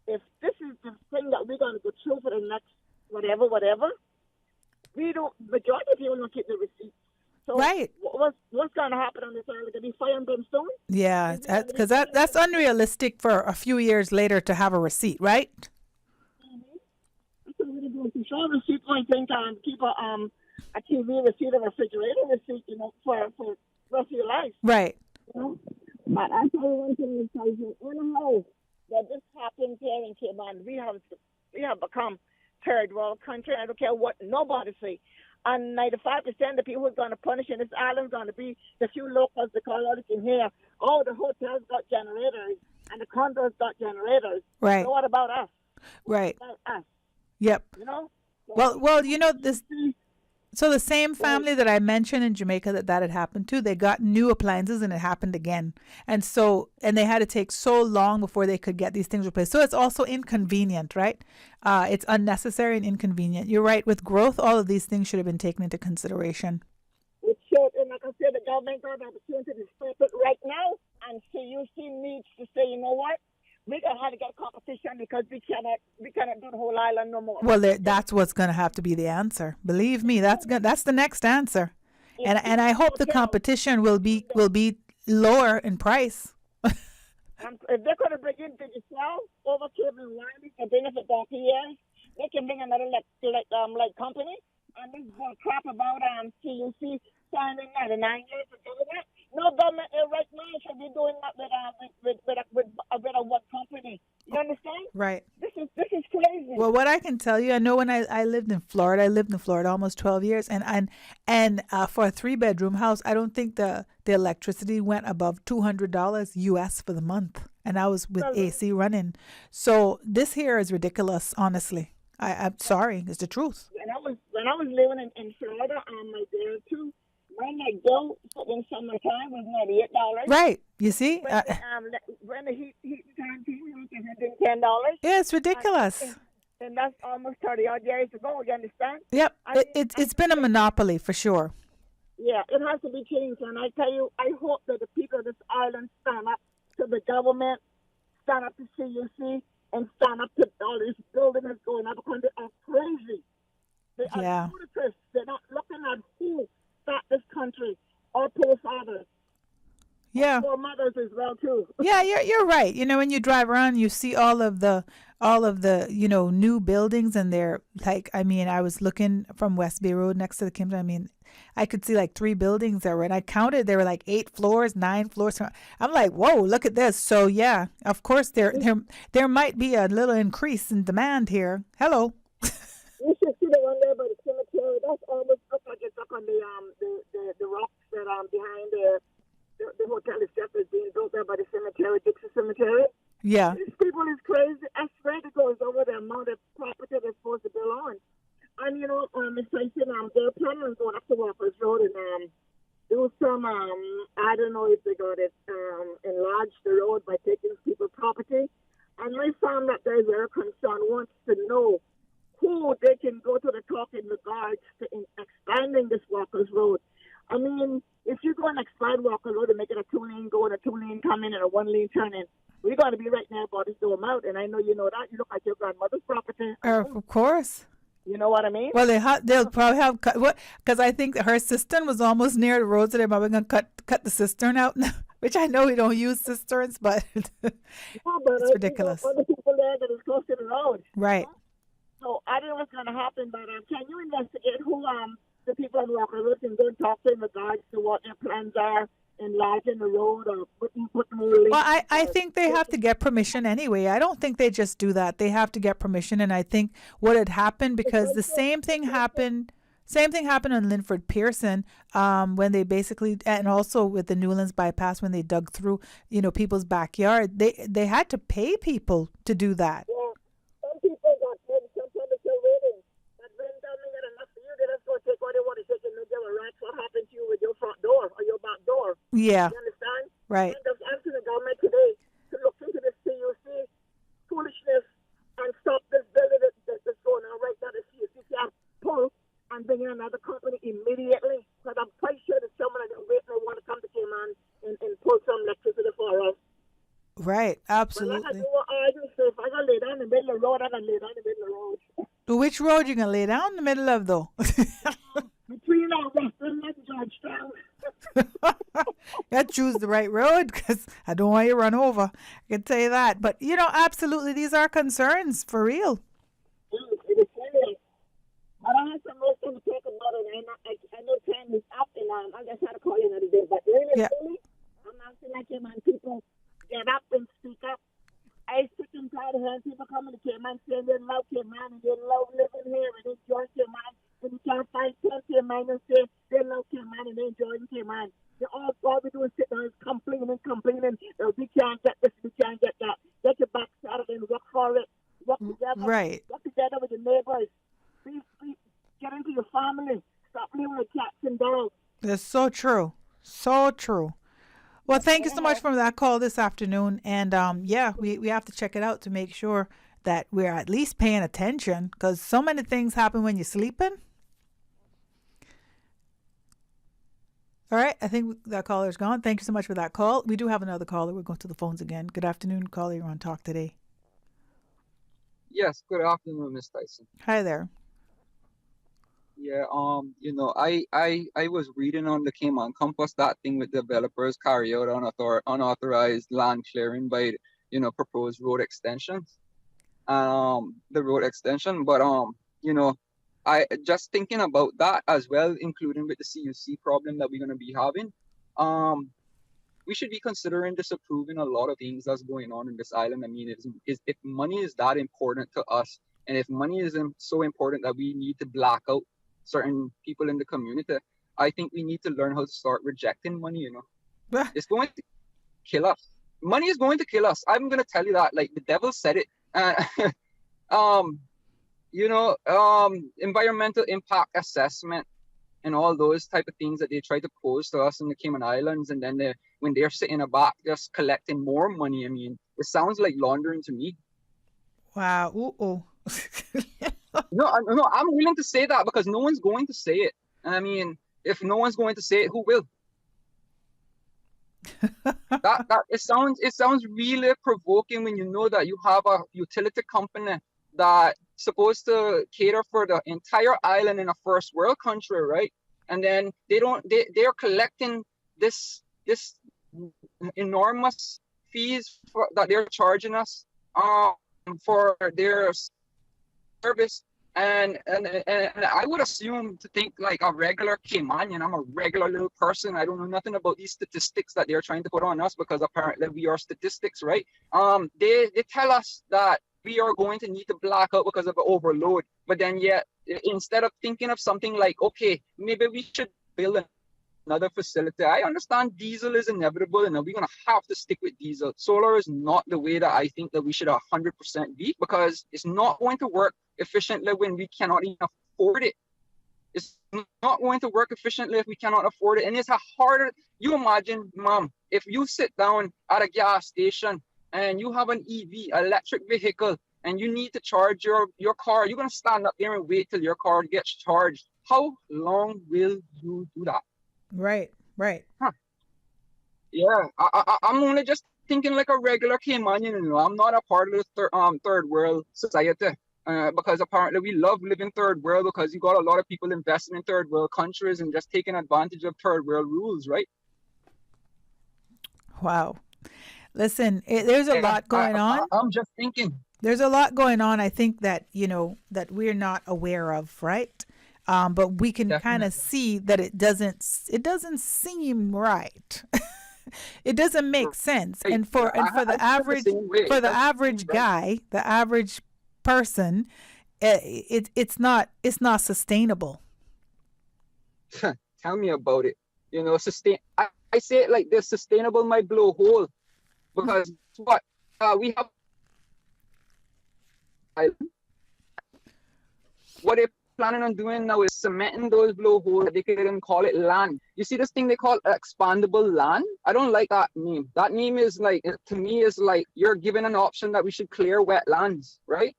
If this is the thing that we're going to go through for the next whatever, majority of people don't keep the receipt. So right. What's going to happen on this island? Going to be fire and brimstone? Yeah, because that's unrealistic for a few years later to have a receipt, right? So a receipt, I think, keep a TV receipt, a refrigerator receipt, for the rest of your life. Right. But I tell you one thing, anyhow, that this happens here in Cayman, we have become third world country. I don't care what nobody say. And 95% of the people who's going to punish in this island is going to be the few locals, because all you can hear, the hotels got generators and the condos got generators. Right. So what about us? Right. What about us? Yep. So well, this. So the same family that I mentioned in Jamaica that had happened to, they got new appliances and it happened again. And they had to take so long before they could get these things replaced. So it's also inconvenient, right? It's unnecessary and inconvenient. You're right. With growth, all of these things should have been taken into consideration. It should. And like I said, the government got an opportunity to stop it right now. And CUC needs to say, you know what? We're going to have to get competition, because we cannot do the whole island no more. Well, that's what's going to have to be the answer. Believe me, that's the next answer. And I hope the competition will be lower in price. If they're going to bring in Sewell over cable and wireless and bring it back here, they can bring another like company. And this is crap about CUC signing 99 years ago. No government right now should be doing that with a one company. You understand? Right. This is crazy. Well, what I can tell you, I know when I lived in Florida, almost 12 years, and for a 3-bedroom house, I don't think the electricity went above $200 US for the month, and I was with AC running. So this here is ridiculous, honestly. I'm sorry, it's the truth. When I was living in Florida, my there too. When I go in summertime was $98. Right. You see? When the heat time came, $110. Yeah, it's ridiculous. And that's almost 30-odd years ago. You understand? Yep. It's been a monopoly for sure. Yeah, it has to be changed. And I tell you, I hope that the people of this island stand up to the government, stand up to CUC, and stand up to all these buildings going up, because they are crazy. They are ludicrous. They're not looking at who start this country, our forefathers. Yeah. For mothers as well too. Yeah, you're right. When you drive around, you see all of the new buildings, and they're like, I was looking from West Bay Road next to the Kims. I could see like 3 buildings there, and I counted there were like 8 floors, 9 floors. I'm like, whoa, look at this. So yeah, of course there might be a little increase in demand here. Hello. You should see the one there by the cemetery. That's almost look like it's up on the rocks that behind the hotel is just being built there by the cemetery, Dixie Cemetery. Yeah. These people is crazy. I swear it goes over the amount of property they're supposed to build on. And Miss Tyson, they're planning on going up to Walker's Road and do some I don't know if they're going to enlarge the road by taking people's property. And I found that they're very concerned, wants to know who they can go to the talk in regards to expanding this Walker's Road. I mean, if you go and expand Walker Road and make it a 2-lane go and a 2-lane come in and a 1-lane turn in, we're going to be right now about to throw them out. And I know you know that. You look like your grandmother's property. Of course. You know what I mean? Well, they'll probably have cut what, because I think her cistern was almost near the road, so they're probably going to cut the cistern out. Which I know we don't use cisterns, but it's ridiculous. Other people there that is close to the road. Right. So I don't know what's going to happen, but can you investigate who the people on Walker Road can go and talk to in regards to what their plans are, enlarging the road or putting more links? Well, I think they have to get permission anyway. I don't think they just do that. They have to get permission, and I think what had happened, because the same thing happened on Linford Pearson when they basically, and also with the Newlands bypass when they dug through people's backyard. They had to pay people to do that. Yeah. Some people got paid. Sometimes they're still waiting. But when they got enough for you, they just go take what they want to take and give a right. What happened to you with your front door or your back door? Yeah. You understand? Right. And I'm asking the government today to look into this CUC foolishness and stop this building that's going on right now. The CUC can pull and bring in another company immediately. Because I'm quite sure that someone that waiting and want to come to Cayman and pull some electricity for us. Right, absolutely. If I gotta lay down in the middle of the road, I gotta lay down in the middle of the road. Which road you gonna lay down in the middle of, though? Between Western and Georgetown. Gotta choose the right road, because I don't want you to run over. I can tell you that. But absolutely, these are concerns for real. It is serious. But I have some more things to talk about it. I know time is up, and I just had to call you another day. But really, I'm asking like Cayman people get up and speak up. I sick and tired of hearing people coming to Cayman saying they love Cayman and they love living here and enjoy Cayman. And you can't find 10 Cayman and say they love Cayman and they enjoy Cayman. They're all we do is sit there and complaining. We can't get this, we can't get that. Get your back started and work for it. Work together. Right. Work together with your neighbors. Please get into your family. Stop living with cats and dogs. That's so true. So true. Well, thank you so much for that call this afternoon. And we have to check it out to make sure that we're at least paying attention, because so many things happen when you're sleeping. All right, I think that caller's gone. Thank you so much for that call. We do have another caller. We're going to the phones again. Good afternoon, caller. You're on Talk Today. Yes, good afternoon, Ms. Tyson. Hi there. Yeah, I was reading on the Cayman Compass that thing with developers carry out unauthorized land clearing by, proposed road extensions. The road extension, but I just thinking about that as well, including with the CUC problem that we're gonna be having. We should be considering disapproving a lot of things that's going on in this island. I mean, if money is that important to us, and if money is so important that we need to black out certain people in the community, I think we need to learn how to start rejecting money. It's going to kill us. Money is going to kill us. I'm going to tell you that. Like, the devil said it. Environmental impact assessment and all those type of things that they try to pose to us in the Cayman Islands, and then when they're sitting back just collecting more money, I mean, it sounds like laundering to me. Wow. Ooh. No, I'm willing to say that because no one's going to say it. I mean, if no one's going to say it, who will? It sounds really provoking when you know that you have a utility company that's supposed to cater for the entire island in a first world country, right? And then they're collecting this enormous fees that they're charging us for their service. And I would assume to think like a regular Caymanian, I'm a regular little person. I don't know nothing about these statistics that they're trying to put on us, because apparently we are statistics, right? They tell us that we are going to need to black out because of the overload, but then yet instead of thinking of something like, okay, maybe we should build another facility. I understand diesel is inevitable and we're going to have to stick with diesel. Solar is not the way that I think that we should 100% be, because it's not going to work efficiently when we cannot even afford it. It's not going to work efficiently if we cannot afford it. And it's a harder, you imagine, Mom, if you sit down at a gas station and you have an EV, electric vehicle, and you need to charge your car, you're going to stand up there and wait till your car gets charged. How long will you do that? Right. Huh. Yeah, I'm only just thinking like a regular Caymanian, you know. I'm not a part of the third world society, because apparently we love living third world, because you got a lot of people investing in third world countries and just taking advantage of third world rules, right? Wow. Listen, there's a lot going on. I'm just thinking. There's a lot going on, I think, that, you know, that we're not aware of, right? But we can kind of see that it doesn't seem right. It doesn't make sense. And for the average guy, the average person, it's not sustainable. Tell me about it. You know, I say it like this: sustainable might blow a hole, because what we have. What they're planning on doing now is cementing those blowholes. They could even call it land. You see this thing they call expandable land? I don't like that name. That name is like, to me, is like you're given an option that we should clear wetlands, right?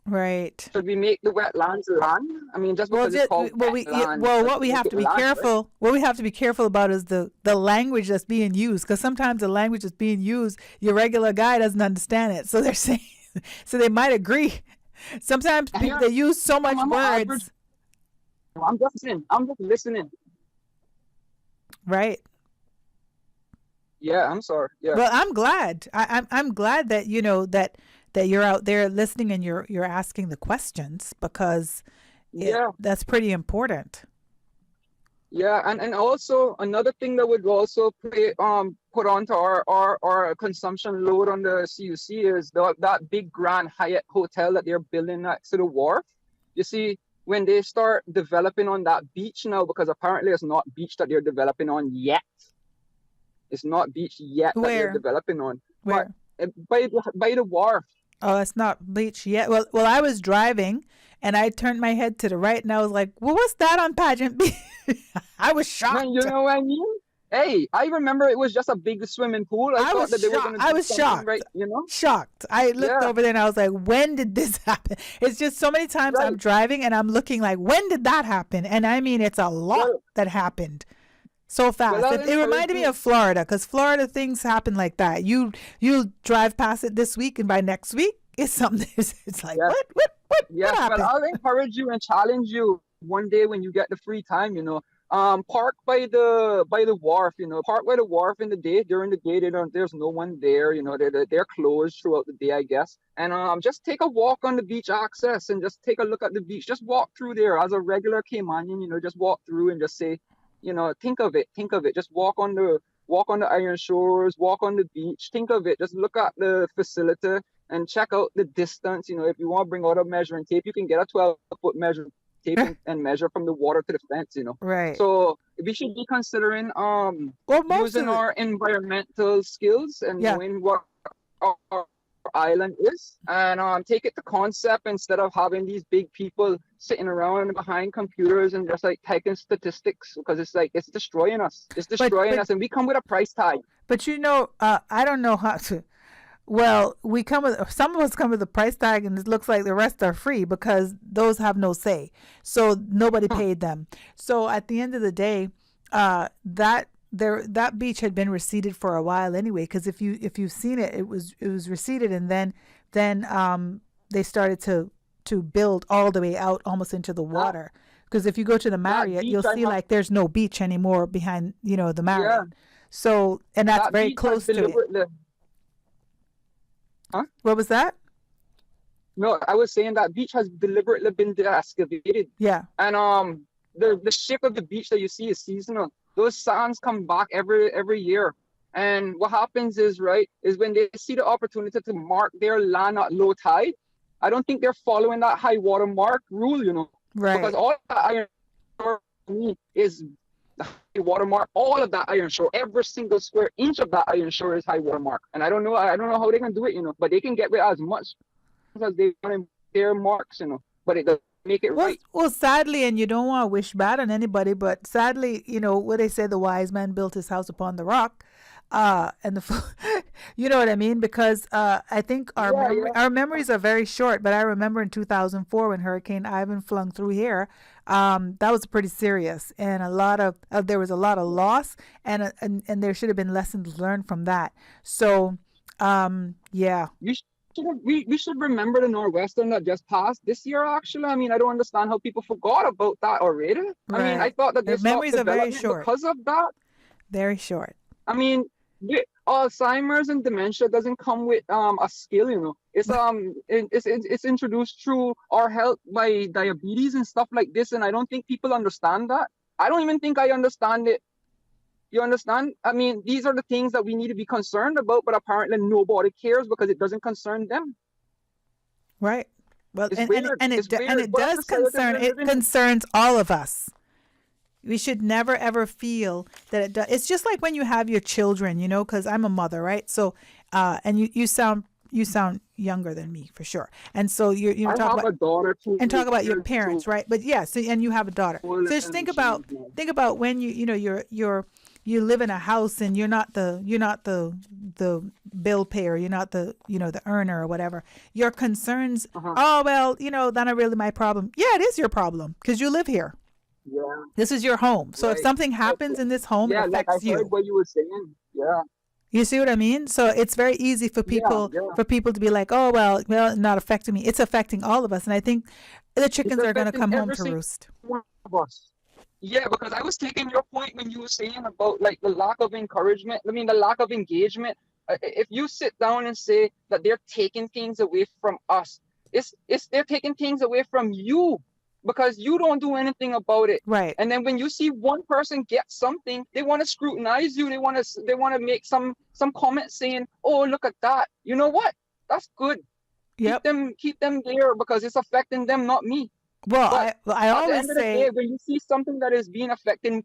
Right. Should we make the wetlands land? I mean, just because it's called wetland, what we have to be careful, right? What we have to be careful about is the language that's being used, because sometimes the language that's being used, your regular guy doesn't understand it. So they're saying, so they might agree. Sometimes people, they use so much words. I'm just listening. Right. Yeah, I'm sorry. Yeah. Well, I'm glad. I'm glad that, you know, that you're out there listening and you're asking the questions, because that's pretty important. Yeah, and also another thing that would also put onto our consumption load on the CUC is that big Grand Hyatt hotel that they're building next to the wharf. You see, when they start developing on that beach now, because apparently it's not beach that they're developing on yet. It's not beach yet that they're developing on. Where? But by the wharf. Oh, it's not beach yet. Well, I was driving and I turned my head to the right and I was like, well, what's that on Pageant Beach? I was shocked. Man, you know what I mean? Hey, I remember it was just a big swimming pool. I thought that they were going to do something, right, you know? Shocked. I looked over there and I was like, when did this happen? It's just so many times I'm driving and I'm looking like, when did that happen? And I mean, it's a lot that happened so fast. Well, it reminded me of Florida, because Florida things happen like that. You drive past it this week and by next week, it's something. It's like, what happened? Well, I'll encourage you and challenge you one day when you get the free time, you know. Park by the wharf, you know. Park by the wharf in the day. During the day, there's no one there, you know. They're closed throughout the day, I guess. And just take a walk on the beach access and just take a look at the beach. Just walk through there as a regular Caymanian, you know. Just walk through and just say, you know, think of it. Just walk on the iron shores, walk on the beach. Think of it. Just look at the facility and check out the distance. You know, if you want to bring out a measuring tape, you can get a 12-foot measuring tape and measure from the water to the fence, you know. Right. So we should be considering using our environmental skills and knowing what our island is, and take it to concept instead of having these big people sitting around behind computers and just like typing statistics, because it's like it's destroying us. It's destroying us, and we come with a price tag. But you know, I don't know how to. Well, some of us come with a price tag, and it looks like the rest are free because those have no say. So nobody paid them. So at the end of the day, that beach had been receded for a while anyway. Because if you've seen it, it was receded, and then they started to build all the way out almost into the water. Because if you go to the Marriott, you'll see like there's no beach anymore behind the Marriott. So, and that's That very beach close has to it. Huh? What was that? No, I was saying that beach has deliberately been excavated. Yeah. And the shape of the beach that you see is seasonal. Those sands come back every year. And what happens is, right, is when they see the opportunity to mark their land at low tide, I don't think they're following that high water mark rule, you know. Right. Because all that iron shore to me is the high water mark. All of that iron shore, every single square inch of that iron shore is high water mark. And I don't know how they can do it, you know, but they can get rid of as much as they want in their marks, you know. But it doesn't make it right. Well, sadly, and you don't want to wish bad on anybody, but sadly, you know, what they say, the wise man built his house upon the rock. And you know what I mean? Because I think our memories are very short, but I remember in 2004 when Hurricane Ivan flung through here, that was pretty serious, and there was a lot of loss, and there should have been lessons learned from that. So, yeah. We should remember the Nor'western that just passed this year, actually. I mean, I don't understand how people forgot about that already. Right. I mean, I thought that Their memories are very short because of that. Very short. I mean, Alzheimer's and dementia doesn't come with a skill, you know. It's introduced through our health by diabetes and stuff like this, and I don't think people understand that. I don't even think I understand it. You understand? I mean, these are the things that we need to be concerned about, but apparently nobody cares because it doesn't concern them. Right. Well, It's and weird. it does concern. It concerns all of us. We should never ever feel that it does. It's just like when you have your children, you know, because I'm a mother, right? So, and you sound younger than me for sure. And so you talk about a daughter too, and talk about your parents, right? But yes, and you have a daughter. So just think about when you live in a house and you're not the bill payer, you're not the the earner or whatever. Your concerns, oh well, that not really my problem. Yeah, it is your problem because you live here. Yeah. This is your home. So if something happens in this home, it affects you. I heard what you were saying. Yeah. You see what I mean? So it's very easy for people to be like, oh well, not affecting me. It's affecting all of us, and I think the chickens are going to come home to roost. One of us. Yeah, because I was taking your point when you were saying about like the lack of encouragement. I mean, the lack of engagement. If you sit down and say that they're taking things away from us, they're taking things away from you. Because you don't do anything about it, right? And then when you see one person get something, they want to scrutinize you. They want to make some comment saying, "Oh, look at that." You know what? That's good. Yep. Keep them there because it's affecting them, not me. Well, but I always at the end of the day, when you see something that is being affecting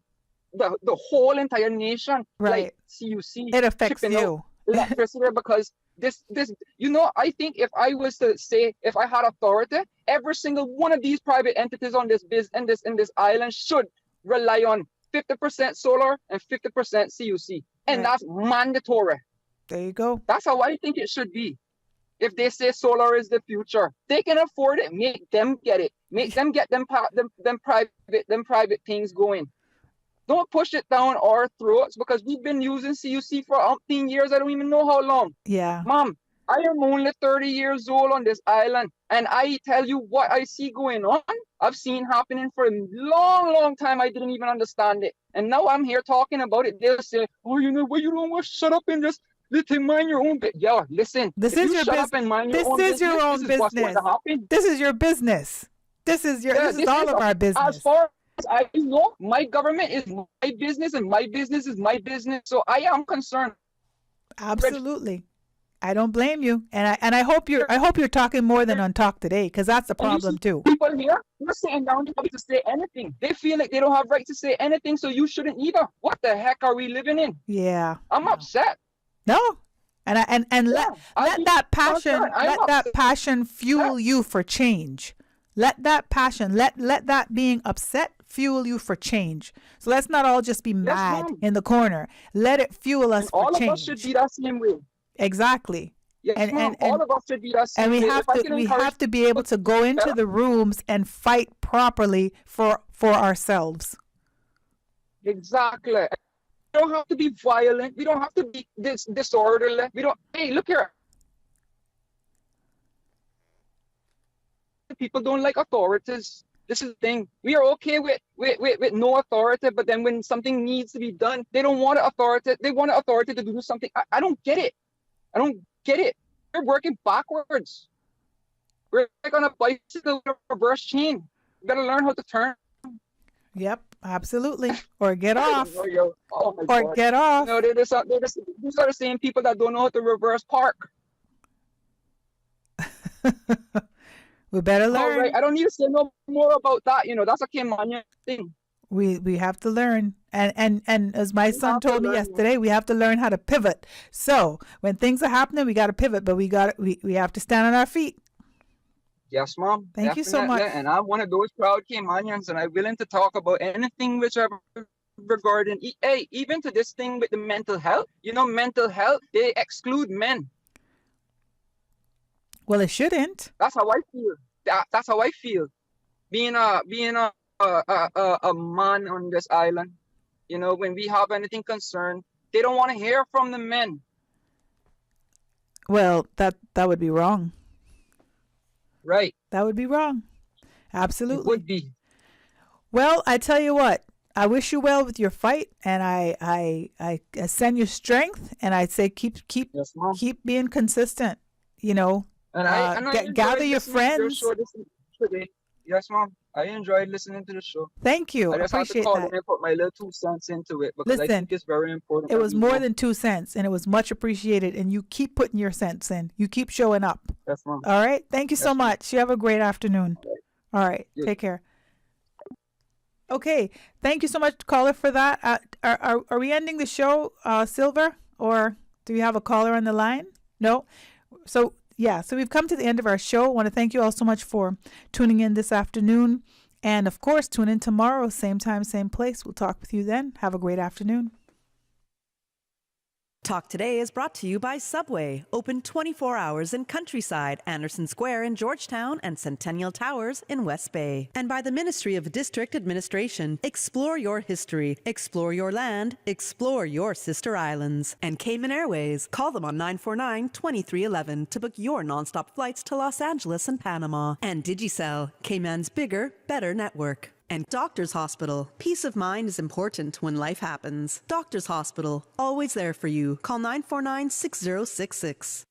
the whole entire nation, right? Like CUC, it affects you. Electricity because this I think if I was to say, if I had authority, every single one of these private entities on this in this island should rely on 50% solar and 50% CUC, and that's mandatory. There you go. That's how I think it should be. If they say solar is the future, they can afford it. Make them get it. Make them get them private things going. Don't push it down our throats because we've been using CUC for 18 years. I don't even know how long. Yeah. Mom, I am only 30 years old on this island. And I tell you what I see going on. I've seen happening for a long, long time. I didn't even understand it. And now I'm here talking about it. They'll say, oh, you know what? You don't want to shut up and just mind your own business. Yeah, listen. This is your business. This is your own business. This is your business. This is all of our business. As far as I know, my government is my business and my business is my business. So I am concerned. Absolutely. I don't blame you. And I hope you're talking more than on Talk Today, because that's the problem too. People here, you're sitting down to say anything. They feel like they don't have right to say anything, so you shouldn't either. What the heck are we living in? Yeah. I'm upset. No. And let that passion fuel you for change. Let that passion, let that being upset fuel you for change. So let's not all just be mad in the corner. Let it fuel us for change. All of us should be that same way. Exactly. Yes, and all of us should be that same way. And we have to be able to go into the rooms and fight properly for ourselves. Exactly. We don't have to be violent. We don't have to be disorderly. Hey, look here. People don't like authorities. This is the thing. We are okay with no authority, but then when something needs to be done, they don't want an authority. They want an authority to do something. I don't get it. I don't get it. We're working backwards. We're like on a bicycle with a reverse chain. You gotta learn how to turn. Yep, absolutely. Or get off. Oh my or God. get off. No, these are the same people that don't know how to reverse park. We better learn. All right. I don't need to say no more about that. That's a Caymanian thing. We have to learn. And as my son told me yesterday, we have to learn how to pivot. So when things are happening, we got to pivot, but we have to stand on our feet. Yes, Mom. Thank you so much. And I'm one of those proud Caymanians, and I'm willing to talk about anything whichever regarding, even to this thing with the mental health. Mental health, they exclude men. Well, it shouldn't. That's how I feel. That's how I feel. Being a man on this island, when we have anything concerned, they don't want to hear from the men. Well, that would be wrong. Right. That would be wrong. Absolutely. It would be. Well, I tell you what, I wish you well with your fight, and I send you strength, and I say keep being consistent. Gather your friends. Yes, Mom. I enjoyed listening to the show. Thank you. I just had to call in and put my little 2 cents into it because I think it's very important. It was more than 2 cents, and it was much appreciated. And you keep putting your cents in. You keep showing up. Yes, Mom. All right. Thank you so much. You have a great afternoon. All right. Yes. Take care. Okay. Thank you so much, caller, for that. Are we ending the show, Silver, or do we have a caller on the line? No. So we've come to the end of our show. I want to thank you all so much for tuning in this afternoon. And, of course, tune in tomorrow, same time, same place. We'll talk with you then. Have a great afternoon. Talk Today is brought to you by Subway, open 24 hours in Countryside, Anderson Square in Georgetown, and Centennial Towers in West Bay. And by the Ministry of District Administration. Explore your history, explore your land, explore your sister islands. And Cayman Airways. Call them on 949-2311 to book your nonstop flights to Los Angeles and Panama. And Digicel, Cayman's bigger, better network. And Doctors Hospital. Peace of mind is important when life happens. Doctors Hospital, always there for you. Call 949-6066.